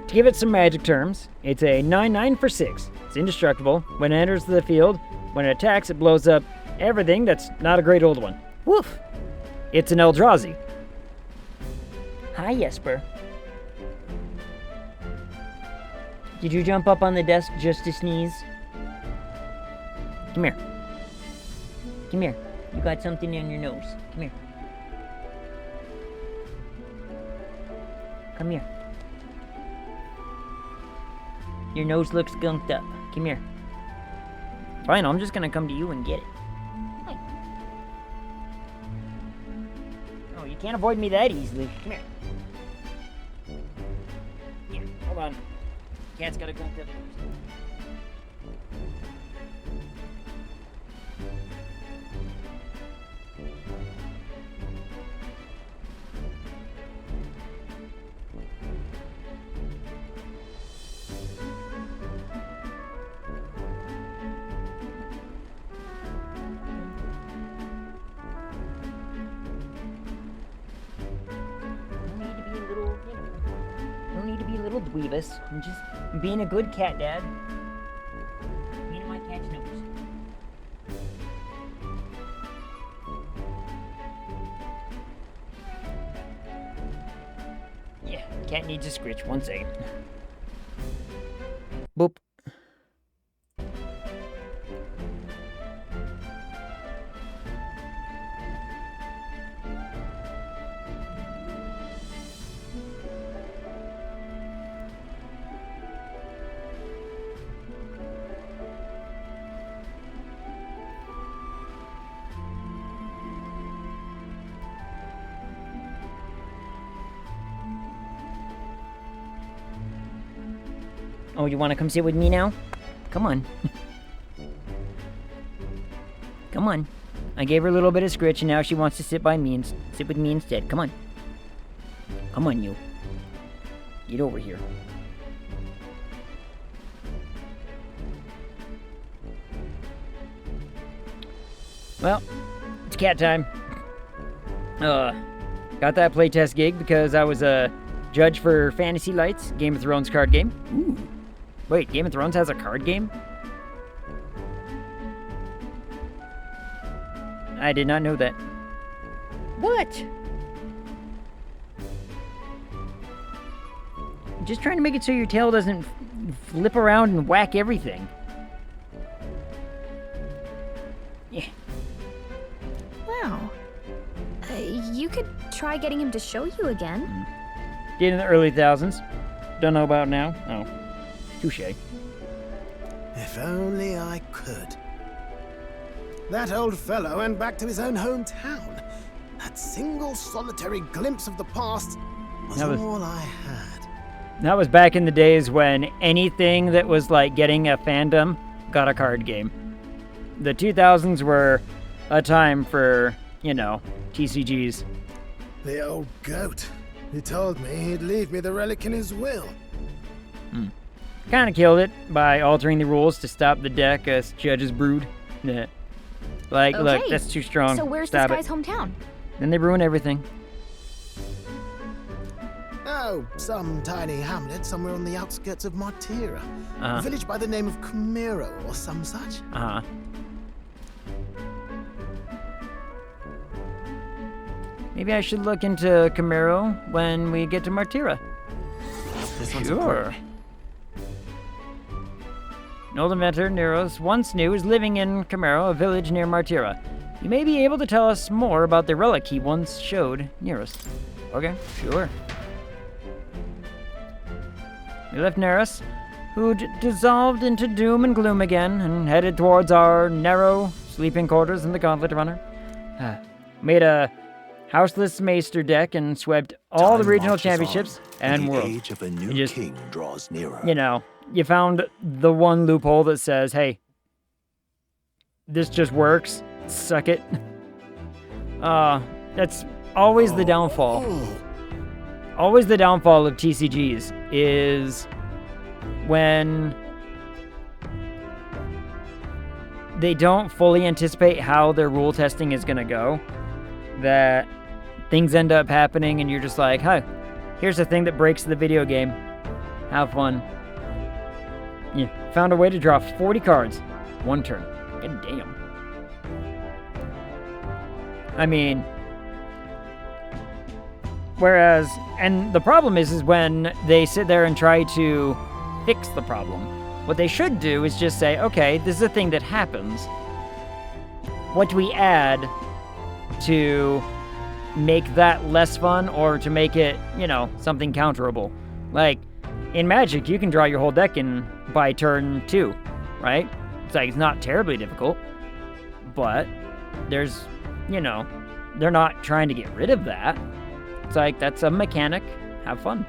To give it some magic terms, it's a 9/9 for 6. It's indestructible. When it enters the field, when it attacks, it blows up everything that's not a great old one. Woof! It's an Eldrazi. Hi, Jesper. Did you jump up on the desk just to sneeze? Come here. Come here. You got something in your nose. Come here. Come here. Your nose looks gunked up. Come here. Fine, I'm just gonna come to you and get it. Hi. Oh, you can't avoid me that easily. Come here. Here, hold on. Cat's got a gunked up nose. Dweebus. I'm just being a good cat dad. Cleaning my cat's nose. Yeah, cat needs a scritch. 1 second. Boop. Oh, you want to come sit with me now? Come on. Come on. I gave her a little bit of scritch, and now she wants to sit by me and sit with me instead. Come on. Come on, you. Get over here. Well, it's cat time. Got that playtest gig because I was a judge for Fantasy Lights, Game of Thrones card game. Ooh. Wait, Game of Thrones has a card game? I did not know that. What? Just trying to make it so your tail doesn't flip around and whack everything. Yeah.
Wow. You could try getting him to show you again.
Did in the early thousands. Don't know about now. Oh. Touche.
If only I could. That old fellow went back to his own hometown. That single solitary glimpse of the past was all I had.
That was back in the days when anything that was like getting a fandom got a card game. The 2000s were a time for, you know, TCGs.
The old goat. He told me he'd leave me the relic in his will.
Kind of killed it by altering the rules to stop the deck as Judge's Brood. Nah. Like,
Okay.
look, that's too strong.
So where's
Stop
this guy's
it.
hometown?
Then they ruin everything.
Oh, some tiny hamlet somewhere on the outskirts of Martira. A village by the name of Camiro or some such.
Maybe I should look into Camaro when we get to Martira.
This one's
Sure.
important.
An old inventor Neros once knew was living in Camaro, a village near Martira. You may be able to tell us more about the relic he once showed Neros. Okay, sure. We left Neros, who'd dissolved into doom and gloom again, and headed towards our narrow sleeping quarters in the Gauntlet Runner. Made a houseless Maester deck and swept all the regional championships and world.
The age of a new
You just,
king draws nearer.
you know, you found the one loophole that says, hey, this just works. Suck it. That's always the downfall. Always the downfall of TCGs is when they don't fully anticipate how their rule testing is going to go, that things end up happening and you're just like, hey, here's the thing that breaks the video game. Have fun. You found a way to draw 40 cards. One turn. God damn. I mean, whereas, and the problem is when they sit there and try to fix the problem. What they should do is just say, okay, this is a thing that happens. What do we add to make that less fun or to make it, you know, something counterable? Like, in Magic, you can draw your whole deck in by turn 2, right? It's like, it's not terribly difficult, but there's, you know, they're not trying to get rid of that. It's like, that's a mechanic. Have fun.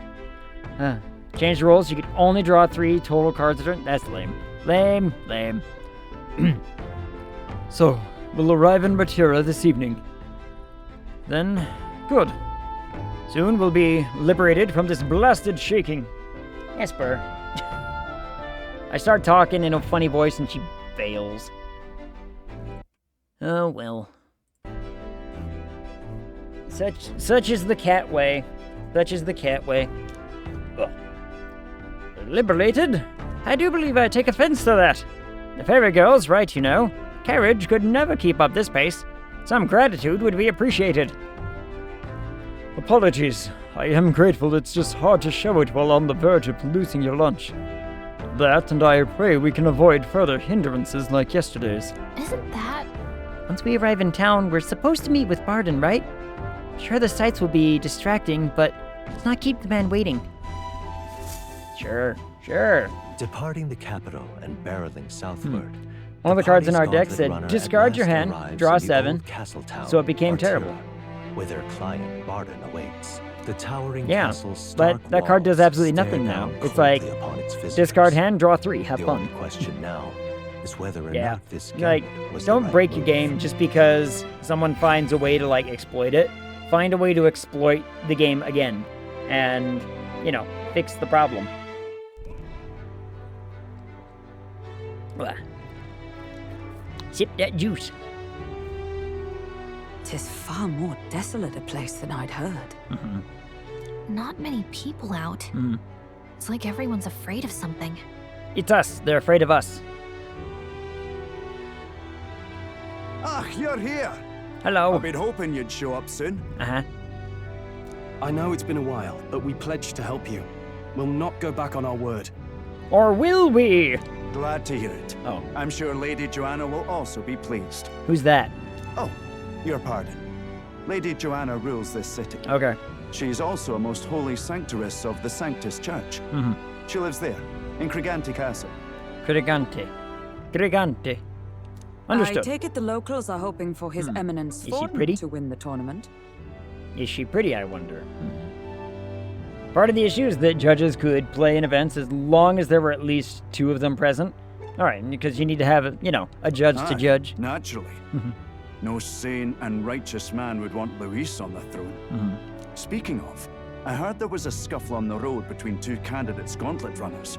Change the rules. You can only draw 3 total cards a turn. That's lame. Lame. Lame.
So, we'll arrive in Martira this evening.
Then, good. Soon we'll be liberated from this blasted shaking. Esper. I start talking in a funny voice and she fails. Oh well. Such is the cat way. Such is the cat way. Ugh. Liberated? I do believe I take offense to that. The fairy girl's right, you know. Carriage could never keep up this pace. Some gratitude would be appreciated.
Apologies. I am grateful. It's just hard to show it while on the verge of losing your lunch. That, and I pray we can avoid further hindrances like yesterday's.
Isn't that...
Once we arrive in town, we're supposed to meet with Barden, right? Sure, the sights will be distracting, but let's not keep the man waiting. Sure.
Departing the capital and barreling southward.
One of the cards in our deck said, discard your hand, draw 7, so it became terrible.
Where their client Barden awaits. The towering
yeah,
castle's
but that card does absolutely nothing now. It's like, discard hand, draw 3, have fun.
The only question now is whether or
yeah,
not this
like,
was
don't
the right
break
move.
your game just because someone finds a way to, like, exploit it. Find a way to exploit the game again. And, you know, fix the problem. Blah. Sip that juice.
'Tis far more desolate a place than I'd heard.
Not many people out. It's like everyone's afraid of something.
It's us. They're afraid of us.
Ah, you're here.
Hello.
I've been hoping you'd show up soon.
I know it's been a while, but we pledged to help you. We'll not go back on our word.
Or will we?
Glad to hear it.
Oh.
I'm sure Lady Joanna will also be pleased.
Who's that?
Oh, your pardon. Lady Joanna rules this city.
Okay.
She's also a most holy sanctoress of the Sanctus Church. She lives there, in Crigante Castle.
Crigante. Understood.
I take it the locals are hoping for His Eminence Thornton to win the tournament.
Is she pretty, I wonder? Part of the issue is that judges could play in events as long as there were at least 2 of them present. All right, because you need to have, you know, a judge to judge.
Naturally. No sane and righteous man would want Luis on the throne. Speaking of, I heard there was a scuffle on the road between 2 candidates gauntlet runners.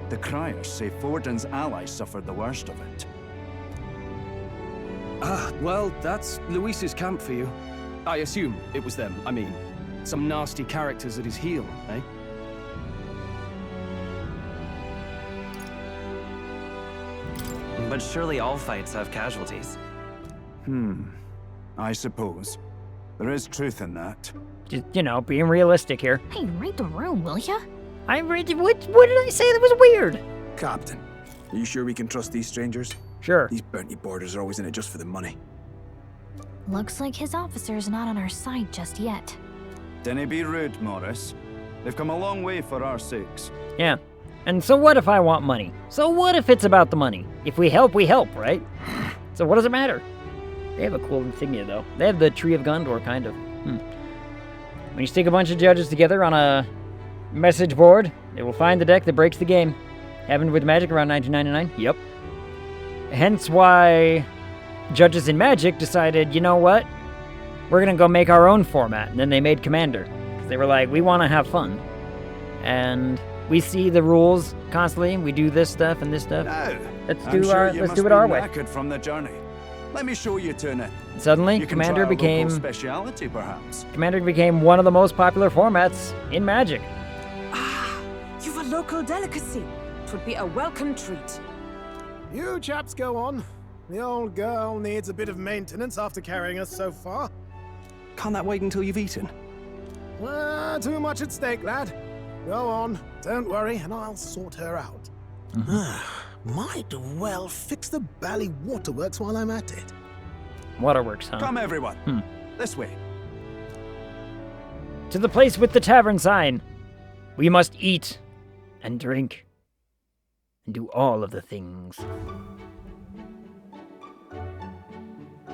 The criers say Forden's allies suffered the worst of it.
Ah, well, that's Luis's camp for you. I assume it was them. I mean, some nasty characters at his heel, eh?
But surely all fights have casualties.
I suppose. There is truth in that.
Just, you know, being realistic here.
Hey, read the room, will ya?
I read. What did I say that was weird?
Captain, are you sure we can trust these strangers?
Sure.
These bounty boarders are always in it just for the money.
Looks like his officer's not on our side just yet.
Dinna be rude, Morris. They've come a long way for our sakes.
Yeah. And so what if I want money? So what if it's about the money? If we help, right? So what does it matter? They have a cool insignia, though. They have the Tree of Gondor, kind of. When you stick a bunch of judges together on a message board, they will find the deck that breaks the game. Happened with Magic around 1999? Yep. Hence why judges in Magic decided, you know what? We're gonna go make our own format. And then they made Commander. Because they were like, we want to have fun. And we see the rules constantly. We do this stuff and this stuff. Let's do it our way.
From the journey. Let me show you to it.
Suddenly, Commander became
speciality, perhaps.
Commander became one of the most popular formats in Magic.
You've a local delicacy. It would be a welcome treat.
You chaps go on. The old girl needs a bit of maintenance after carrying us so far.
Can't that wait until you've eaten?
Too much at stake, lad. Go on, don't worry, and I'll sort her out. Might well fix the Bally Waterworks while I'm at it.
Waterworks, huh?
Come, everyone. This way.
To the place with the tavern sign. We must eat and drink and do all of the things.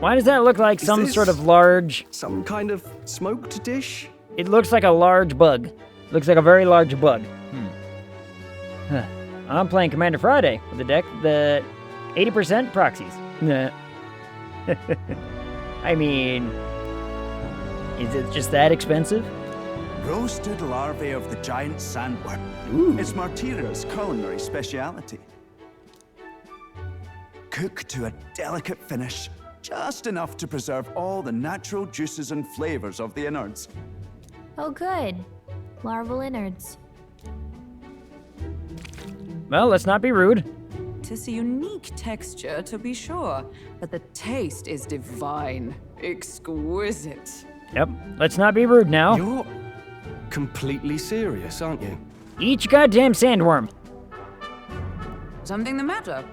Why does that look like some sort of large...
Some kind of smoked dish?
It looks like a large bug. Looks like a very large bug. I'm playing Commander Friday with the deck, the 80% proxies. I mean, is it just that expensive?
Roasted larvae of the giant sandworm. Ooh. It's Martira's culinary speciality. Cooked to a delicate finish, just enough to preserve all the natural juices and flavors of the innards.
Oh, good. Larval innards.
Well, let's not be rude.
Tis a unique texture, to be sure, but the taste is divine. Exquisite.
Yep, let's not be rude now.
You're completely serious, aren't you?
Each goddamn sandworm.
Something the matter?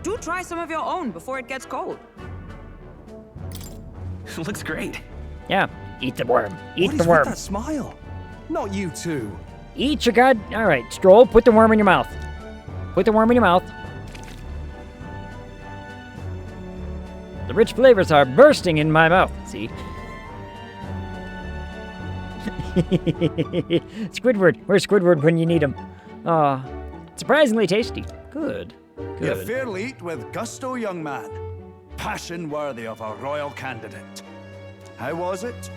Do try some of your own before it gets cold.
Looks great.
Yeah, eat the worm. Eat
What
the
is
worm.
with that smile? Not you two.
Eat your god. All right, Stroll, put the worm in your mouth. Put the worm in your mouth. The rich flavors are bursting in my mouth. See? Squidward. Where's Squidward when you need him? Ah, surprisingly tasty. Good.
You
Good.
fairly eat with gusto, young man. Passion worthy of a royal candidate. How was it?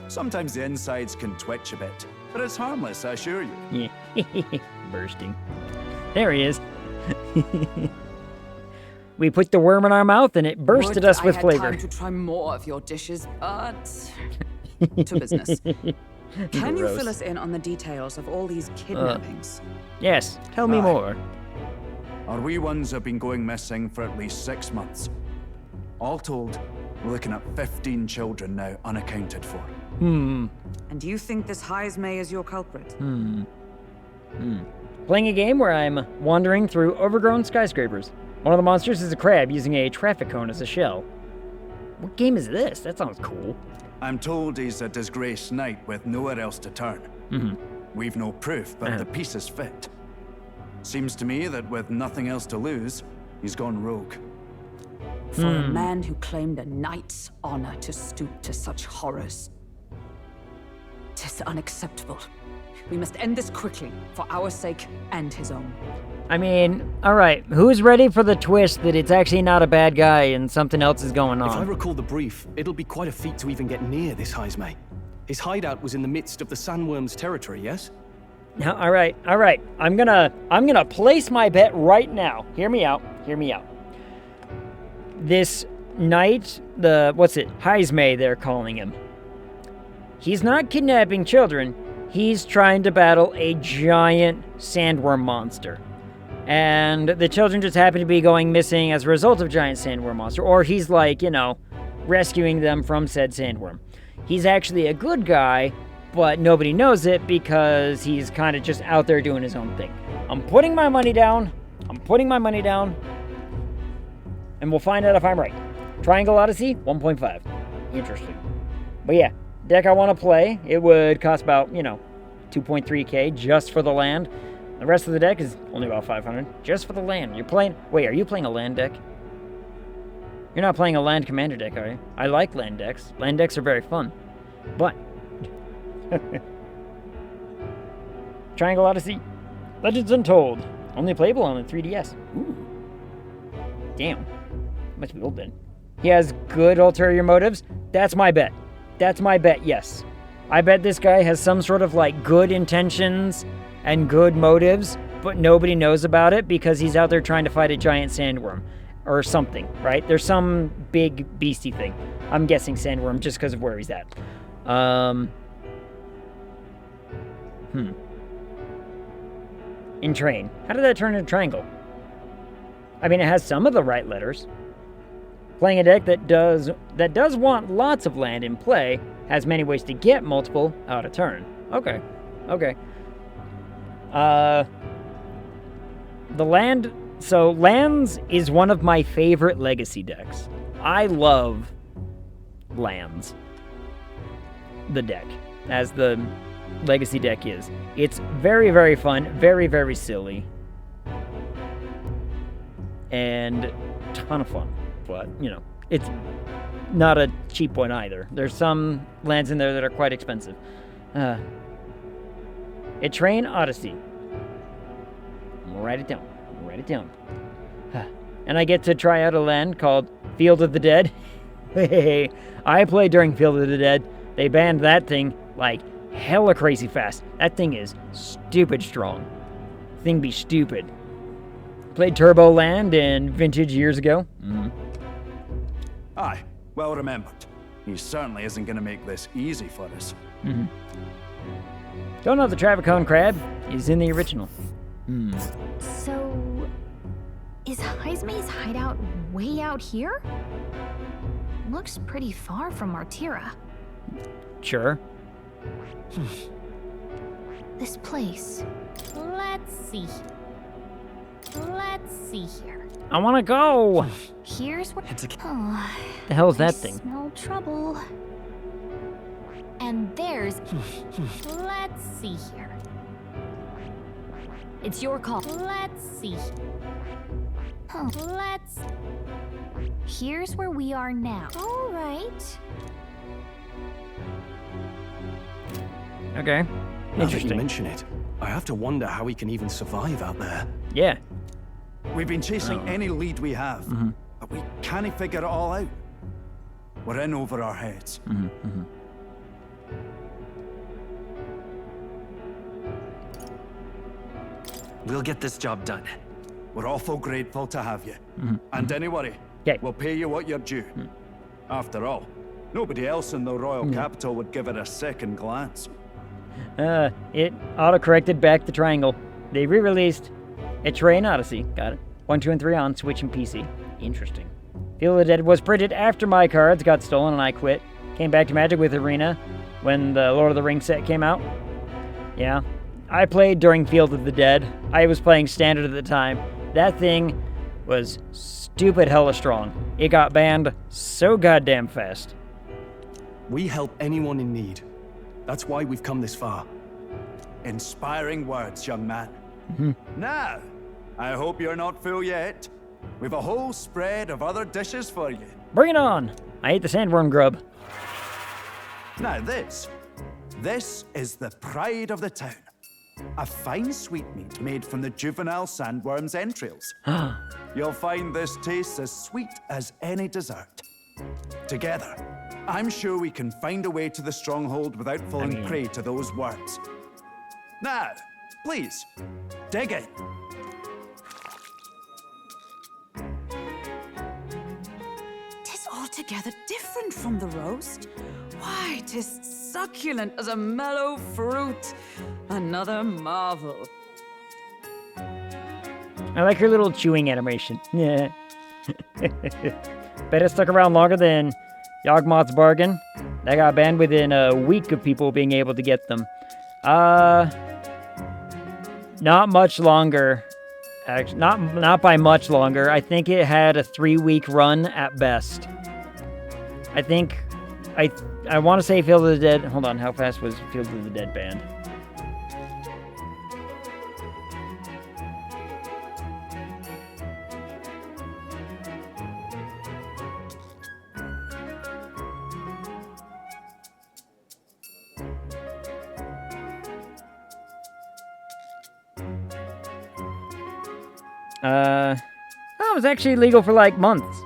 Sometimes the insides can twitch a bit, but it's harmless, I assure you.
Yeah. Bursting. There he is. We put the worm in our mouth and it bursted us with flavor.
I had time to try more of your dishes, but to business. Can you fill us in on the details of all these kidnappings?
Yes, tell me more.
Our wee ones have been going missing for at least 6 months. All told, we're looking at 15 children now unaccounted for.
And you think this Heismay is your culprit?
Playing a game where I'm wandering through overgrown skyscrapers. One of the monsters is a crab using a traffic cone as a shell. What game is this? That sounds cool.
I'm told he's a disgraced knight with nowhere else to turn. We've no proof, but the pieces fit. Seems to me that with nothing else to lose, he's gone rogue.
For a man who claimed a knight's honor to stoop to such horrors. 'Tis unacceptable. We must end this quickly, for our sake and his own.
I mean, alright, who's ready for the twist that it's actually not a bad guy and something else is going on?
If I recall the brief, it'll be quite a feat to even get near this Heisme. His hideout was in the midst of the sandworm's territory, yes?
Now, alright. I'm gonna place my bet right now. Hear me out. This knight, Heisme they're calling him. He's not kidnapping children. He's trying to battle a giant sandworm monster. And the children just happen to be going missing as a result of giant sandworm monster. Or he's rescuing them from said sandworm. He's actually a good guy, but nobody knows it because he's kind of just out there doing his own thing. I'm putting my money down. And we'll find out if I'm right. Triangle Odyssey, 1.5. Interesting. But yeah, deck I want to play, it would cost about, 2.3k just for the land. The rest of the deck is only about 500 just for the land. Are you playing a land deck? You're not playing a land commander deck, are you? I like land decks. Land decks are very fun. But Triangle Odyssey, Legends Untold, only playable on the 3DS. Ooh. Damn. Must be old then. He has good ulterior motives. That's my bet, yes. I bet this guy has some sort of good intentions and good motives, but nobody knows about it because he's out there trying to fight a giant sandworm or something, right? There's some big beastie thing. I'm guessing sandworm just because of where he's at. In train. How did that turn into triangle? I mean, it has some of the right letters. Playing a deck that does want lots of land in play has many ways to get multiple out of turn. Okay. Lands is one of my favorite legacy decks. I love lands. The deck, as the legacy deck is. It's very, very fun, very, very silly, and a ton of fun. But, it's not a cheap one either. There's some lands in there that are quite expensive. A Train Odyssey. Write it down. And I get to try out a land called Field of the Dead. Hey, I played during Field of the Dead. They banned that thing hella crazy fast. That thing is stupid strong. Thing be stupid. Played Turbo Land in Vintage years ago.
Aye, well remembered. He certainly isn't going to make this easy for us.
Don't know if the traffic cone crab is in the original.
So, is Heisme's hideout way out here? Looks pretty far from Martira.
Sure.
This place. Let's see here.
I want to go.
Here's where.
The hell is that thing?
Smell trouble. And there's. Let's see here. It's your call. Let's see. Here's where we are now. All right.
Okay.
Now that you mention it, I have to wonder how we can even survive out there.
Yeah.
We've been chasing any lead we have, but we can't figure it all out. We're in over our heads.
We'll get this job done.
We're awful grateful to have you. And don't worry, we'll pay you what you're due. After all, nobody else in the royal capital would give it a second glance.
It auto-corrected back the triangle. They re-released A Train Odyssey. Got it. 1, 2, and 3 on Switch and PC. Interesting. Field of the Dead was printed after my cards got stolen and I quit. Came back to Magic with Arena when the Lord of the Rings set came out. Yeah. I played during Field of the Dead. I was playing standard at the time. That thing was stupid hella strong. It got banned so goddamn fast.
We help anyone in need. That's why we've come this far.
Inspiring words, young man.
Mm-hmm.
Now, I hope you're not full yet. We've a whole spread of other dishes for you.
Bring it on! I ate the sandworm grub.
Now this is the pride of the town. A fine sweetmeat made from the juvenile sandworm's entrails. You'll find this tastes as sweet as any dessert. Together, I'm sure we can find a way to the stronghold without falling prey to those worms. Now, please, dig in.
Tis altogether different from the roast. Why, 'tis succulent as a mellow fruit. Another marvel.
I like her little chewing animation. Yeah. Bet it stuck around longer than Yawgmoth's bargain. That got banned within a week of people being able to get them. Not much longer. Actually, not by much longer. I think it had a 3-week run at best. I think I want to say Field of the Dead. Hold on, how fast was Field of the Dead banned? It was actually legal for like months.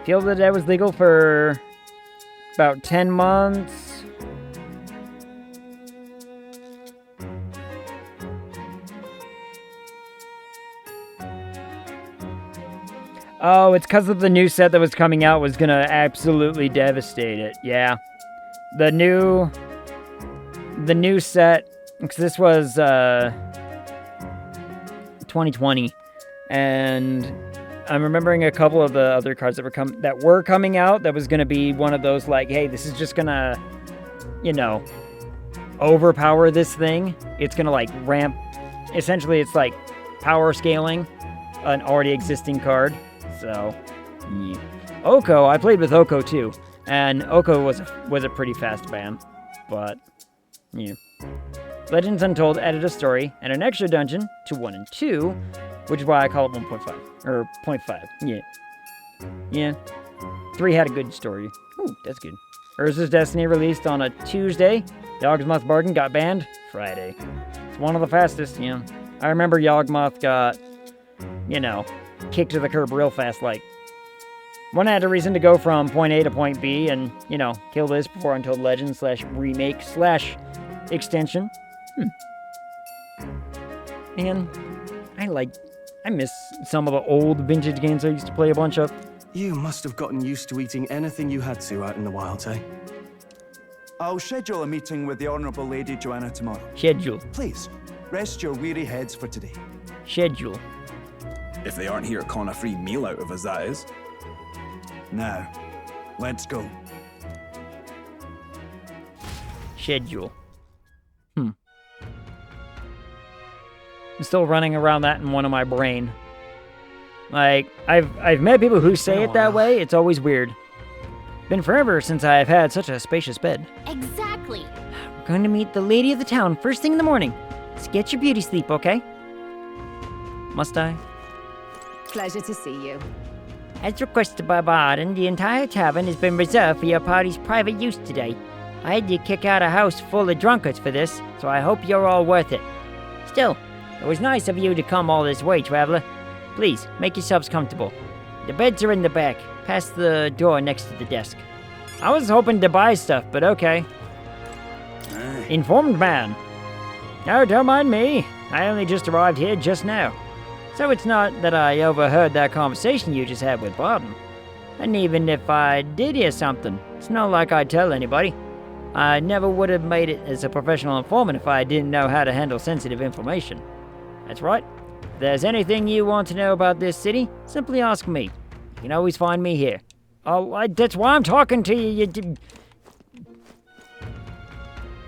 Field of the Dead was legal for about 10 months. Oh, it's because of the new set that was coming out was gonna absolutely devastate it. Yeah. The new set, because this was 2020, and I'm remembering a couple of the other cards that were coming out that was gonna be one of those like, hey, this is just gonna, overpower this thing. It's gonna like ramp. Essentially, it's like power scaling an already existing card. So, yeah. Oko, I played with Oko too, and Oko was a pretty fast ban, but yeah. Legends Untold added a story and an extra dungeon to 1 and 2, which is why I call it 1.5 or 0.5. Yeah, yeah. 3 had a good story. Ooh, that's good. Urza's Destiny released on a Tuesday. Yawgmoth Bargain got banned Friday. It's one of the fastest. Yeah, I remember Yawgmoth got, kicked to the curb real fast. Like, one had a reason to go from point A to point B and, kill this before Untold Legends / extension. Man, I miss some of the old vintage games I used to play a bunch of.
You must have gotten used to eating anything you had to out in the wilds, eh?
I'll schedule a meeting with the Honorable Lady Joanna tomorrow.
Schedule.
Please, rest your weary heads for today.
Schedule.
If they aren't here to con a free meal out of us, that is.
Now, let's go.
Schedule. I'm still running around that in one of my brain. Like, I've met people who say it that way. It's always weird. Been forever since I've had such a spacious bed.
Exactly.
We're going to meet the lady of the town first thing in the morning. Let's get your beauty sleep, okay? Must I?
Pleasure to see you.
As requested by Barden, the entire tavern has been reserved for your party's private use today. I had to kick out a house full of drunkards for this, so I hope you're all worth it. Still, it was nice of you to come all this way, traveler. Please, make yourselves comfortable. The beds are in the back, past the door next to the desk. I was hoping to buy stuff, but okay. Informed man. No, don't mind me. I only just arrived here just now. So it's not that I overheard that conversation you just had with Barton. And even if I did hear something, it's not like I'd tell anybody. I never would have made it as a professional informant if I didn't know how to handle sensitive information. That's right. If there's anything you want to know about this city, simply ask me. You can always find me here. Oh, that's why I'm talking to you.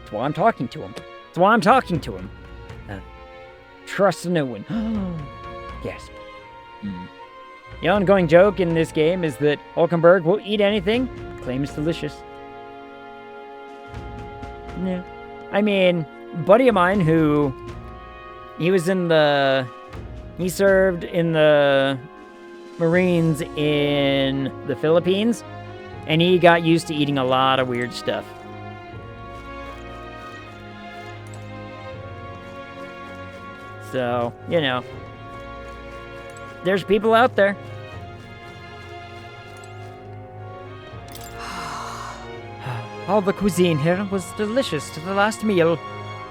That's why I'm talking to him. That's why I'm talking to him. Trust no one. Yes. The ongoing joke in this game is that Hulkenberg will eat anything, claim it's delicious. Yeah. I mean, a buddy of mine who... He served in the Marines in the Philippines, and he got used to eating a lot of weird stuff. So, you know, there's people out there. All the cuisine here was delicious to the last meal.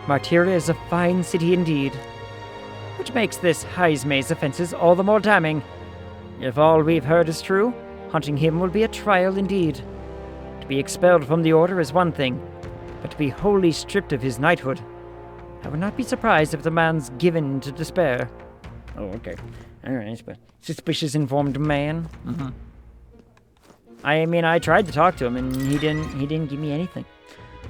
Martyria is a fine city indeed, which makes this Heismay's offenses all the more damning. If all we've heard is true, hunting him will be a trial indeed. To be expelled from the Order is one thing, but to be wholly stripped of his knighthood, I would not be surprised if the man's given to despair. Oh, okay. Alright, but suspicious informed man. I mean, I tried to talk to him, and he didn't give me anything.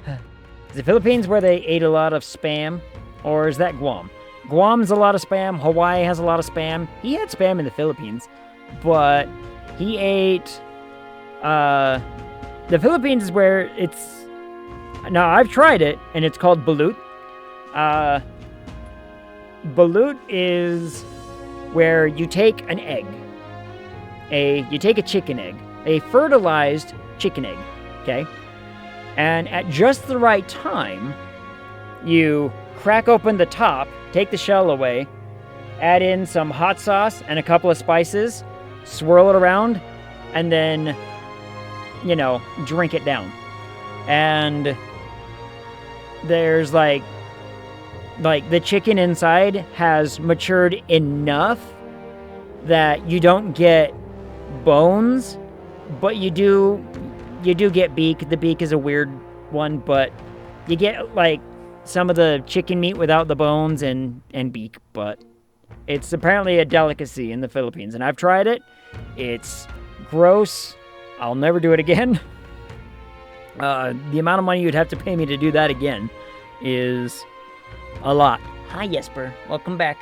Is the Philippines where they ate a lot of Spam? Or is that Guam? Guam's a lot of Spam. Hawaii has a lot of Spam. He had Spam in the Philippines, but he ate... the Philippines is where it's... Now, I've tried it, and it's called balut. Balut is where you take an egg. You take a chicken egg. A fertilized chicken egg, okay? And at just the right time, you crack open the top, take the shell away, add in some hot sauce and a couple of spices, swirl it around, and then, you know, drink it down. And there's like the chicken inside has matured enough that you don't get bones, but you do get beak. The beak is a weird one, but you get like some of the chicken meat without the bones and beak, but it's apparently a delicacy in the Philippines, and I've tried it. It's gross. I'll never do it again. The amount of money you'd have to pay me to do that again is a lot. Hi, Jesper. Welcome back.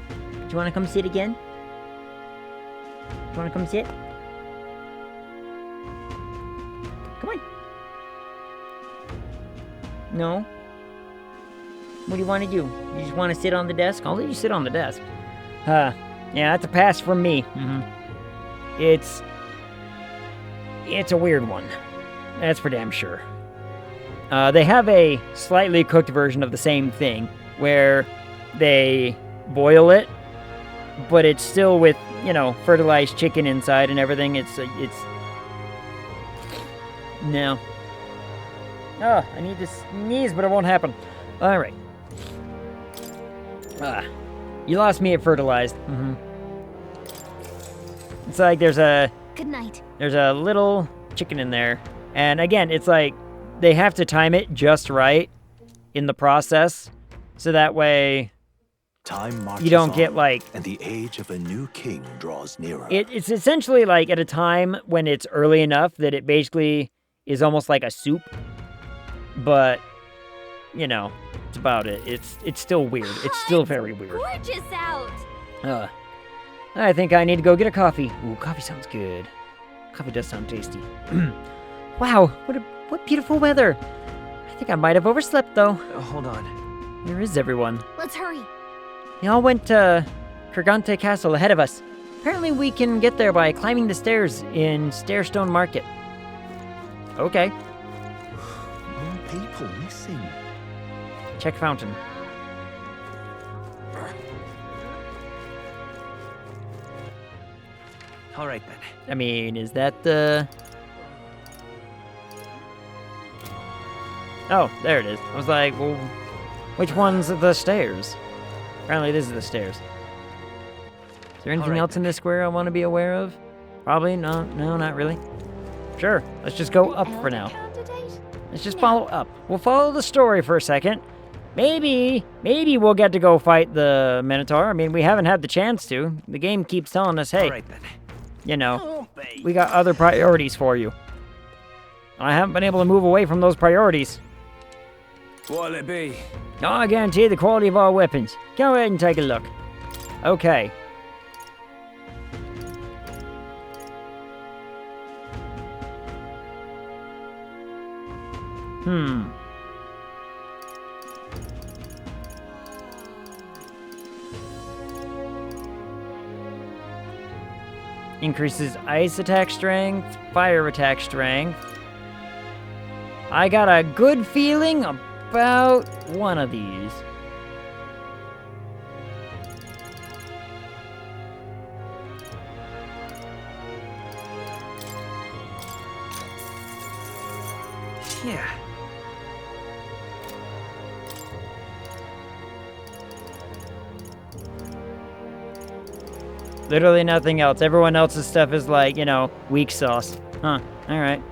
Do you want to come sit again? Do you want to come sit? Come on. No? What do you want to do? You just want to sit on the desk? I'll let you sit on the desk. Yeah, that's a pass from me. It's a weird one. That's for damn sure. They have a slightly cooked version of the same thing, where they boil it, but it's still with, you know, fertilized chicken inside and everything. It's no. Oh, I need to sneeze, but it won't happen. All right. You lost me at fertilized. It's like there's a...
Good night.
There's a little chicken in there. And again, it's like they have to time it just right in the process. So that way
Time marches
you don't get
on,
like...
and the age of a new king draws nearer.
It's essentially like at a time when it's early enough that it basically is almost like a soup. But, you know, it's about it. It's still weird. It's still very weird.
Gorgeous out.
I think I need to go get a coffee. Ooh, coffee sounds good. Coffee does sound tasty. Wow, what beautiful weather. I think I might have overslept, though.
Hold on.
Where is everyone?
Let's hurry.
They all went to Kurgante Castle ahead of us. Apparently we can get there by climbing the stairs in Stairstone Market. Okay.
More people missing.
Check fountain.
All right, then.
I mean, is that the... Oh, there it is. I was like, well, which one's the stairs? Apparently this is the stairs. Is there anything else in this square I want to be aware of? Probably no, not really. Sure, let's just go up for now. Let's just follow up. We'll follow the story for a second. Maybe we'll get to go fight the Minotaur. I mean, we haven't had the chance to. The game keeps telling us, hey, you know, we got other priorities for you. I haven't been able to move away from those priorities.
What'll it be?
I guarantee the quality of our weapons. Go ahead and take a look. Okay. Increases ice attack strength, fire attack strength. I got a good feeling about one of these.
Yeah.
Literally nothing else. Everyone else's stuff is like, you know, weak sauce. Huh. Alright.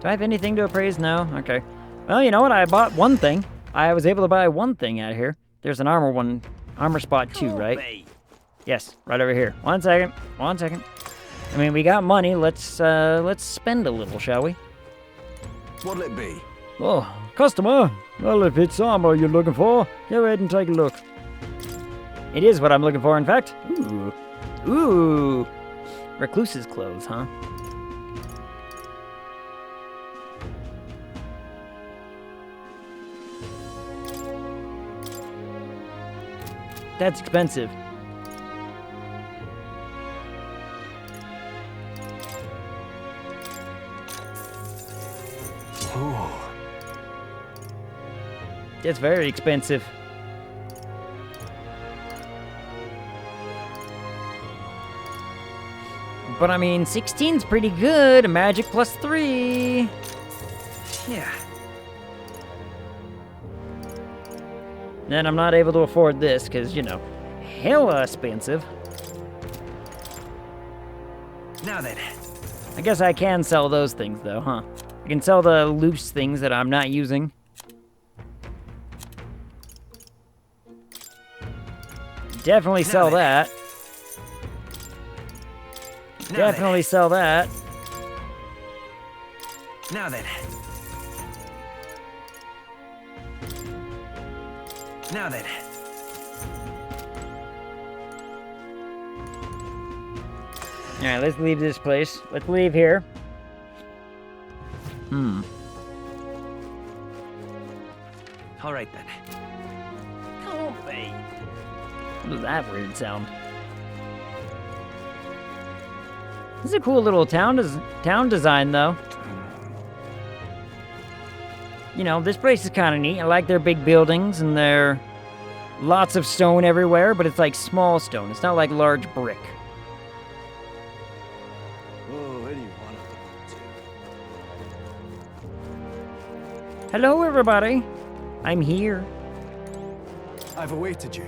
Do I have anything to appraise? No? Okay. Well, you know what? I bought one thing. I was able to buy one thing out of here. There's an armor spot too, right? Yes, right over here. One second. I mean, we got money. Let's spend a little, shall we?
What'll it be?
Oh, customer. Well, if it's armor you're looking for, go ahead and take a look.
It is what I'm looking for, in fact. Ooh. Recluse's clothes, huh? That's expensive.
Ooh.
That's very expensive. But I mean, 16's pretty good. Magic +3.
Yeah.
Then I'm not able to afford this, because, you know, hella expensive.
Now then.
I guess I can sell those things, though, huh? I can sell the loose things that I'm not using. Definitely sell that. Definitely sell that.
Now then. Now then.
Alright, let's leave this place. Let's leave here.
Alright then. Comfy.
What is that weird sound? This is a cool little town design, though. You know, this place is kind of neat. I like their big buildings and their lots of stone everywhere, but it's like small stone. It's not like large brick.
Oh, anyone.
Hello, everybody. I'm here.
I've awaited you.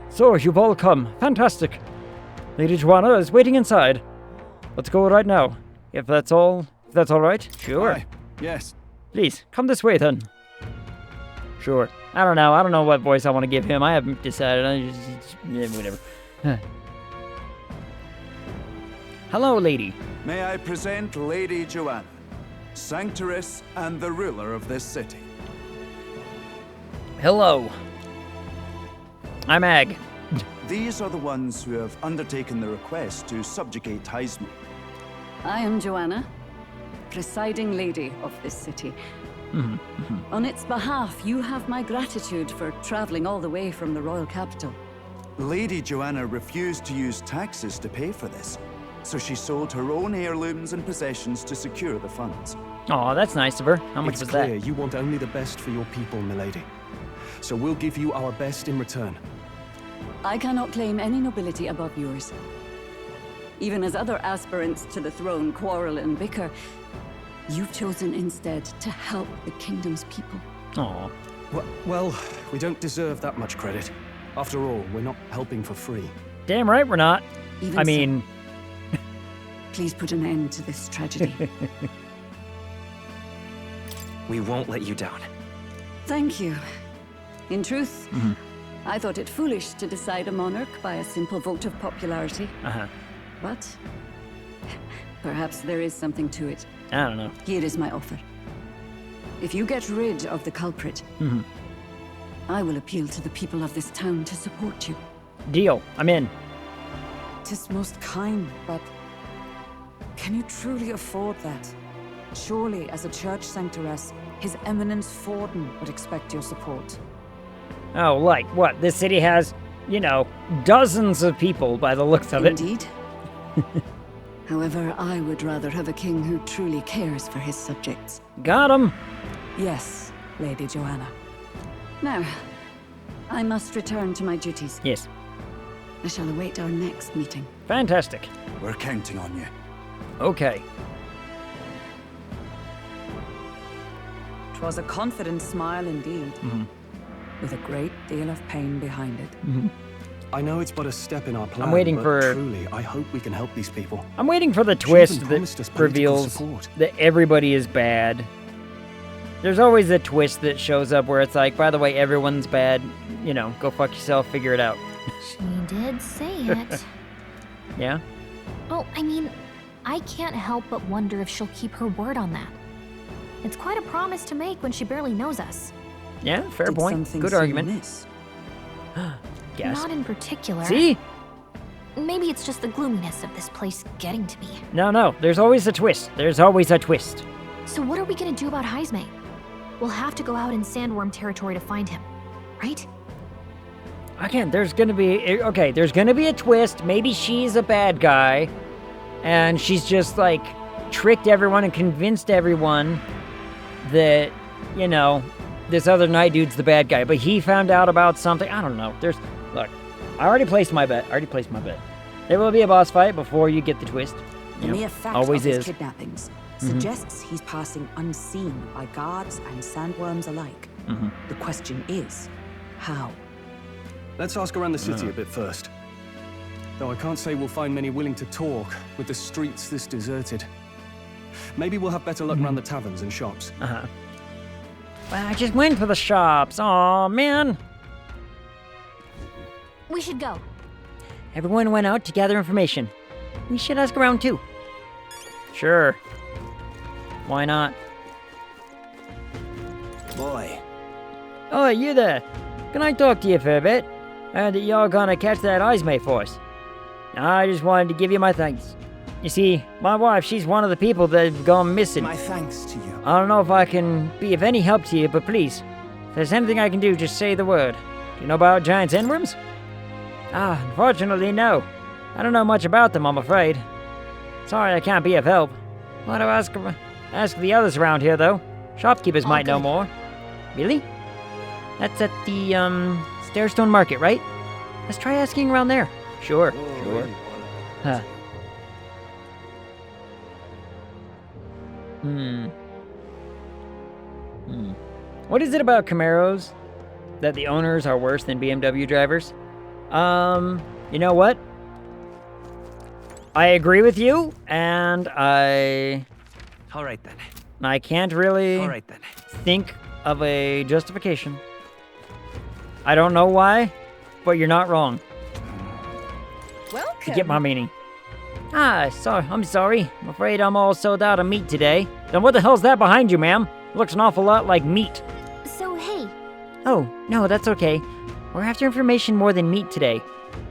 So, you've all come. Fantastic. Lady Joanna is waiting inside. Let's go right now. If that's all right?
Sure.
Aye. Yes.
Please, come this way then.
Sure. I don't know what voice I want to give him. I haven't decided. Whatever. Hello, lady.
May I present Lady Joanna, Sanctoress and the ruler of this city.
Hello. I'm Ag.
These are the ones who have undertaken the request to subjugate Heisman.
I am Joanna, presiding lady of this city. On its behalf, you have my gratitude for traveling all the way from the royal capital.
Lady Joanna refused to use taxes to pay for this, so she sold her own heirlooms and possessions to secure the funds.
Aw, that's nice of her. How much was that?
It's clear you want only the best for your people, milady. So we'll give you our best in return.
I cannot claim any nobility above yours. Even as other aspirants to the throne quarrel and bicker, you've chosen instead to help the kingdom's people.
Aw.
Well, we don't deserve that much credit. After all, we're not helping for free.
Damn right we're not.
Even so, please put an end to this tragedy.
We won't let you down.
Thank you. In truth, I thought it foolish to decide a monarch by a simple vote of popularity. But perhaps there is something to it.
I don't know.
Here is my offer. If you get rid of the culprit, I will appeal to the people of this town to support you.
Deal. I'm in.
'Tis most kind, but can you truly afford that? Surely, as a church sanctoress, His Eminence Forden would expect your support.
Oh, like what? This city has, you know, dozens of people by the looks of it.
Indeed. However, I would rather have a king who truly cares for his subjects.
Got him.
Yes, Lady Joanna.
Now, I must return to my duties.
Yes.
I shall await our next meeting.
Fantastic.
We're counting on you.
Okay.
'Twas a confident smile indeed, with a great deal of pain behind it.
I know it's but a step in our plan,
I'm waiting
but
for...
truly, I hope we can help these people.
I'm waiting for the
She
twist
even promised us
that
political
reveals
support.
that everybody is bad. There's always a twist that shows up where it's like, by the way, everyone's bad. You know, go fuck yourself, figure it out.
She did say it.
Yeah?
Well, I mean, I can't help but wonder if she'll keep her word on that. It's quite a promise to make when she barely knows us.
Yeah, fair point. Good argument. Guess.
Not in particular.
See?
Maybe it's just the gloominess of this place getting to me.
No, there's always a twist. There's always a twist.
So what are we gonna do about Heisme? We'll have to go out in Sandworm territory to find him, right?
Again, there's gonna be... Okay, there's gonna be a twist. Maybe she's a bad guy. And she's just, like, tricked everyone and convinced everyone that, you know, this other night dude's the bad guy. But he found out about something. I don't know. Look, I already placed my bet. There will be a boss fight before you get the twist.
The mere fact
always
of his
is.
kidnappings suggests he's passing unseen by guards and sandworms alike. The question is, how?
Let's ask around the city a bit first. Though I can't say we'll find many willing to talk with the streets this deserted. Maybe we'll have better luck around the taverns and shops.
Well, I just went for the shops. Aw, man.
We should go.
Everyone went out to gather information. We should ask around too. Sure. Why not?
Boy.
Oh, you there. Can I talk to you for a bit? I heard that you're gonna catch that Heisme for us. I just wanted to give you my thanks. You see, my wife, she's one of the people that have gone missing.
My thanks to you.
I don't know if I can be of any help to you, but please, if there's anything I can do, just say the word. Do you know about giant sandworms? Unfortunately, no. I don't know much about them, I'm afraid. Sorry I can't be of help. Want to ask the others around here, though. Shopkeepers might know more. Really? That's at the, Stairstone Market, right? Let's try asking around there. Sure. Huh. What is it about Camaros that the owners are worse than BMW drivers? You know what? I agree with you, and
All right then.
I can't really
All right then.
think of a justification. I don't know why, but you're not wrong.
Welcome.
You get my meaning. I'm sorry. I'm afraid I'm all sold out of meat today. Then what the hell's that behind you, ma'am? Looks an awful lot like meat.
So, hey.
Oh, no, that's okay. We're after information more than meat today.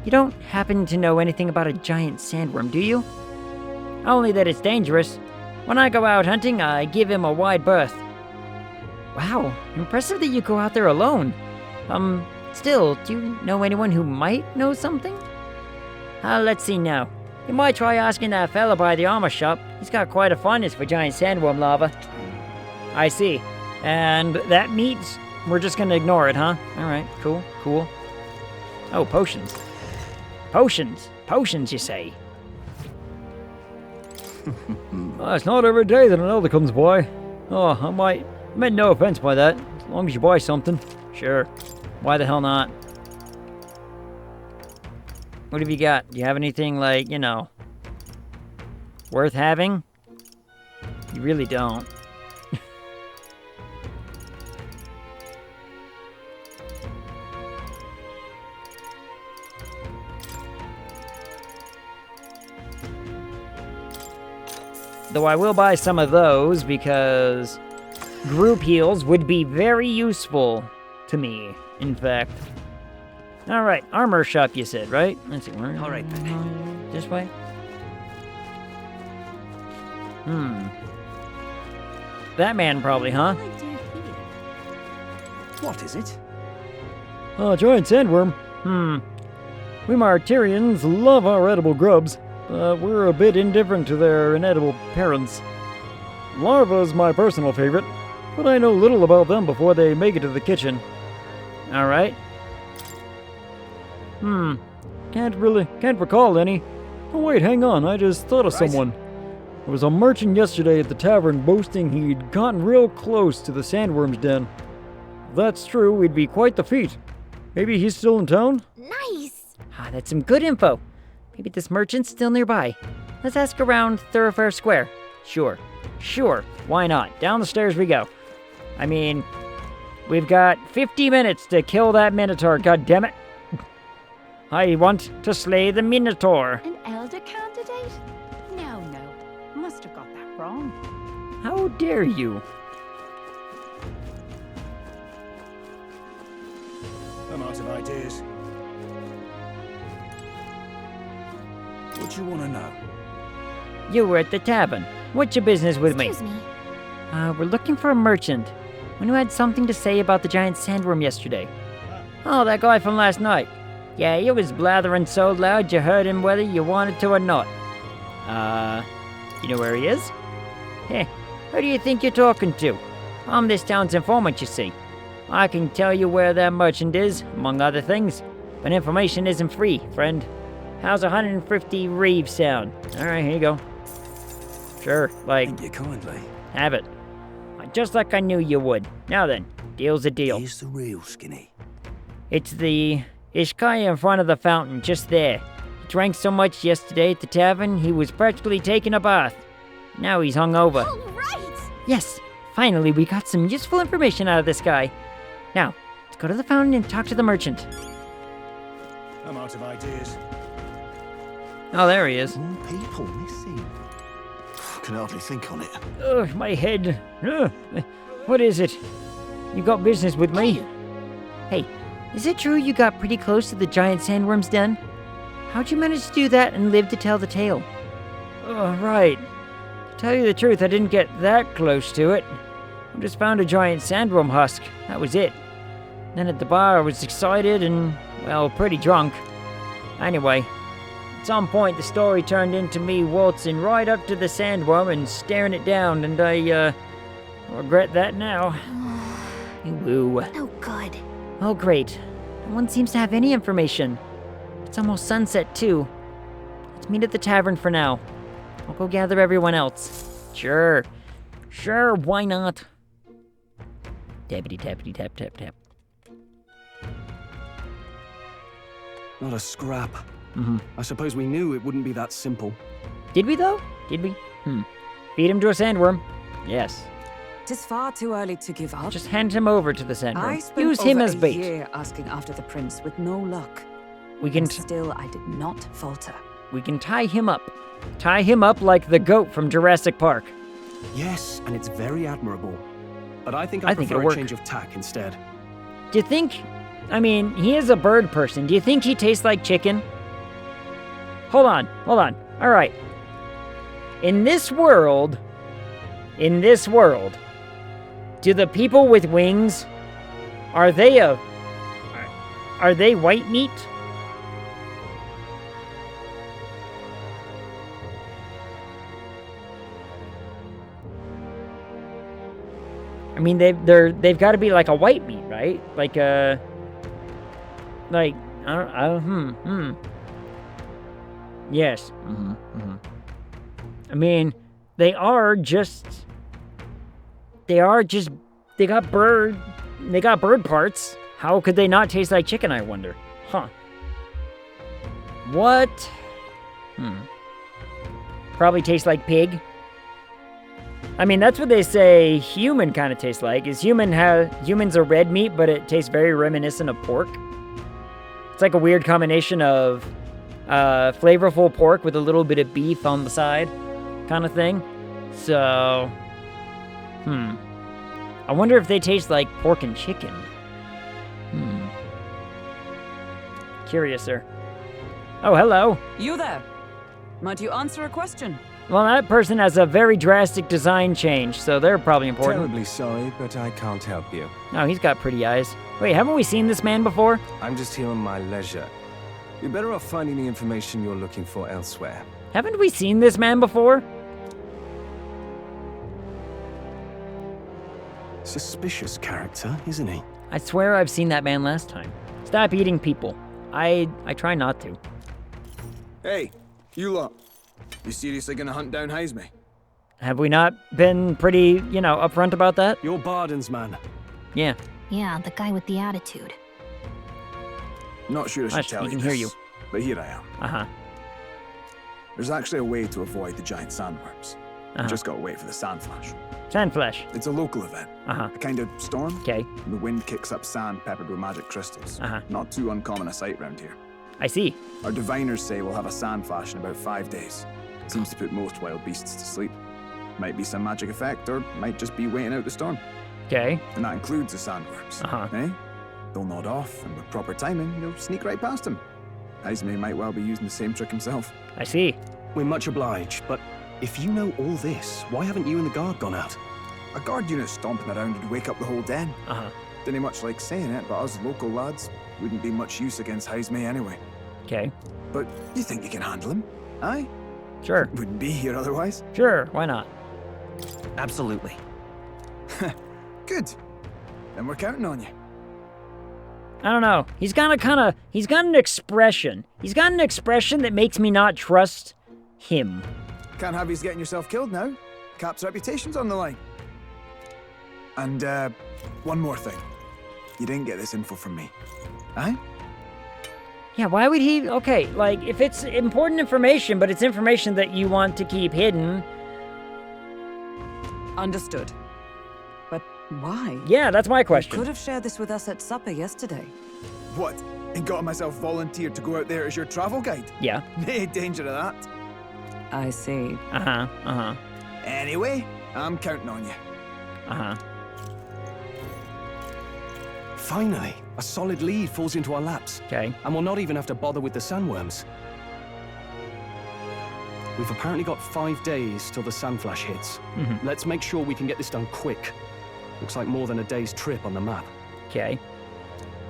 You don't happen to know anything about a giant sandworm, do you? Only that it's dangerous. When I go out hunting, I give him a wide berth. Wow, impressive that you go out there alone. Still, do you know anyone who might know something? Let's see now. You might try asking that fella by the armor shop. He's got quite a fondness for giant sandworm larvae. I see. And that meat, we're just gonna ignore it, huh? Alright, cool. Oh, potions. Potions, you say?
Well, it's not every day that an elder comes by. Oh, I meant no offense by that, as long as you buy something.
Sure. Why the hell not? What have you got? Do you have anything, like, you know, worth having? You really don't. Though I will buy some of those because group heals would be very useful to me, in fact. Alright, armor shop you said, right? Let's see, where?
Alright then.
This way? That man probably, huh?
What is it?
A giant sandworm. We Martyrians love our edible grubs, but we're a bit indifferent to their inedible parents. Larva's my personal favorite, but I know little about them before they make it to the kitchen.
Alright.
Can't recall any. Oh wait, hang on, I just thought of someone. There was a merchant yesterday at the tavern boasting he'd gotten real close to the sandworm's den. If that's true, we'd be quite the feat. Maybe he's still in town?
Nice!
That's some good info. Maybe this merchant's still nearby. Let's ask around Thoroughfare Square. Sure, why not? Down the stairs we go. I mean, we've got 50 minutes to kill that Minotaur, goddammit. I want to slay the Minotaur.
An elder candidate? No. Must have got that wrong.
How dare you?
I'm out of ideas. What do you want to know?
You were at the tavern. What's your business with me?
Excuse me.
We're looking for a merchant. One who had something to say about the giant sandworm yesterday. Oh, that guy from last night. Yeah, he was blathering so loud you heard him whether you wanted to or not. You know where he is? Heh, who do you think you're talking to? I'm this town's informant, you see. I can tell you where that merchant is, among other things. But information isn't free, friend. How's 150 reeves sound? Alright, here you go. Sure,
Thank you kindly.
have it. Just like I knew you would. Now then, deal's a deal.
Here's the real skinny.
It's the Ishkaya in front of the fountain, just there. He drank so much yesterday at the tavern, he was practically taking a bath. Now he's hungover.
All right!
Yes, finally we got some useful information out of this guy. Now, let's go to the fountain and talk to the merchant.
I'm out of ideas.
Oh, there he is.
More people missing. Can hardly think on it.
Ugh, my head. Ugh. What is it? You got business with me? Hey, is it true you got pretty close to the giant sandworm's den? How'd you manage to do that and live to tell the tale? Oh, right. To tell you the truth, I didn't get that close to it. I just found a giant sandworm husk. That was it. Then at the bar, I was excited and, well, pretty drunk. Anyway, at some point, the story turned into me waltzing right up to the sandworm and staring it down, and I regret that now. Woo.
No good.
Oh, great. No one seems to have any information. It's almost sunset, too. Let's meet at the tavern for now. I'll go gather everyone else. Sure, why not? Tappity tappity tap tap tap.
Not a scrap. I suppose we knew it wouldn't be that simple.
Did we, though? Did we? Feed him to a sandworm? Yes.
Tis far too early to give up.
Just hand him over to the
I
sandworm.
spent
Use him
over
as
a
bait.
year asking after the prince with no luck.
We can
And still, I did not falter.
We can tie him up. Tie him up like the goat from Jurassic Park.
Yes, and it's very admirable. But I think
I
I
think
prefer
it'll
a
work.
change of tack instead.
Do you think... I mean, he is a bird person. Do you think he tastes like chicken? Hold on. All right. In this world, do the people with wings, are they white meat? I mean, they've got to be like a white meat, right? Like I don't. Yes. I mean, they got bird parts. How could they not taste like chicken, I wonder? Huh. What? Probably taste like pig. I mean, that's what they say human kind of tastes like. Humans are red meat, but it tastes very reminiscent of pork. It's like a weird combination of flavorful pork with a little bit of beef on the side kind of thing. So, I wonder if they taste like pork and chicken. Curiouser. Oh, hello.
You there? Might you answer a question?
Well, that person has a very drastic design change, so they're probably important.
Terribly sorry, but I can't help you.
Oh, he's got pretty eyes. Wait, haven't we seen this man before?
I'm just here on my leisure. You're better off finding the information you're looking for elsewhere.
Haven't we seen this man before?
Suspicious character, isn't he?
I swear I've seen that man last time. Stop eating people. I try not to.
Hey, you lot. You seriously gonna hunt down Heisme?
Have we not been pretty, upfront about that?
You're Barden's man.
Yeah.
Yeah, the guy with the attitude.
Not sure I should
Hush,
tell
we
you
can
this,
hear you.
but here I am.
Uh-huh.
There's actually a way to avoid the giant sandworms. You just gotta wait for the sand flash.
Sand flash.
It's a local event.
Uh-huh.
A kind of storm.
Okay.
The wind kicks up sand peppered with magic crystals.
Uh-huh.
Not too uncommon a sight round here.
I see.
Our diviners say we'll have a sand flash in about 5 days. Seems to put most wild beasts to sleep. Might be some magic effect, or might just be waiting out the storm.
Okay.
And that includes the sandworms.
Uh-huh.
Eh? They'll nod off, and with proper timing, you'll sneak right past him. Heisme might well be using the same trick himself.
I see.
We're much obliged, but if you know all this, why haven't you and the guard gone out?
A guard unit stomping around would wake up the whole den.
Uh-huh.
Didn't much like saying it, but us local lads wouldn't be much use against Heisme anyway.
Okay.
But you think you can handle him? Aye?
Sure.
Wouldn't be here otherwise.
Sure, why not?
Absolutely.
Good. Then we're counting on you.
I don't know. He's got an expression. He's got an expression that makes me not trust him.
Can't have you getting yourself killed now. Cap's reputation's on the line. And, one more thing. You didn't get this info from me. Aye?
Yeah, why would he? Okay, like, if it's important information, but it's information that you want to keep hidden.
Understood. But why?
Yeah, that's my question.
You could have shared this with us at supper yesterday.
What? And got myself volunteered to go out there as your travel guide?
Yeah.
No danger of that.
I see.
Uh-huh, uh-huh.
Anyway, I'm counting on you.
Uh-huh.
Finally, a solid lead falls into our laps.
Okay.
And we'll not even have to bother with the sandworms. We've apparently got 5 days till the sand flash hits.
Mm-hmm.
Let's make sure we can get this done quick. Looks like more than a day's trip on the map.
Okay.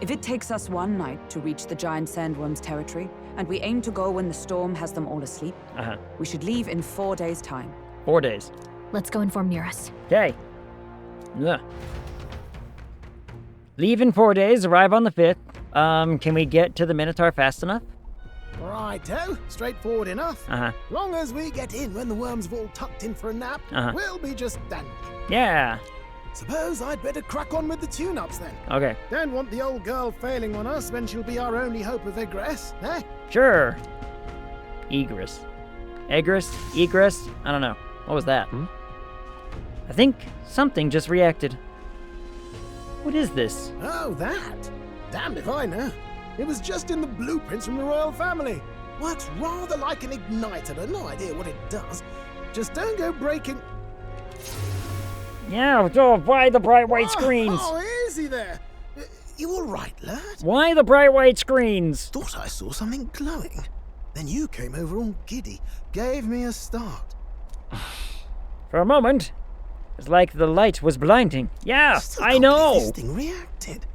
If it takes us one night to reach the giant sandworms' territory, and we aim to go when the storm has them all asleep, we should leave in 4 days' time.
4 days.
Let's go inform Nearest.
Okay. Yeah. Leave in 4 days, arrive on the 5th. Can we get to the Minotaur fast enough?
Righto, straightforward enough. Long as we get in when the worms have all tucked in for a nap, we'll be just dandy.
Yeah.
Suppose I'd better crack on with the tune-ups then.
Okay.
Don't want the old girl failing on us when she'll be our only hope of egress, eh?
Sure. Egress. Egress? Egress? I don't know. What was that? I think something just reacted. What is this?
Oh, that? Damned if I know. It was just in the blueprints from the royal family. Works rather like an igniter, but no idea what it does. Just don't go breaking...
Yeah, oh, why the bright white screens?
Oh, easy there. You all right, lad?
Why the bright white screens?
Thought I saw something glowing. Then you came over all giddy, gave me a start.
For a moment, it's like the light was blinding. Yeah, I know.
This thing reacted.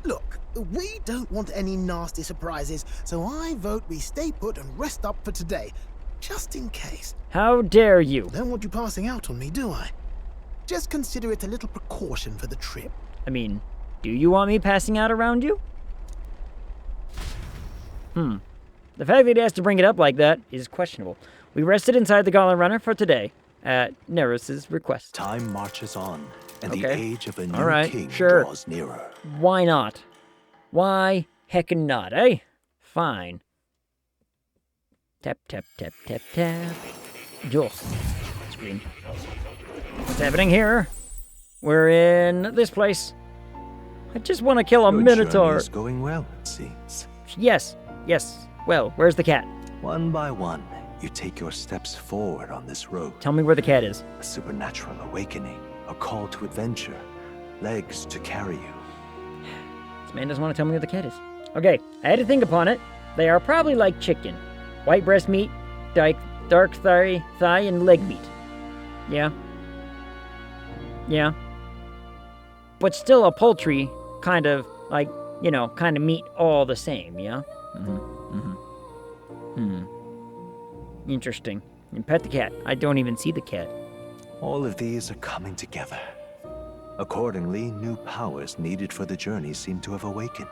Look, we don't want any nasty surprises, so I vote we stay put and rest up for today, just in case.
How dare you?
Don't want you passing out on me, do I? Just consider it a little precaution for the trip.
I mean, do you want me passing out around you? The fact that he has to bring it up like that is questionable. We rested inside the Goblin Runner for today, at Neris's request.
Time marches on, and the age of a new king
sure.
draws nearer.
Why not? Why heckin' not, eh? Fine. Tap, tap, tap, tap, tap. Ugh. Screen. What's happening here? We're in this place. I just want to kill a Minotaur.
Is going well, it seems.
Yes, yes. Well, where's the cat?
One by one, you take your steps forward on this road.
Tell me where the cat is.
A supernatural awakening a call to adventure, legs to carry you.
This man doesn't want to tell me where the cat is. Okay, I had to think upon it. They are probably like chicken. White breast meat, dark thigh, and leg meat. Yeah. Yeah. But still a poultry, kind of, like, you know, kind of meat all the same, yeah? Interesting. And pet the cat. I don't even see the cat.
All of these are coming together. Accordingly, new powers needed for the journey seem to have awakened.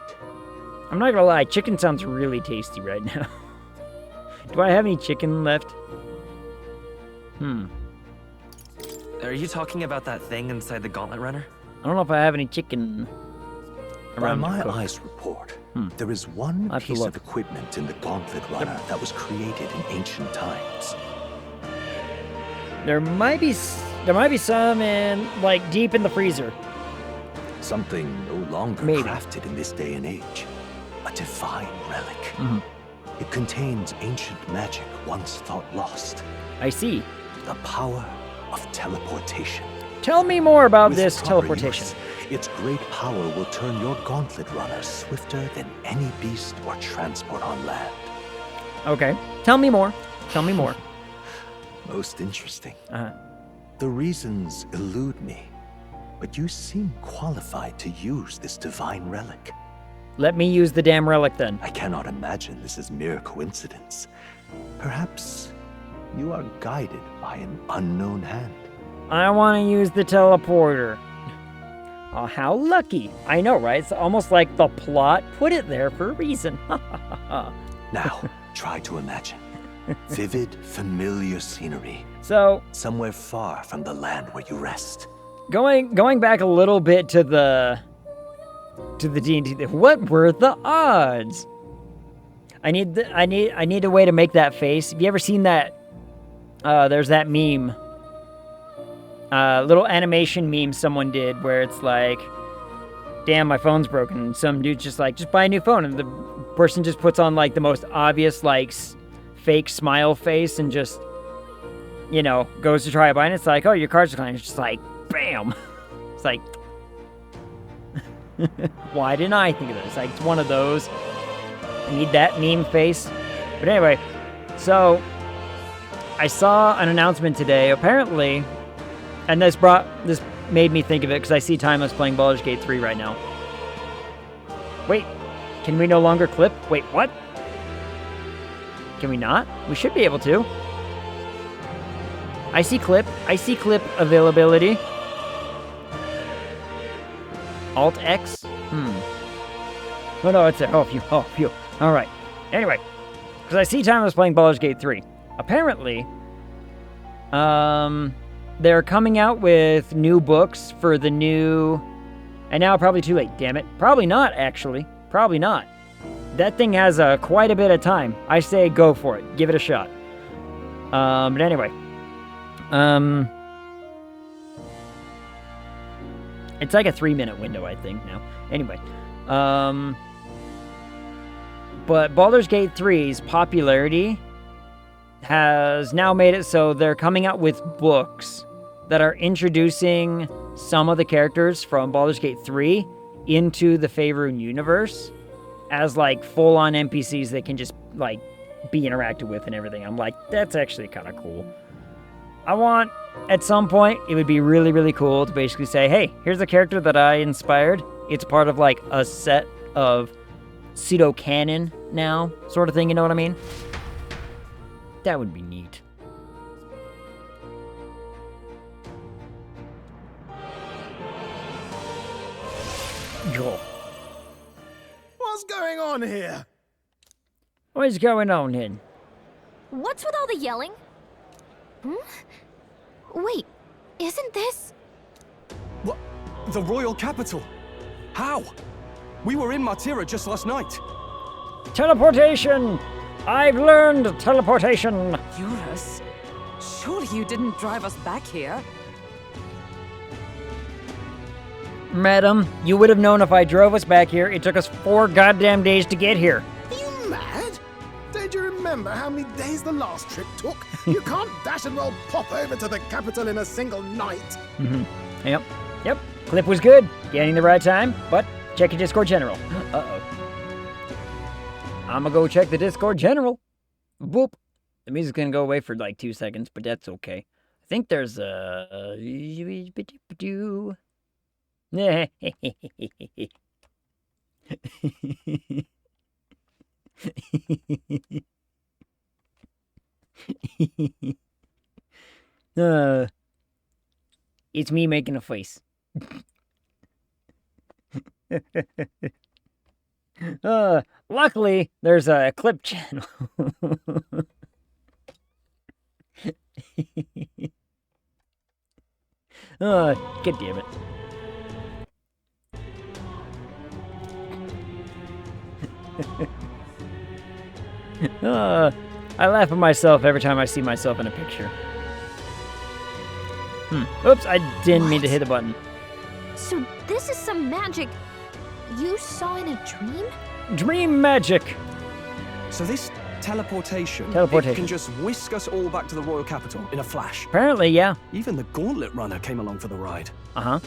I'm not gonna lie, chicken sounds really tasty right now. Do I have any chicken left?
Are you talking about that thing inside the Gauntlet Runner?
I don't know if I have any chicken around.
By my eyes report, there is one piece of equipment in the Gauntlet Runner that was created in ancient times.
There might be some in, like, deep in the freezer.
Something no longer crafted in this day and age. A divine relic. It contains ancient magic once thought lost.
I see.
The power of teleportation.
Tell me more about
With
this
proper
teleportation.
use, its great power will turn your Gauntlet Runner swifter than any beast or transport on land.
Okay. Tell me more. Tell me more.
Most interesting. The reasons elude me, but you seem qualified to use this divine relic.
Let me use the damn relic then.
I cannot imagine this is mere coincidence. Perhaps you are guided by an unknown hand.
I want to use the teleporter. Oh, how lucky. I know, right? It's almost like the plot put it there for a reason.
Now, try to imagine. Vivid, familiar scenery.
So,
somewhere far from the land where you rest.
Going back a little bit to the D&D. What were the odds? I need a way to make that face. Have you ever seen that? There's that meme. Little animation meme someone did where it's like, damn, my phone's broken. And some dude's just like, just buy a new phone. And the person just puts on like the most obvious like fake smile face and just, you know, goes to try to buy it. And it's like, oh, your card's declined. It's just like, bam. It's like, why didn't I think of this? Like, it's one of those. I need that meme face. But anyway, so I saw an announcement today. Apparently, and this made me think of it because I see Timeless playing Baldur's Gate 3 right now. Wait, can we no longer clip? Wait, what? Can we not? We should be able to. I see clip availability. Alt X? Oh no, it's there. Oh, phew. Alright. Anyway, because I see Timeless playing Baldur's Gate 3. Apparently, they're coming out with new books for the new... And now probably too late, damn it. Probably not, actually. Probably not. That thing has quite a bit of time. I say go for it. Give it a shot. But anyway. It's like a 3-minute window, I think, now. Anyway. But Baldur's Gate 3's popularity has now made it so they're coming out with books that are introducing some of the characters from Baldur's Gate 3 into the Faerun universe as, like, full-on NPCs that can just, like, be interacted with and everything. I'm like, that's actually kind of cool. At some point, it would be really, really cool to basically say, hey, here's a character that I inspired. It's part of, like, a set of pseudo-canon now, sort of thing, you know what I mean? That would be neat. Joel.
What's going on here?
What's going on here?
What's with all the yelling? Wait, isn't this...
What? The royal capital? How? We were in Martira just last night.
Teleportation! I've learned teleportation!
Eurus, surely you didn't drive us back here?
Madam, you would have known if I drove us back here. It took us 4 goddamn days to get here.
Are you mad? Don't you remember how many days the last trip took? You can't dash and roll pop over to the capital in a single night.
Yep. Clip was good. Getting the right time, but check your Discord general. Uh-oh. I'm gonna go check the Discord general. Boop. The music's gonna go away for like 2 seconds, but that's okay. I think there's a... It's me making a face. Luckily, there's a clip channel. God damn it. I laugh at myself every time I see myself in a picture. Oops, I didn't mean to hit the button.
So this is some magic you saw in a dream?
Dream magic!
So this teleportation,
Teleportation.
It can just whisk us all back to the royal capital in a flash.
Apparently, yeah.
Even the gauntlet runner came along for the ride.
Uh-huh.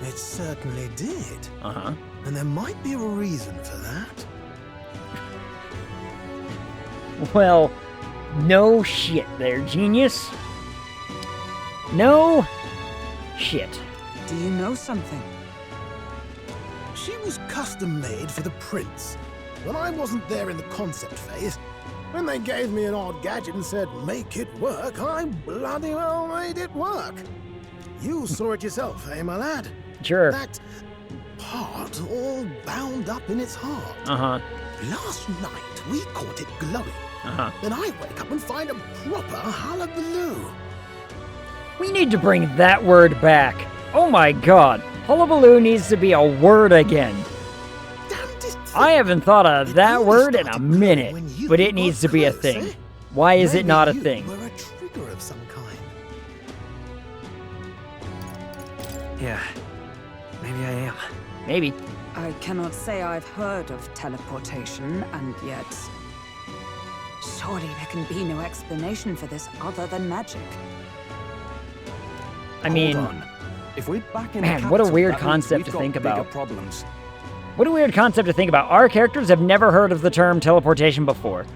It certainly did.
Uh-huh.
And there might be a reason for that.
Well, no shit there, genius. No shit.
Do you know something?
She was custom made for the prince. When I wasn't there in the concept phase, when they gave me an odd gadget and said, make it work, I bloody well made it work. You saw it yourself, eh, my lad?
Sure.
That part all bound up in its heart.
Uh-huh.
Last night, we caught it glowing.
Uh-huh.
Then I wake up and find a proper hullabaloo.
We need to bring that word back. Oh my god. Hullabaloo needs to be a word again. I haven't thought of that word in a minute, but it needs to be a thing. Why is it not a thing?
Were a trigger of some kind.
Yeah, maybe I am.
Maybe.
I cannot say I've heard of teleportation, and yet... surely there can be no explanation for this other than magic.
I mean...
Hold on. If we're back in
man,
the
what a
capital,
weird
that means
concept
we've
to
got
think
bigger
about.
Problems.
What a weird concept to think about. Our characters have never heard of the term teleportation before.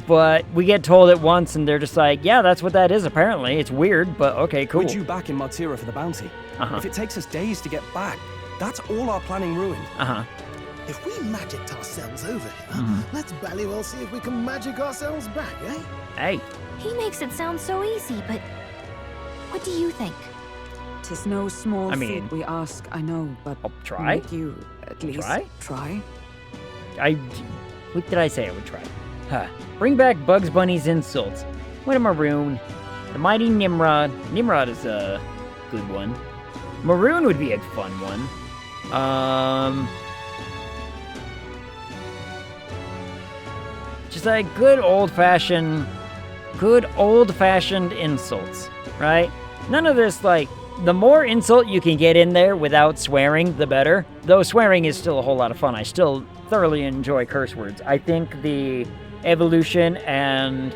But we get told it once and they're just like, yeah, that's what that is apparently. It's weird, but okay, cool.
We're due back in Martira for the bounty.
Uh-huh.
If it takes us days to get back, that's all our planning ruined.
Uh-huh.
If we magicked ourselves over here, let's bally well see if we can magic ourselves back, eh?
Hey.
He makes it sound so easy, but what do you think?
'Tis no small
mean,
feat we ask, I know, but
I'll try.
would you at least try?
What did I say I would try? Huh. Bring back Bugs Bunny's insults. What a maroon. The mighty Nimrod. Nimrod is a good one. Maroon would be a fun one. Just like good old-fashioned insults, right? None of this, like, the more insult you can get in there without swearing, the better. Though swearing is still a whole lot of fun. I still thoroughly enjoy curse words. I think the evolution and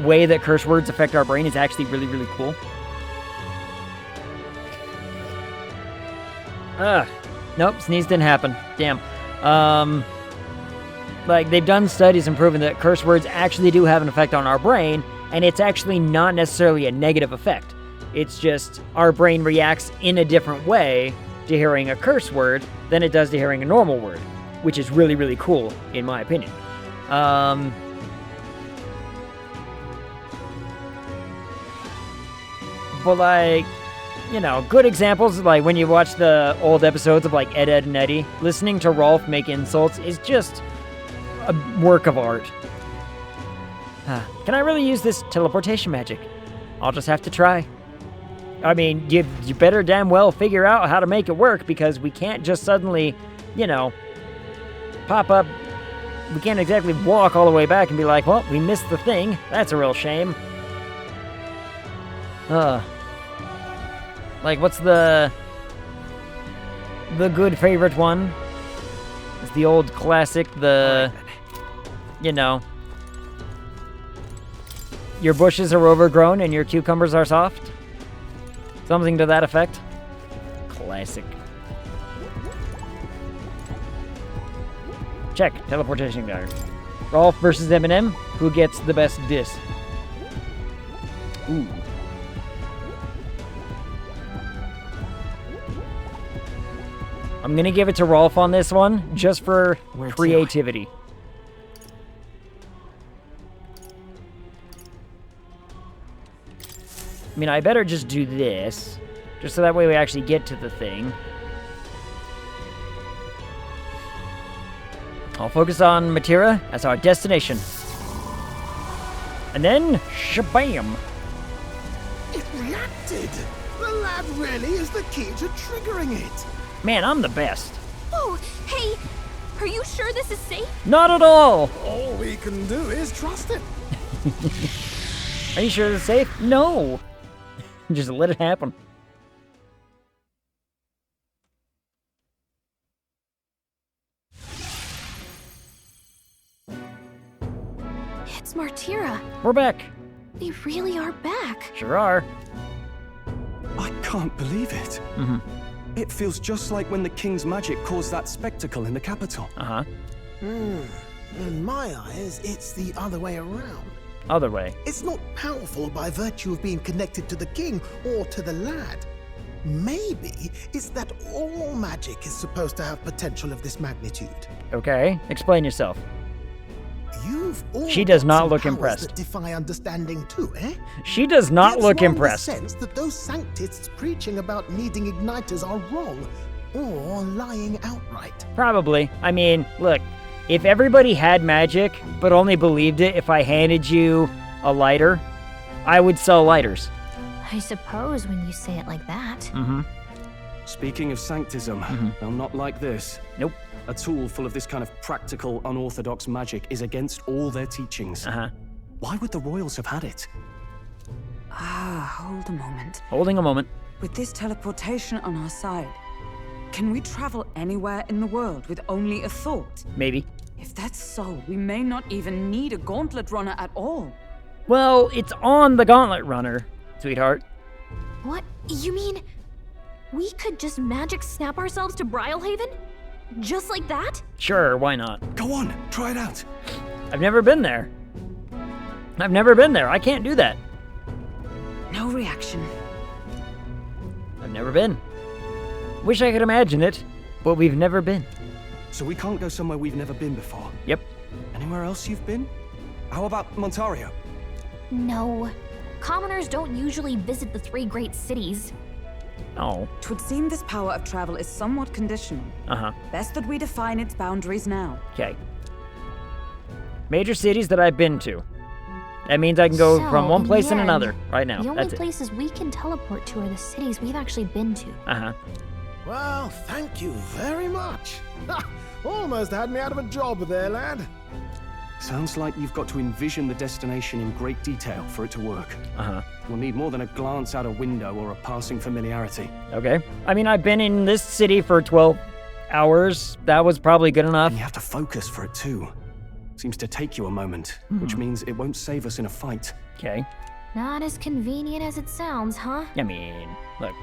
way that curse words affect our brain is actually really, really cool. Nope, sneeze didn't happen. Damn. Like, they've done studies and proven that curse words actually do have an effect on our brain, and it's actually not necessarily a negative effect. It's just our brain reacts in a different way to hearing a curse word than it does to hearing a normal word, which is really, really cool, in my opinion. But, like, you know, good examples, like when you watch the old episodes of, like, Ed, Edd and Eddy, listening to Rolf make insults is just a work of art. Can I really use this teleportation magic? I'll just have to try. I mean, you better damn well figure out how to make it work, because we can't just suddenly, you know, pop up. We can't exactly walk all the way back and be like, well, we missed the thing. That's a real shame. Like, what's the good favorite one? It's the old classic, you know, your bushes are overgrown and your cucumbers are soft. Something to that effect. Classic. Check. Teleportation guard. Rolf versus Eminem. Who gets the best diss? Ooh. I'm gonna give it to Rolf on this one, just for creativity. I mean, I better just do this, just so that way we actually get to the thing. I'll focus on Matira as our destination. And then, shabam!
It reacted! The lad really is the key to triggering it!
Man, I'm the best.
Oh, hey! Are you sure this is safe?
Not at all!
All we can do is trust it.
Are you sure it's safe? No! Just let it happen.
It's Martira.
We're back.
They really are back.
Sure are.
I can't believe it.
Mm-hmm.
It feels just like when the king's magic caused that spectacle in the capital.
Uh-huh.
In my eyes, it's the other way around.
Other way.
It's not powerful by virtue of being connected to the king or to the lad. Maybe it's that all magic is supposed to have potential of this magnitude.
Okay, explain yourself.
You've all
She does
got
not
some
look
powers
impressed.
That defy understanding too, eh?
She does not
Gives
look
one
impressed.
The sense that those sanctists preaching about needing igniters are wrong, or lying outright.
Probably. I mean, look, if everybody had magic, but only believed it if I handed you a lighter, I would sell lighters.
I suppose when you say it like that.
Mm-hmm.
Speaking of sanctism, they'll not like this.
Nope.
A tool full of this kind of practical, unorthodox magic is against all their teachings.
Uh-huh.
Why would the royals have had it?
Hold a moment.
Holding a moment.
With this teleportation on our side, can we travel anywhere in the world with only a thought?
Maybe.
If that's so, we may not even need a gauntlet runner at all.
Well, it's on the gauntlet runner, sweetheart.
What? You mean we could just magic snap ourselves to Brylehaven? Just like that?
Sure, why not?
Go on, try it out.
I've never been there. I've never been there. I can't do that.
No reaction.
I've never been. Wish I could imagine it, but we've never been.
So we can't go somewhere we've never been before?
Yep.
Anywhere else you've been? How about Montario?
No. Commoners don't usually visit the 3 great cities.
Oh.
'Twould seem this power of travel is somewhat conditional.
Uh-huh.
Best that we define its boundaries now.
Okay. Major cities that I've been to. That means I can go from one place and another right now.
The only
That's it.
places we can teleport to are the cities we've actually been to.
Uh-huh.
Well, thank you very much. Almost had me out of a job there, lad.
Sounds like you've got to envision the destination in great detail for it to work.
Uh-huh.
We'll need more than a glance out a window or a passing familiarity.
Okay. I mean, I've been in this city for 12 hours. That was probably good enough.
And you have to focus for it too. Seems to take you a moment, which means it won't save us in a fight.
Okay.
Not as convenient as it sounds, huh?
I mean, look.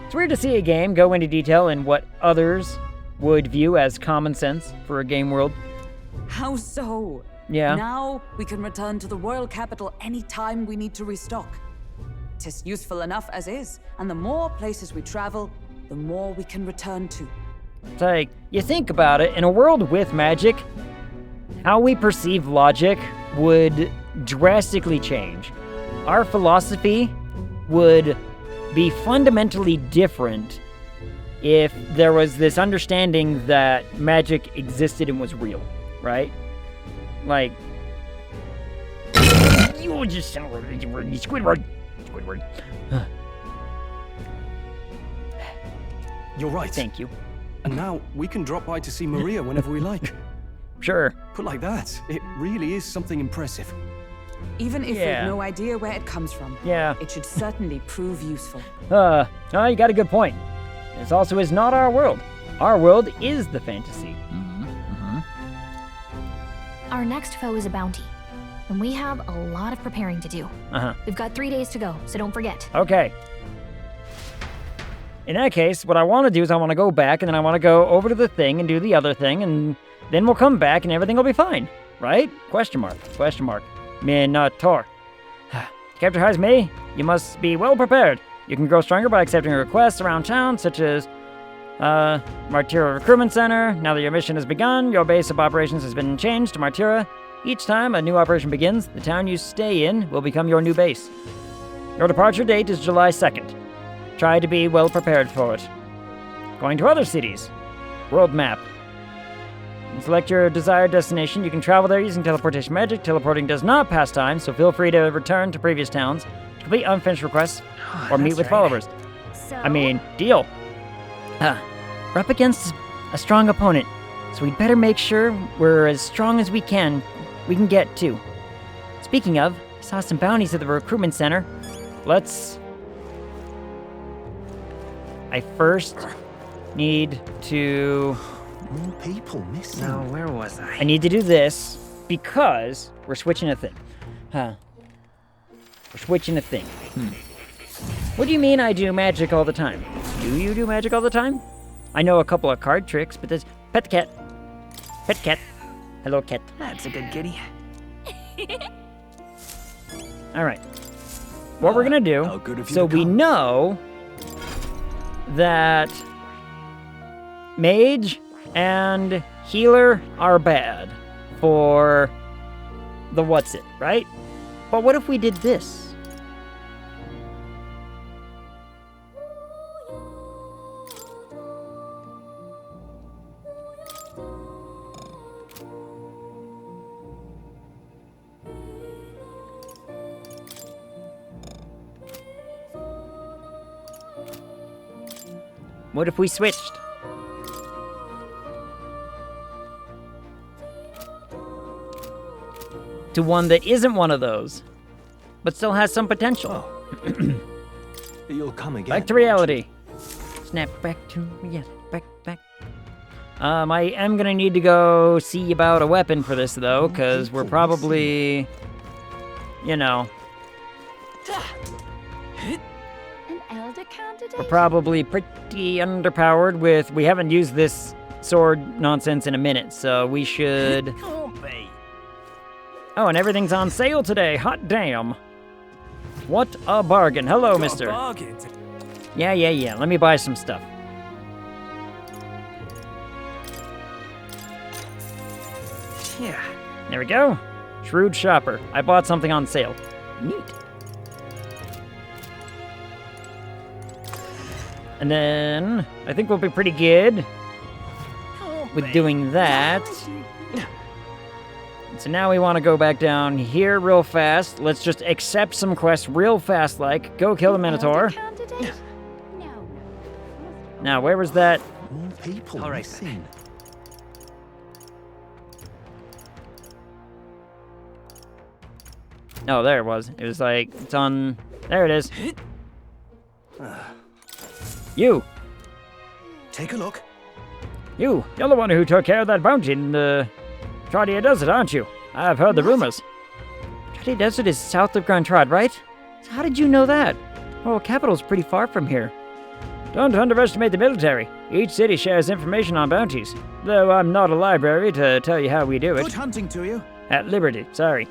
It's weird to see a game go into detail in what others would view as common sense for a game world.
How so?
Yeah.
Now we can return to the royal capital anytime we need to restock. 'Tis useful enough as is, and the more places we travel, the more we can return to.
It's like, you think about it, in a world with magic, how we perceive logic would drastically change. Our philosophy would be fundamentally different if there was this understanding that magic existed and was real, right? Like, you just Squidward.
You're right.
Thank you.
And now we can drop by to see Maria whenever we like.
Sure.
Put like that, it really is something impressive.
Even if
Yeah.
we've no idea where it comes from,
Yeah.
it should certainly prove useful.
Oh, you got a good point. This also is not our world. Our world is the fantasy.
Our next foe is a bounty, and we have a lot of preparing to do.
Uh-huh.
We've got 3 days to go, so don't forget.
Okay. In that case, what I want to do is I want to go back, and then I want to go over to the thing and do the other thing, and then we'll come back, and everything will be fine. Right? Question mark. Question mark. Minotaur. Capture hires me. You must be well prepared. You can grow stronger by accepting requests around town, such as Martyra Recruitment Center. Now that your mission has begun, your base of operations has been changed to Martyra. Each time a new operation begins, the town you stay in will become your new base. Your departure date is July 2nd. Try to be well prepared for it. Going to other cities. World map. Select your desired destination. You can travel there using teleportation magic. Teleporting does not pass time, so feel free to return to previous towns, complete unfinished requests, or meet with followers. I mean, deal. We're up against a strong opponent, so we'd better make sure we're as strong as we can get to. Speaking of, I saw some bounties at the recruitment center. I first need to...
More people missing.
No, where was I? I need to do this because we're switching a thing. We're switching a thing. What do you mean I do magic all the time? Do you do magic all the time? I know a couple of card tricks, but there's... Pet the cat. Pet cat. Hello, cat.
That's a good kitty.
Alright. What we're gonna do, so we know that mage and healer are bad for the what's-it, right? But what if we did this? What if we switched? To one that isn't one of those, but still has some potential.
You'll come again.
Back to reality. Snap back to reality. Back. I am gonna need to go see about a weapon for this though, because we're probably, you know,
An elder candidate?
we're probably pretty underpowered with. We haven't used this sword nonsense in a minute, so we should. Oh, and everything's on sale today. Hot damn. What a bargain. Hello, mister.
Bargain.
Yeah. Let me buy some stuff.
Yeah.
There we go. Shrewd shopper. I bought something on sale. Neat. And then I think we'll be pretty good with doing that. So now we want to go back down here real fast. Let's just accept some quests real fast, like go kill the Minotaur. Now, where was that?
More people missing.
Oh, there it was. It was like, it's on... There it is. You!
Take a look.
You're the one who took care of that bounty in the Tradia Desert, aren't you? I've heard the rumors. Tradia Desert is south of Grand Trad, right? So how did you know that? Well, capital's pretty far from here. Don't underestimate the military. Each city shares information on bounties. Though I'm not a library to tell you how we do it.
Good hunting to you.
At liberty, sorry.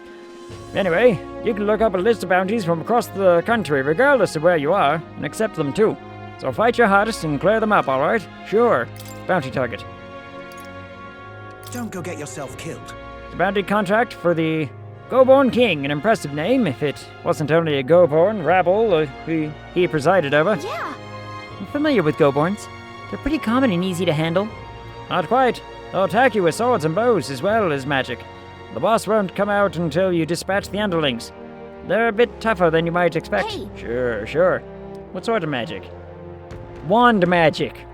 Anyway, you can look up a list of bounties from across the country, regardless of where you are, and accept them too. So fight your hardest and clear them up, alright? Sure. Bounty target.
Don't go get yourself killed.
The bounty contract for the Goborn King, an impressive name, if it wasn't only a Goborn rabble he presided over.
Yeah.
I'm familiar with Goborns. They're pretty common and easy to handle. Not quite. They'll attack you with swords and bows as well as magic. The boss won't come out until you dispatch the underlings. They're a bit tougher than you might expect.
Hey.
Sure. What sort of magic? Wand magic.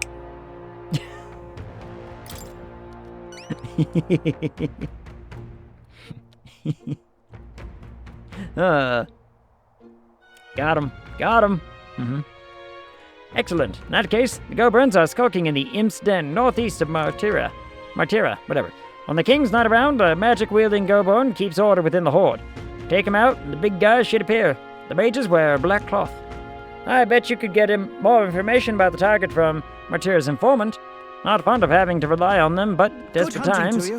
Got him. Excellent. In that case, the Goburns are skulking in the Imp's Den northeast of Martyra, whatever. When the king's not around, a magic-wielding Goburn keeps order within the horde. Take him out, and the big guys should appear. The mages wear black cloth.
I bet you could get him more information about the target from Martyr's informant. Not fond of having to rely on them, but desperate times.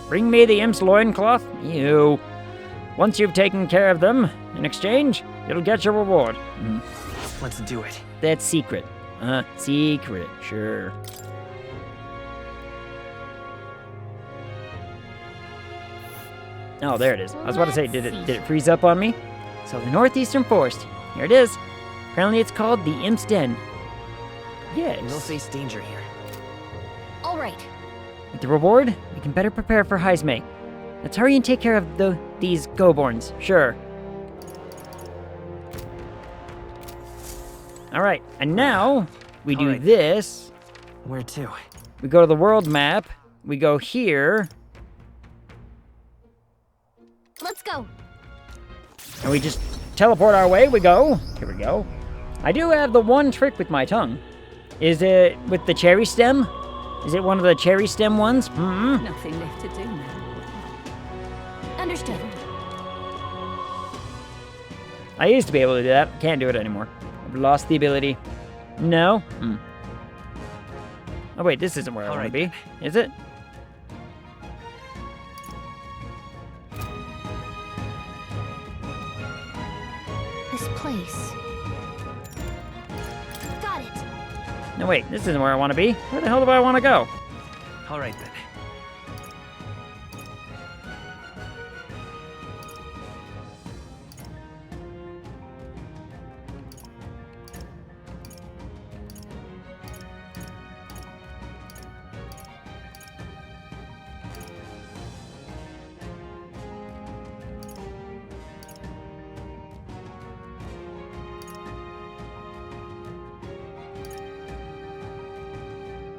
Bring me the imp's loincloth? You. Once you've taken care of them, in exchange, it'll get your reward.
Let's do it.
That's secret. Secret, sure. Oh, there it is. I was about to say, did it freeze up on me? So the northeastern forest. Here it is. Apparently it's called the Imp's Den. Yes.
We'll face danger here.
All right.
With the reward, we can better prepare for Heismay. Let's hurry and take care of these Goborns. Sure. All right, and now we do this.
Where to?
We go to the world map. We go here.
Let's go.
And we just teleport our way. We go. Here we go. I do have the one trick with my tongue. Is it with the cherry stem? Is it one of the cherry stem ones?
Nothing left to do now.
Understood.
I used to be able to do that. Can't do it anymore. I've lost the ability. No? Oh wait, this isn't where I want to be. Is it?
This place. Got it.
No wait, this isn't where I want to be. Where the hell do I want to go?
All right then.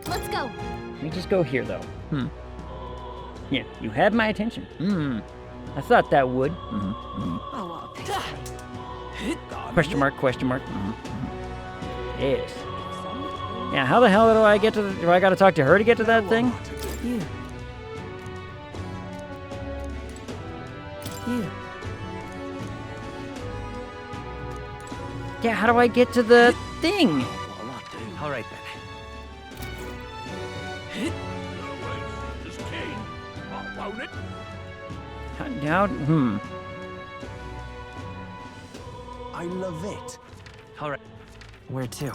Let's go.
Let me just go here, though. Yeah, you had my attention. I thought that would. Question mark, question mark. Yes. Yeah, how the hell do I get to the... Do I gotta talk to her to get to that thing?
You.
Yeah, how do I get to the thing?
All right then.
How,
I love it. All right. Where to?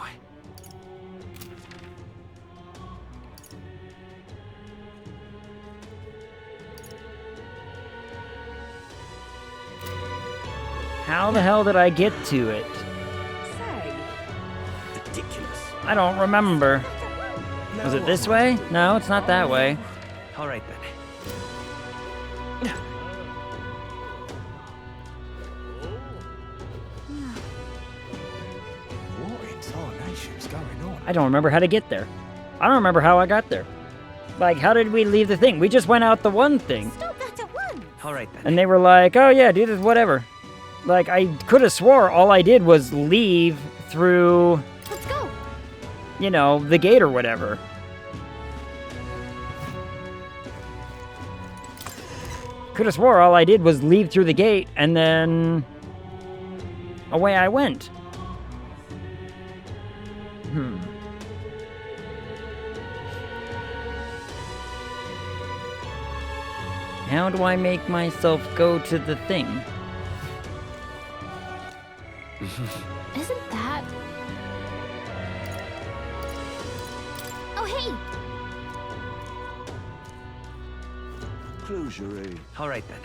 How the hell did I get to it?
Ridiculous.
I don't remember. Was it this way? No, it's not that way.
All right then.
What in tarnation's going on?
I don't remember how to get there. I don't remember how I got there. Like, how did we leave the thing? We just went out the one thing.
Stop that at once!
All right then.
And they were like, oh yeah, do this, whatever. Like, I could have swore all I did was leave through...
Let's go.
You know, the gate or whatever. Could have swore all I did was leave through the gate and then away I went. How do I make myself go to the thing?
Isn't that... Oh, hey!
Closure.
All right then.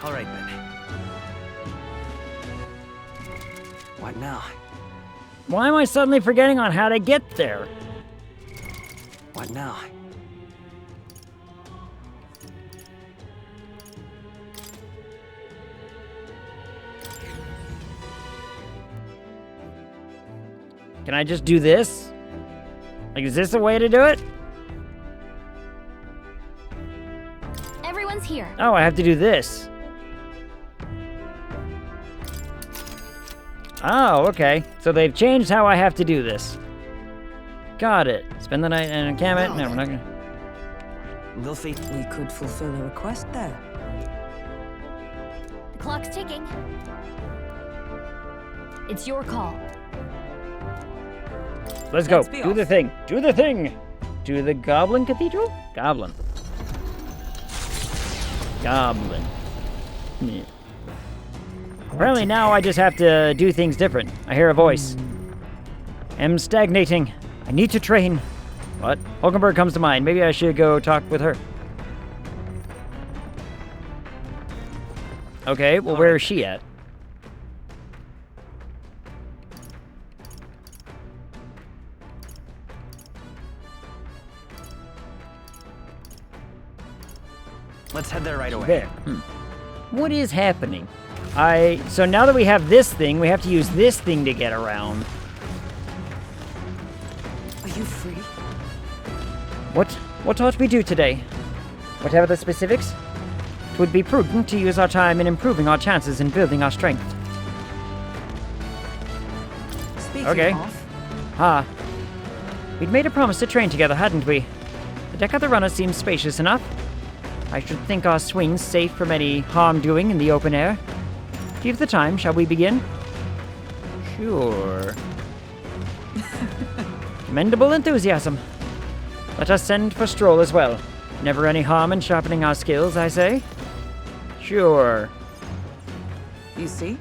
All right then. What now?
Why am I suddenly forgetting on how to get there?
What now?
Can I just do this? Like, is this a way to do it?
Everyone's here.
Oh, I have to do this. Oh, okay. So they've changed how I have to do this. Got it. Spend the night in a encampment? No, we're not gonna...
We could fulfill a request there.
The clock's ticking. It's your call.
Let's go. Do the thing. Do the thing. To the Goblin Cathedral? Goblin. Goblin. Yeah. Apparently now I just have to do things different. I hear a voice. Am stagnating. I need to train. What? Hulkenberg comes to mind. Maybe I should go talk with her. Okay, well, where is she at?
Let's head there right away.
There. What is happening? So now that we have this thing, we have to use this thing to get around.
Are you free?
What ought we do today? Whatever the specifics, it would be prudent to use our time in improving our chances in building our strength.
Speaking
Okay.
of,
We'd made a promise to train together, hadn't we? The deck of the runner seems spacious enough. I should think our swings safe from any harm doing in the open air. If you have the time, shall we begin? Sure. Commendable enthusiasm. Let us send for Stroll as well. Never any harm in sharpening our skills, I say. Sure.
you see?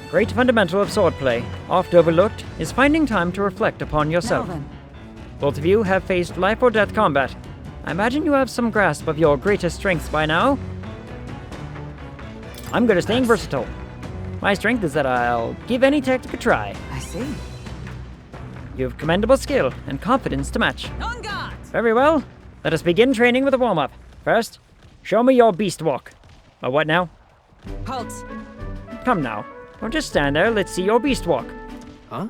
Great fundamental of swordplay, oft overlooked, is finding time to reflect upon yourself.
Now then.
Both of you have faced life or death combat. I imagine you have some grasp of your greatest strengths by now. I'm good at staying versatile. My strength is that I'll give any tactic a try.
I see.
You have commendable skill and confidence to match.
On guard!
Very well. Let us begin training with a warm-up. First, show me your beast walk. What now?
Halt!
Come now. Don't just stand there. Let's see your beast walk.
Huh?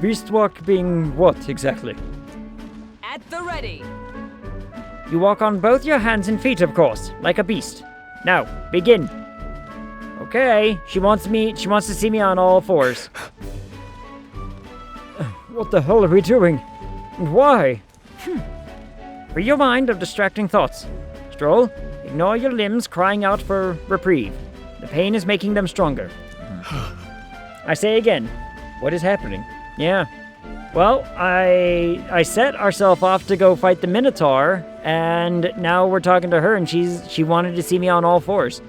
Beast walk being what exactly?
At the ready!
You walk on both your hands and feet, of course, like a beast. Now, begin. Okay, she wants to see me on all fours. What the hell are we doing? And why? Free your mind of distracting thoughts. Stroll, ignore your limbs crying out for reprieve. The pain is making them stronger. I say again, what is happening? Yeah. Well, I set ourselves off to go fight the Minotaur, and now we're talking to her, and she wanted to see me on all fours.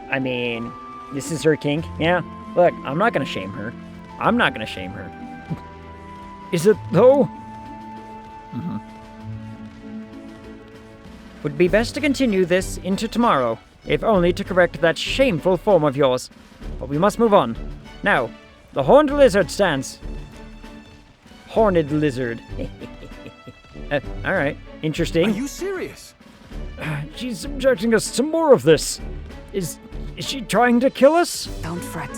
I mean, this is her kink. Yeah. Look, I'm not gonna shame her. I'm not gonna shame her. Is it though? Would be best to continue this into tomorrow, if only to correct that shameful form of yours. But we must move on. Now, the horned lizard stance. Horned lizard. Alright, interesting.
Are you serious?
She's subjecting us to more of this. Is she trying to kill us?
Don't fret.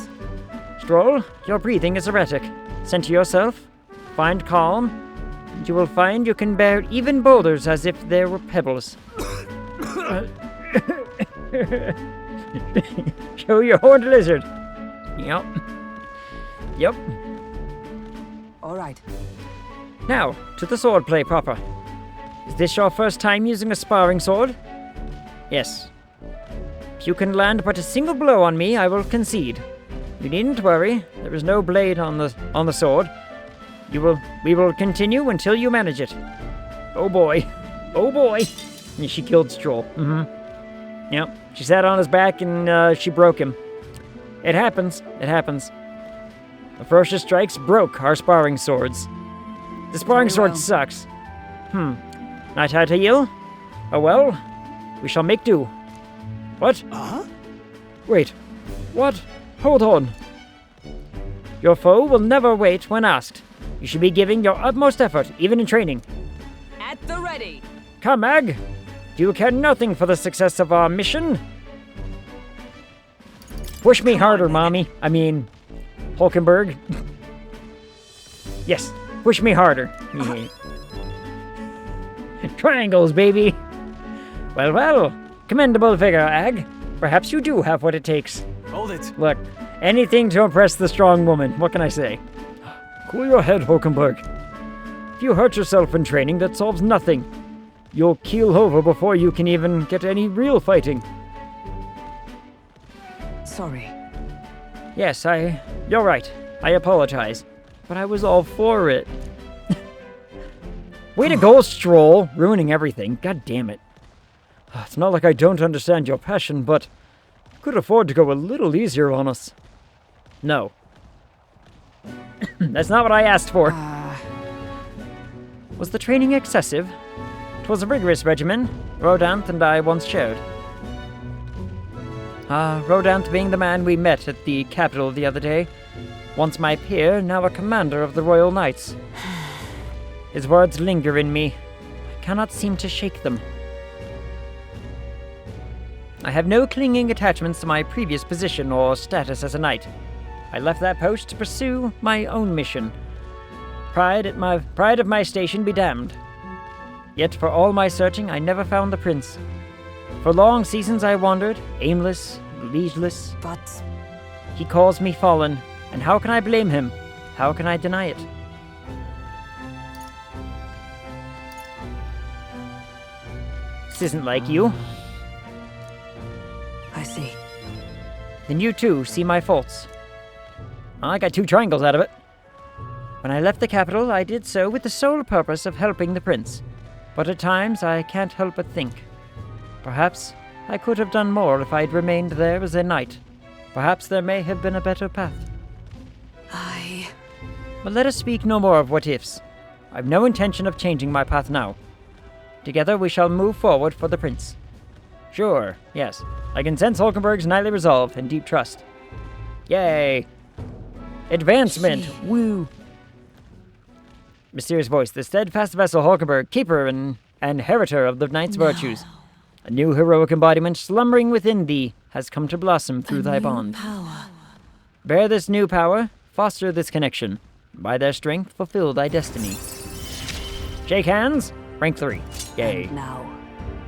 Stroll, your breathing is erratic. Center yourself. Find calm. And you will find you can bear even boulders as if they were pebbles. Show your horned lizard. Yep. Yep.
All right.
Now, to the swordplay proper. Is this your first time using a sparring sword? Yes. If you can land but a single blow on me, I will concede. You needn't worry. There is no blade on the sword. We will continue until you manage it. Oh boy. Oh boy. And she killed Stroll. Yep. She sat on his back and she broke him. It happens. It happens. The ferocious strikes broke our sparring swords. The sparring sword sucks. Not how to heal? Oh well. We shall make do. What? Wait. What? Hold on. Your foe will never wait when asked. You should be giving your utmost effort, even in training.
At the ready.
Come, Mag. Do you care nothing for the success of our mission? Push me harder, Mommy. I mean, Hulkenberg. Yes, push me harder. Triangles, baby. Well, well.
Commendable vigor, Ag. Perhaps you do have what it takes.
Hold it.
Look, anything to impress the strong woman. What can I say? Cool your head, Hulkenberg. If you hurt yourself in training, that solves nothing. You'll keel over before you can even get any real fighting.
Sorry.
Yes, you're right. I apologize. But I was all for it. Way to go, Stroll. Ruining everything. God damn it. It's not like I don't understand your passion, but you could afford to go a little easier on us. No. That's not what I asked for. Was the training excessive? 'Twas a rigorous regimen. Rodanth and I once shared. Rodanth being the man we met at the capital the other day. Once my peer, now a commander of the Royal Knights. His words linger in me. I cannot seem to shake them. I have no clinging attachments to my previous position or status as a knight. I left that post to pursue my own mission. Pride of my station be damned. Yet for all my searching, I never found the prince. For long seasons I wandered, aimless, liegeless.
But
he calls me fallen, and how can I blame him? How can I deny it? This isn't like you.
I see.
Then you too see my faults. I got 2 triangles out of it. When I left the capital, I did so with the sole purpose of helping the prince. But at times, I can't help but think. Perhaps I could have done more if I'd remained there as a knight. Perhaps there may have been a better path. But let us speak no more of what-ifs. I've no intention of changing my path now. Together we shall move forward for the prince. Sure, yes. I can sense Hulkenberg's knightly resolve and deep trust. Yay! Advancement! Woo! Mysterious voice, the steadfast vessel Hulkenberg, keeper and inheritor of the knight's virtues. A new heroic embodiment slumbering within thee has come to blossom through thy bond. Bear this new power, foster this connection. By their strength, fulfill thy destiny. Shake hands. Rank 3. Yay.
And now,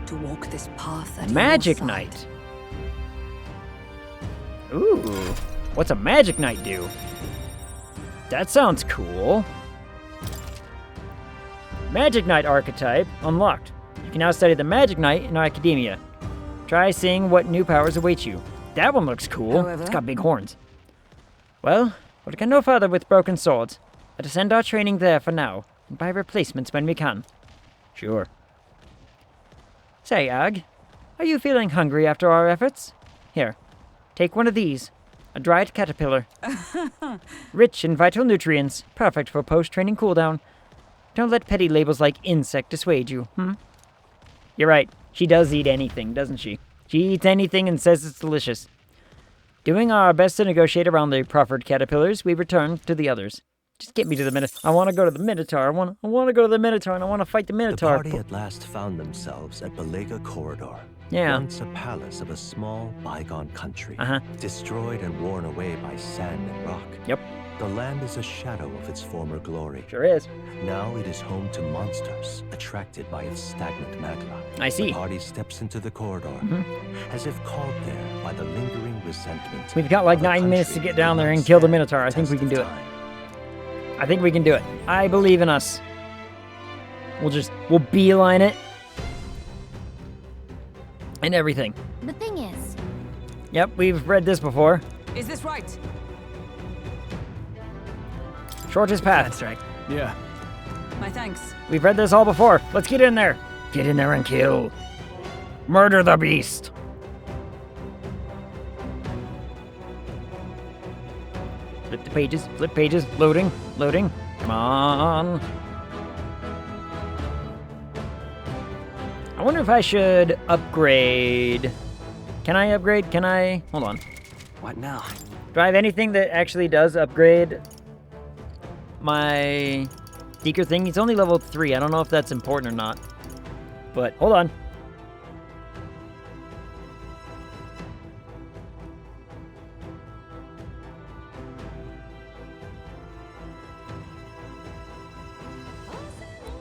to walk this path at
Magic
your side.
Knight. Ooh. What's a Magic Knight do? That sounds cool. Magic Knight archetype unlocked. You can now study the Magic Knight in our academia. Try seeing what new powers await you. That one looks cool.
However,
It's got big horns. Well, we'll go no further with broken swords. Let us end our training there for now, and buy replacements when we can. Sure. Say, Ag, are you feeling hungry after our efforts? Here, take one of these. A dried caterpillar. Rich in vital nutrients, perfect for post-training cooldown. Don't let petty labels like insect dissuade you, You're right. She does eat anything, doesn't she? She eats anything and says it's delicious. Doing our best to negotiate around the proffered caterpillars, we return to the others. Just get me to the Minotaur. I want to go to the Minotaur. I want to go to the Minotaur, and I want to fight the Minotaur.
The party at last found themselves at Belega Corridor.
Yeah.
Once a palace of a small, bygone country. Destroyed and worn away by sand and rock.
Yep.
The land is a shadow of its former glory.
Sure is.
Now it is home to monsters, attracted by its stagnant magma.
I see.
The party steps into the corridor, as if called there by the lingering resentment.
We've got like 9 minutes to get down there and kill the Minotaur. I think we can do it. I think we can do it. I believe in us. We'll beeline it. And everything.
The thing is...
Yep, we've read this before.
Is this right?
Shortest path.
That's right. Yeah.
My thanks.
We've read this all before. Let's get in there. Get in there and kill. Murder the beast. Flip the pages. Flip pages. Loading. Loading. Come on. I wonder if I should upgrade. Can I upgrade? Can I? Hold on.
What now?
Do I have anything that actually does upgrade my Seeker thing? He's only level 3. I don't know if that's important or not. But hold on.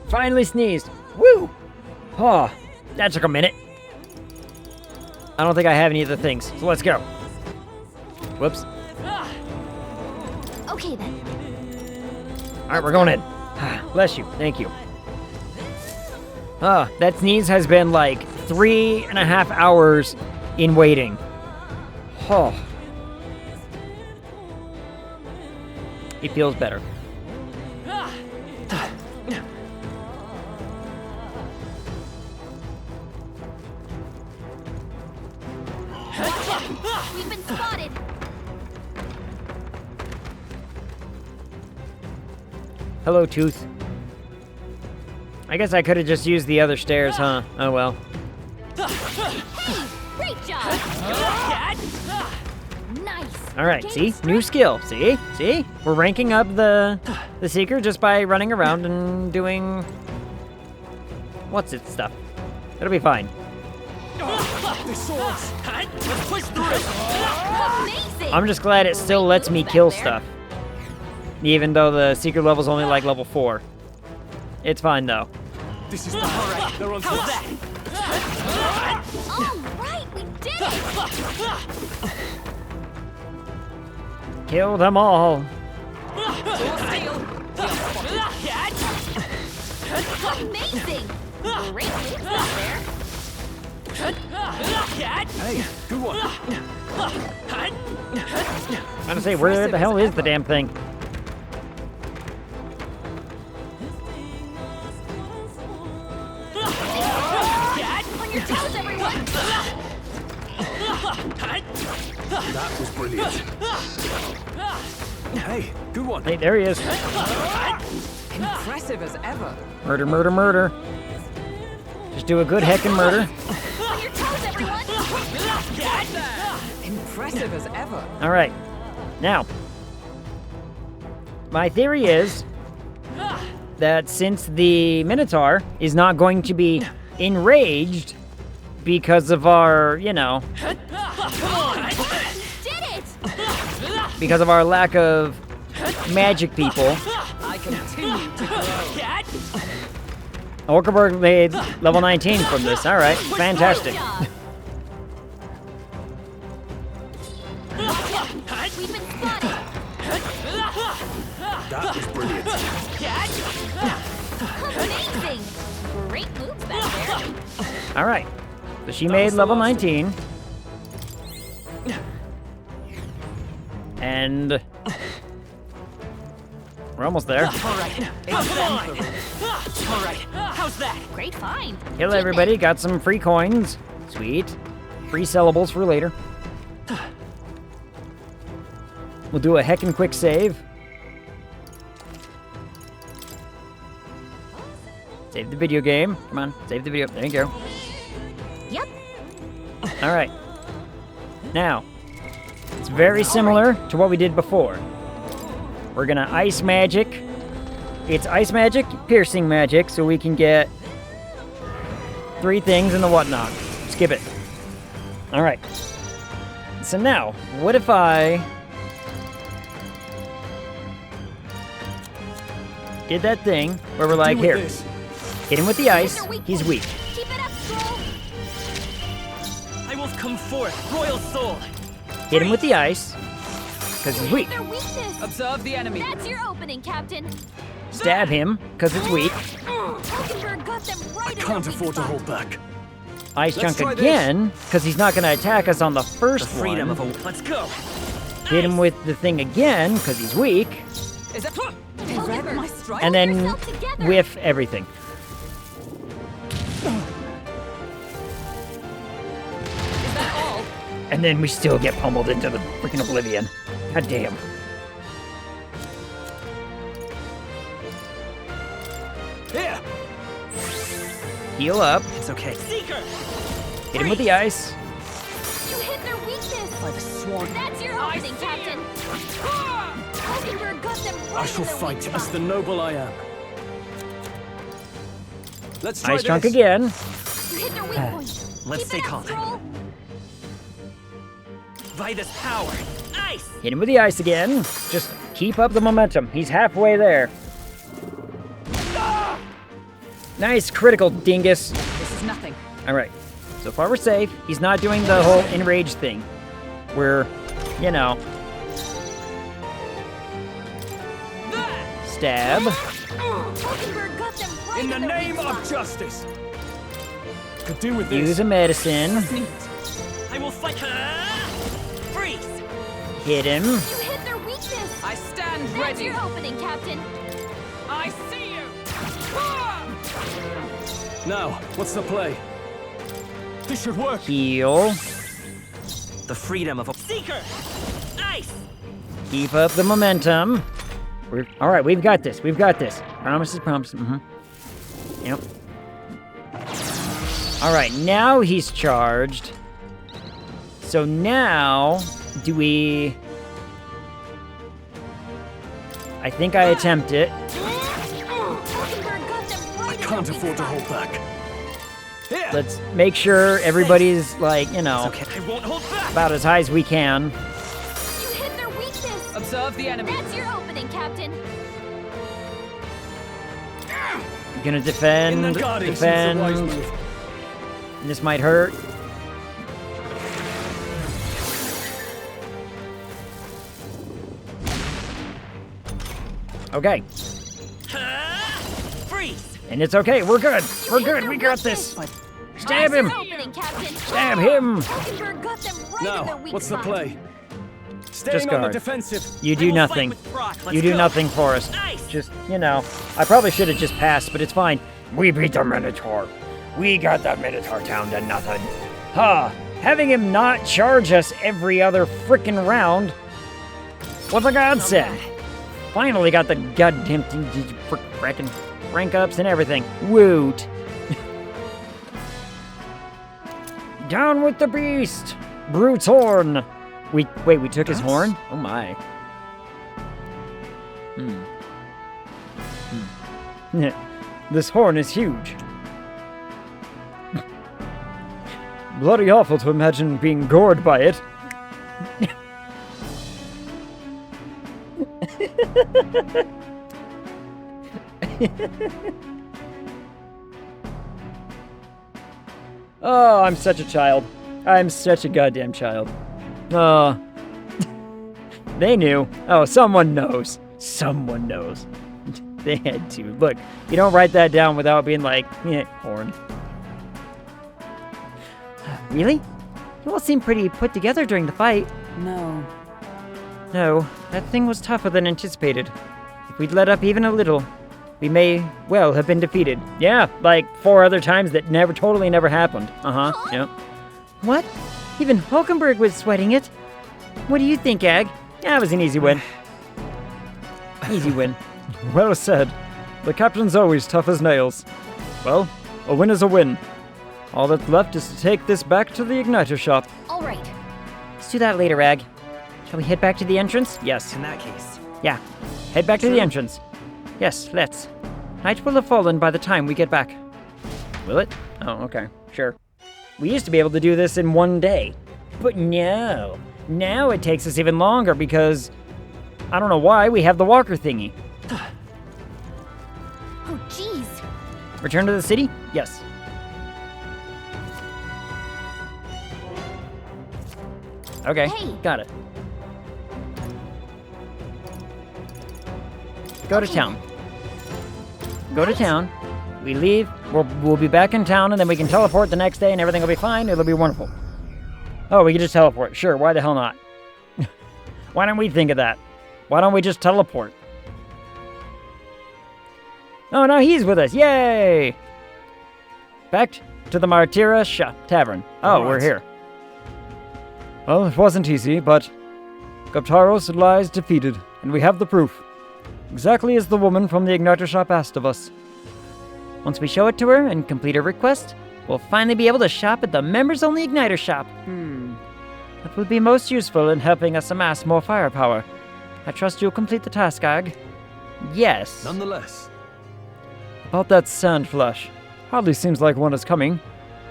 Finally sneezed. Woo! Oh, that took a minute.
I don't think I have any of the things, so let's go. Whoops.
Okay then.
Alright, we're going in. Bless you. Thank you. That sneeze has been like 3.5 hours in waiting. Oh. It feels better.
We've been spotted.
Hello, Tues. I guess I could have just used the other stairs, huh? Oh well.
Hey, great job. Nice.
All right, see? New skill. See? See? We're ranking up the Seeker just by running around and doing what's it stuff. It'll be fine. I'm just glad it still lets me kill stuff. Even though the secret level's only like level 4. It's fine though.
This is alright. They're on
How's that? All right, we did it.
Kill them all.
Amazing. Great moves out there.
Hey, good one.
I'm gonna say, where the hell is the damn thing?
On your toes, everyone.
That was brilliant. Hey, good one.
Hey, there he is.
Impressive as ever.
Murder, murder, murder. Just do a good heckin' murder.
On your toes, everyone.
Impressive as ever.
All right. Now, my theory is that since the Minotaur is not going to be enraged because of our, you know, because of our lack of magic people.
I continue to grow.
Orkerberg made level 19 from this. All right, fantastic.
We've been spotted.
That was brilliant.
Amazing. Great moves back there.
All right, so she made level 19. And we're almost there.
All right. How's that? Great find.
Kill everybody. Got some free coins. Sweet. Free sellables for later. We'll do a heckin' quick save. Save the video game. Come on, save the video. There you go.
Yep.
All right. Now, it's very similar to what we did before. We're gonna ice magic. It's ice magic, piercing magic, so we can get 3 things and the whatnot. Skip it. All right. So now, what if I did that thing where we're like, here, hit him with the ice, he's weak.
Keep it up, Stroll.
I will come forth, royal soul.
Hit him with the ice, because he's weak.
Their weakness.
Observe the enemy.
That's your opening, Captain.
Stab him, because it's weak.
Hulkenberg got them right in
Can't
their
afford to
weak
hold
spot.
back.
Ice chunk again, because he's not going to attack us on the first
Freedom
one.
of a... Let's go.
Hit him with the thing again, because he's weak.
Is that my strike?
And then whiff everything.
Is that all?
And then we still get pummeled into the freaking oblivion. God damn.
Here.
Heal up.
It's okay. Seeker.
Hit him with the ice.
You hit their weakness.
By the swan.
That's your opening, Captain. Hulkenberg got them right
I shall
in their
fight
weak
as
spot.
the noble I am. Let's try
Ice chunk
this.
again.
You hit their weak point.
Let's
Keep
stay
it up,
calm.
Stroll.
By this power. Ice.
Hit him with the ice again. Just keep up the momentum. He's halfway there. Nice critical, dingus.
This is nothing.
All right. So far we're safe. He's not doing the whole enraged thing. Where, you know. Stab.
In the name of justice. Could do with this.
Use a medicine.
I will fight her. Freeze.
Hit him.
You hit their weakness.
I stand
That's
ready.
your opening, Captain.
I see you.
Now, what's the play? This should work.
Heal.
The freedom of a seeker. Nice.
Keep up the momentum. All right, we've got this. We've got this. Promises, promises. Yep. All right, now he's charged. So now, do we... I think I attempt it.
I can't afford to hold back.
Let's make sure everybody's, like, you know,
I won't hold back.
about as high as we can.
You hit their weakness.
Observe the enemy.
That's your opening, Captain.
Gonna defend, defend. This might hurt. Okay.
Freeze.
And it's okay. We're good. We're good. We got this. Stab him. Stab him.
Now, what's the play? Staying on the defensive.
You do nothing. You do nothing for us. Just, you know, I probably should have just passed, but it's fine. We beat the Minotaur. We got the Minotaur down to nothing. Huh. Having him not charge us every other frickin' round. What's a godsend? Finally got the goddamn frickin' rank ups and everything. Woot. Down with the beast. Brute's horn. Wait, we took his horn? Oh my. This horn is huge. Bloody awful to imagine being gored by it. Oh, I'm such a child. I'm such a goddamn child. Oh. They knew. Oh, someone knows. Someone knows. They had to. Look, you don't write that down without being like, horn. Really? You all seem pretty put together during the fight.
No.
No, that thing was tougher than anticipated. If we'd let up even a little, we may well have been defeated. Yeah, like 4 other times that totally never happened. Yep. What? Even Hulkenberg was sweating it. What do you think, Ag? Yeah, it was an easy win. Easy win.
Well said. The captain's always tough as nails. Well, a win is a win. All that's left is to take this back to the igniter shop.
All right.
Let's do that later, Ag. Shall we head back to the entrance? Yes.
In that case.
Yeah. Head back to the entrance. Yes, let's. Night will have fallen by the time we get back. Will it? Oh, okay. Sure. We used to be able to do this in 1 day. But no. Now it takes us even longer because... I don't know why, we have the walker thingy.
Oh, jeez.
Return to the city? Yes. Okay, got it. Go to town. Go to town. We leave. We'll be back in town, and then we can teleport the next day, and everything will be fine. It'll be wonderful. Oh, we can just teleport. Sure, why the hell not? Why don't we think of that? Why don't we just teleport? Oh, now he's with us. Yay! Back to the Martira Tavern. Oh, we're here.
Well, it wasn't easy, but Goptaros lies defeated, and we have the proof. Exactly as the woman from the igniter shop asked of us.
Once we show it to her and complete her request, we'll finally be able to shop at the members-only igniter shop. That will be most useful in helping us amass more firepower. I trust you'll complete the task, Ag. Yes.
Nonetheless.
About that sand flash. Hardly seems like one is coming. Do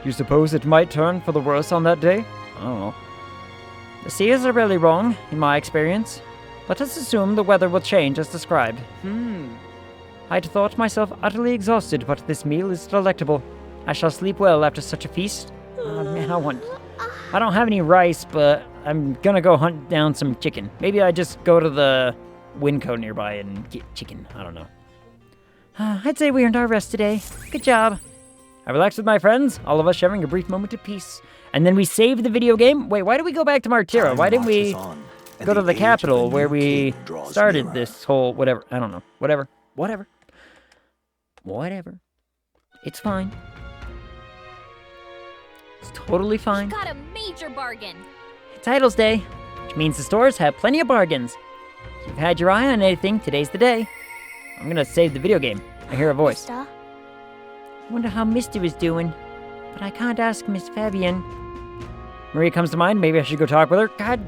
you suppose it might turn for the worse on that day?
I don't know. The seers are really wrong, in my experience. Let us assume the weather will change as described. I'd thought myself utterly exhausted, but this meal is delectable. I shall sleep well after such a feast. Oh, man, I don't have any rice, but I'm gonna go hunt down some chicken. Maybe I just go to the Winco nearby and get chicken. I don't know. I'd say we earned our rest today. Good job. I relaxed with my friends, all of us sharing a brief moment of peace. And then we saved the video game. Wait, why did we go back to Martira? Why didn't we go to the capital where we started this whole whatever? I don't know. Whatever. It's fine. It's totally fine.
We got a major bargain.
Titles Day, which means the stores have plenty of bargains. If you've had your eye on anything, today's the day. I'm gonna save the video game. I hear a voice.
Mister?
Wonder how Mister is doing, but I can't ask Miss Fabian. Maria comes to mind. Maybe I should go talk with her. God,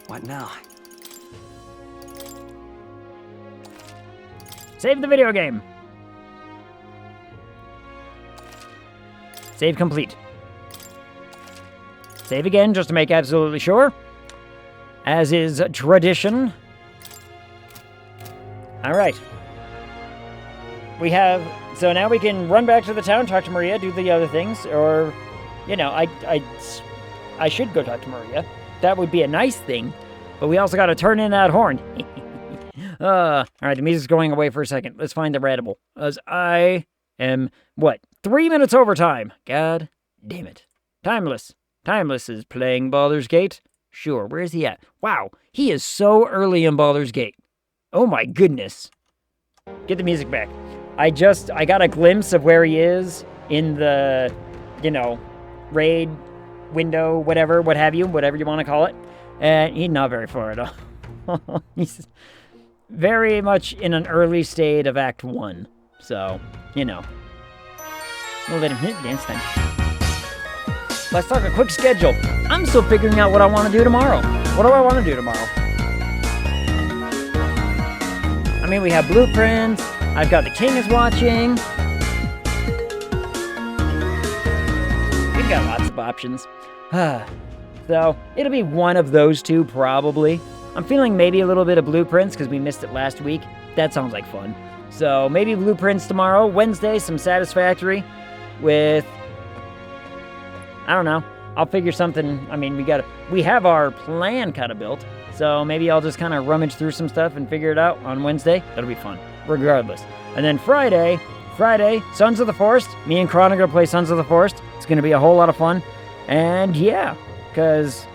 What now?
Save the video game. Save complete. Save again, just to make absolutely sure. As is tradition. Alright. We have... So now we can run back to the town, talk to Maria, do the other things, or... You know, I should go talk to Maria. That would be a nice thing. But we also gotta turn in that horn. Alright, the music's going away for a second. Let's find the radible. As I am... What? 3 minutes overtime. God damn it. Timeless. Timeless is playing Baldur's Gate. Sure, where is he at? Wow, he is so early in Baldur's Gate. Oh my goodness. Get the music back. I got a glimpse of where he is in the, you know, raid window, whatever, what have you, whatever you want to call it. And he's not very far at all. He's very much in an early state of Act 1. So, you know. We'll let him hit dance time. Let's talk a quick schedule. I'm still figuring out what I want to do tomorrow. What do I want to do tomorrow? I mean, we have blueprints. I've got the king is watching. We've got lots of options. So, it'll be one of those two, probably. I'm feeling maybe a little bit of blueprints, because we missed it last week. That sounds like fun. So, maybe blueprints tomorrow. Wednesday, some Satisfactory with... I don't know. I'll figure something. I mean, we have our plan kind of built. So maybe I'll just kind of rummage through some stuff and figure it out on Wednesday. That'll be fun, regardless. And then Friday, Sons of the Forest. Me and Kron are going to play Sons of the Forest. It's going to be a whole lot of fun. And yeah, because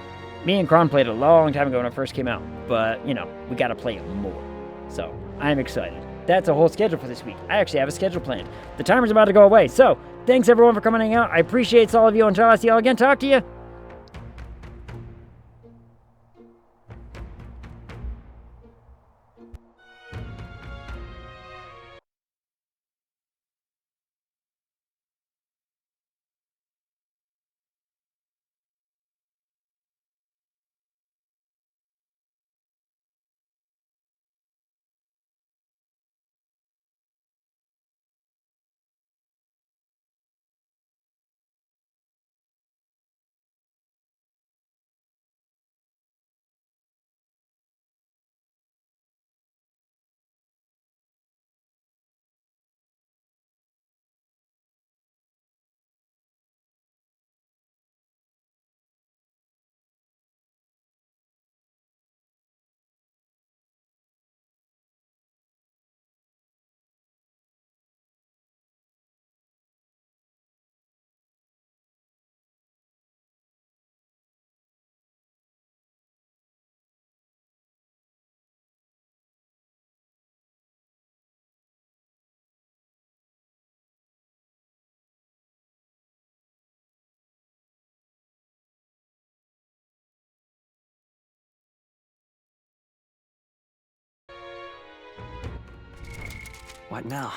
me and Kron played it a long time ago when it first came out. But, you know, we got to play it more. So I'm excited. That's a whole schedule for this week. I actually have a schedule planned. The timer's about to go away. So thanks everyone for coming out. I appreciate all of you. Until I see y'all again, talk to you.
What now?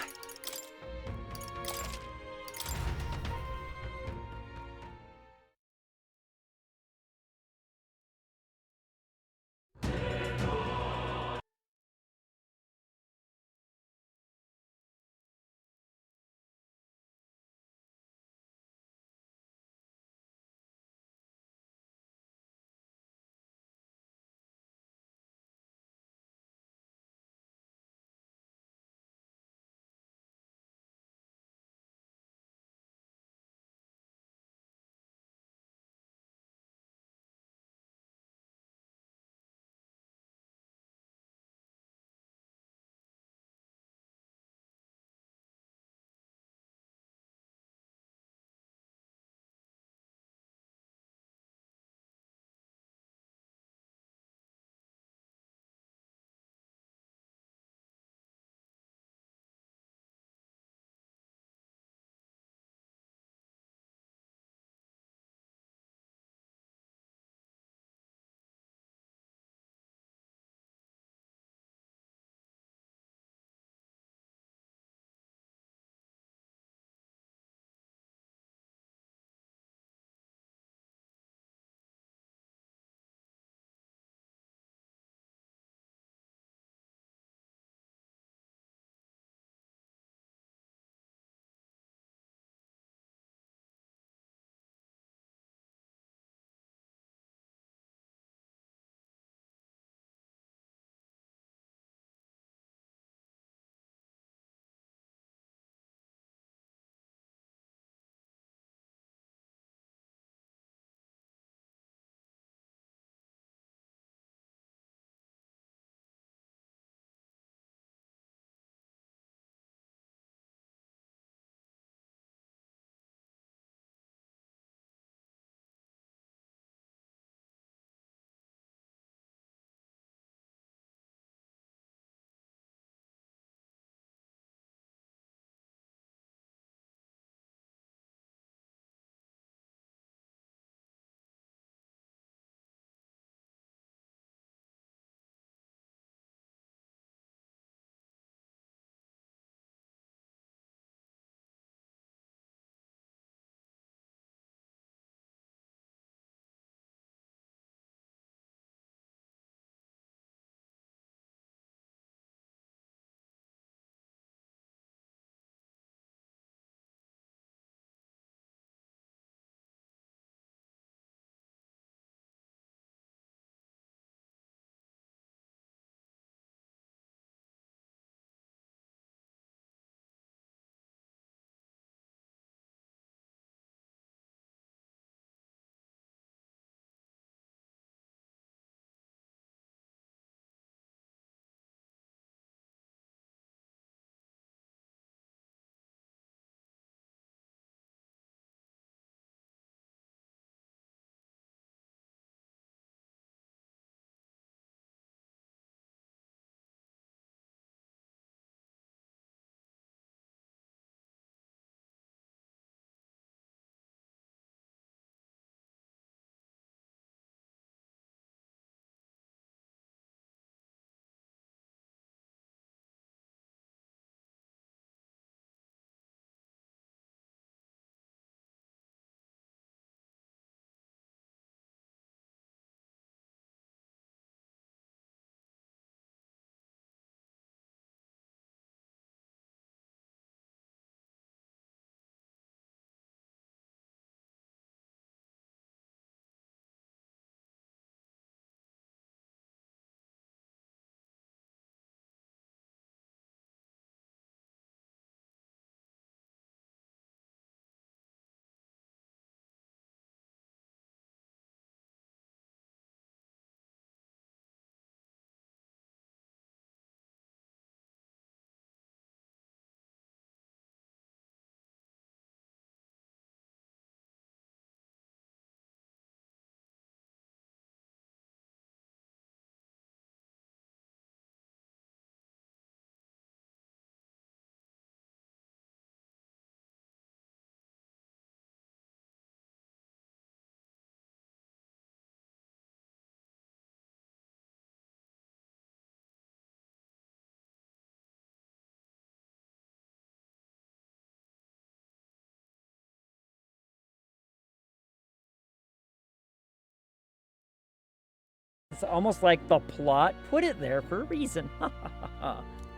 almost like the plot put it there for a reason.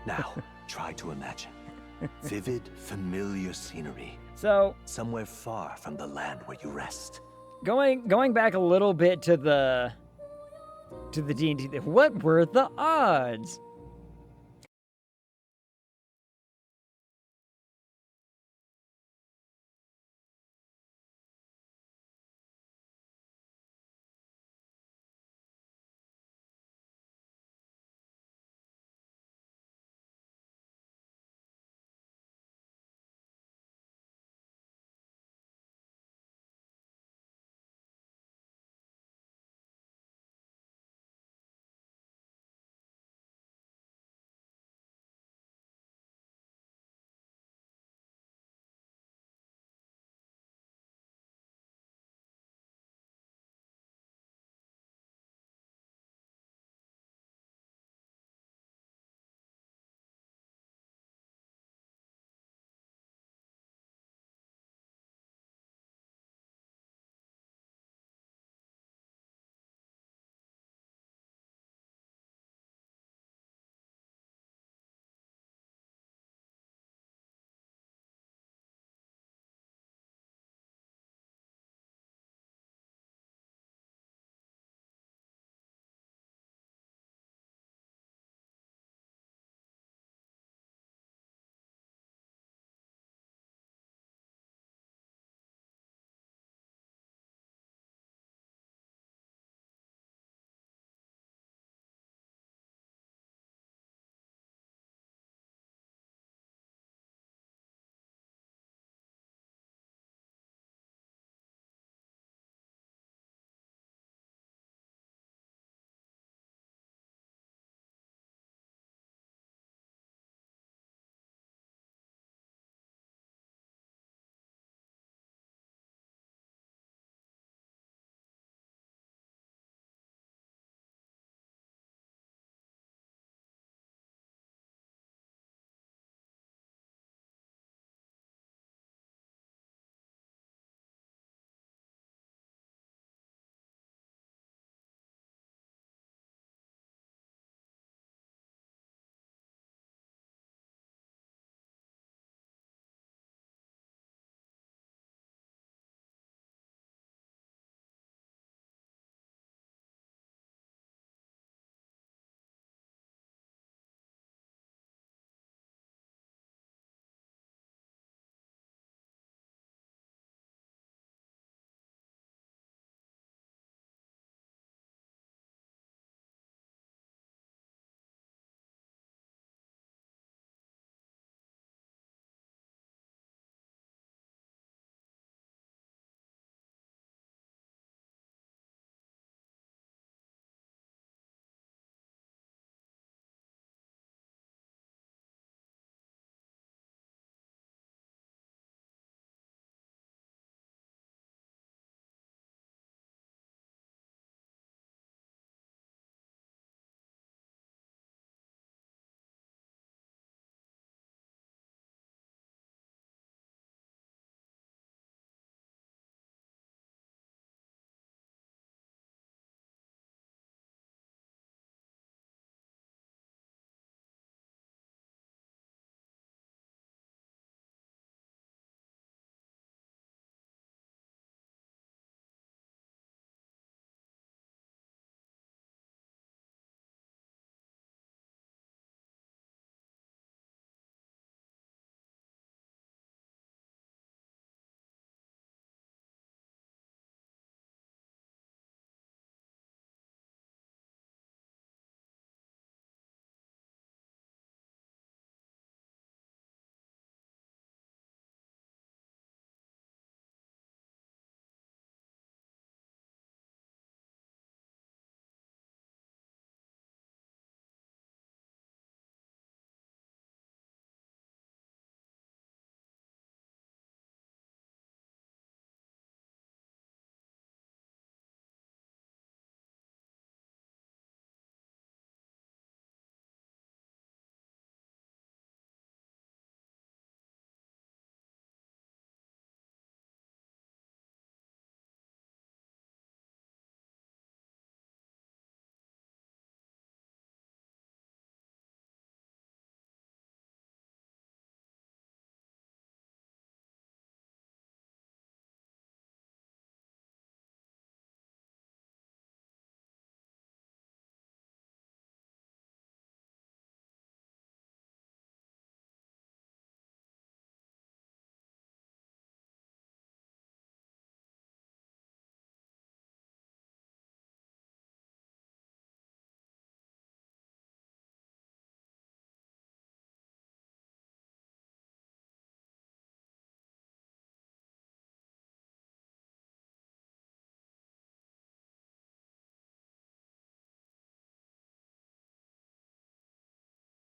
Now, try to imagine. Vivid, familiar scenery.
So,
somewhere far from the land where you rest.
Going back a little bit to the D&D, what were the odds?